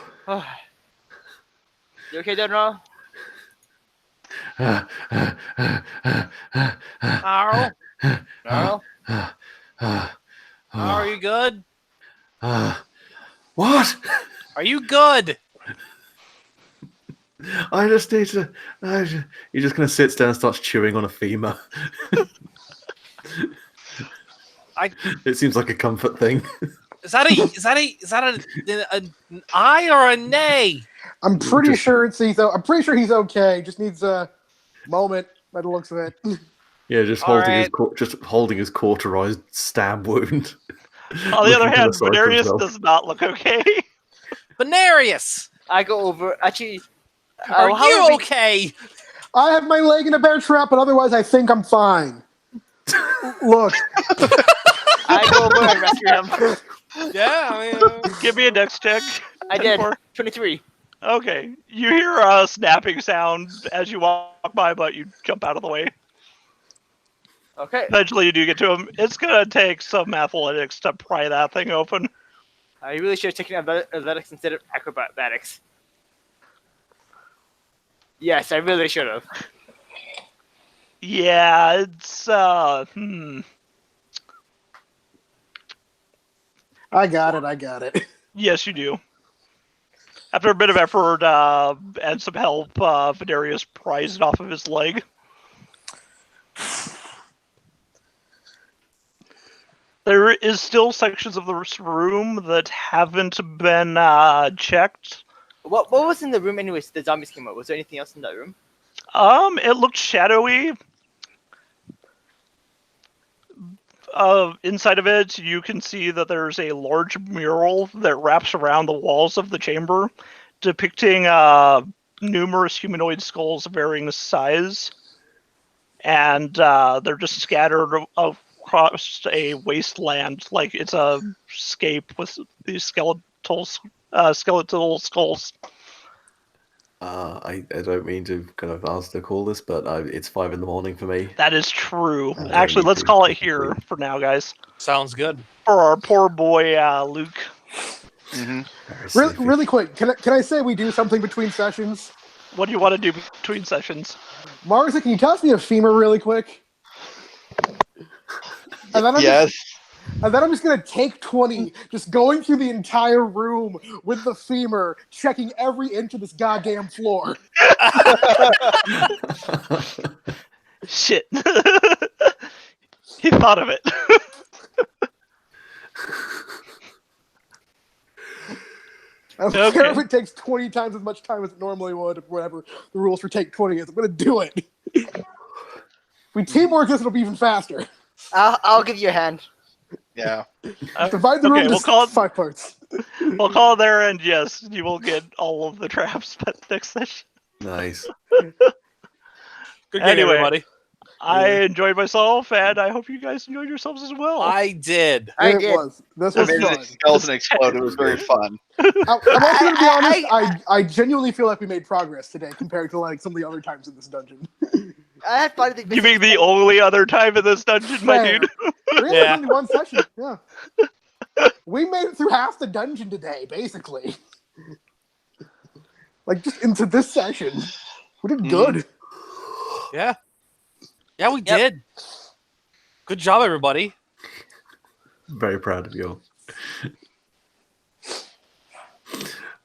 okay, Donald? Carl? Donald? Are you good? What? Are you good? I just need to. He just kind of sits down and starts chewing on a femur. It seems like a comfort thing. Is that an eye or a nay? I'm pretty sure he's okay. Just needs a moment by the looks of it. Yeah, just All holding his cauterized stab wound. On the other Looking hand, to the side for Venarius himself. does not look okay. Venarius! I go over. Actually, Are how you would we- okay? I have my leg in a bear trap, but otherwise I think I'm fine. Look, I go over and rescue him. Yeah, I mean, Give me a dex check. I did 10-4. 23. Okay. You hear a snapping sound as you walk by, but you jump out of the way. Okay. Eventually, you do get to him. It's gonna take some athletics to pry that thing open. I really should have taken athletics instead of acrobatics. Yes, I really should have. Yeah, it's I got it. Yes, you do. After a bit of effort and some help, Vidarius pries it off of his leg. There is still sections of the room that haven't been checked. What was in the room anyways? The zombies came out. Was there anything else in that room? It looked shadowy. Inside of it, you can see that there's a large mural that wraps around the walls of the chamber, depicting numerous humanoid skulls of varying size, and they're just scattered across a wasteland, like it's a scape with these skeletal skulls. I don't mean to kind of ask to call this, but it's 5 a.m. for me. That is true. I Actually, need let's to call it take a here sleep. for now, guys. sounds good. For our poor boy Luke. Mm-hmm. Very sleepy. Really quick, can I say we do something between sessions? What do you want to do between sessions? Marza, can you toss me a femur really quick? And then Yes. I'm just gonna take 20, just going through the entire room with the femur, checking every inch of this goddamn floor. Shit. He thought of it. I don't care if Okay. it takes 20 times as much time as it normally would, whatever the rules for take 20 is. I'm gonna do it. If we teamwork this, it'll be even faster. I'll give you a hand. Yeah. Divide the room Okay, into we'll call it 5 parts. We'll call it there, and yes, you will get all of the traps by the next session. Nice. Good game, Anyway. everybody. I enjoyed myself, and I hope you guys enjoyed yourselves as well. I did. I it did. was. This I was made fun. the skeleton explode. It was very fun. I'm also gonna be honest. I- I genuinely feel like we made progress today compared to like some of the other times in this dungeon. I had fun. You being the only other time in this dungeon, my Fair. dude. Really, Yeah. only one session. Yeah. We made it through half the dungeon today, basically. Like just into this session, we did good. Yeah. Yeah, we did. Good job, everybody. Very proud of you all.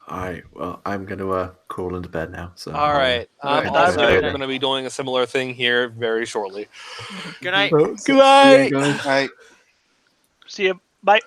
Alright, well, I'm going to crawl into bed now. So All right. I'm Good also night. going to be doing a similar thing here very shortly. Good night. Well, Good night. Yeah, guys. All right. See you. Bye.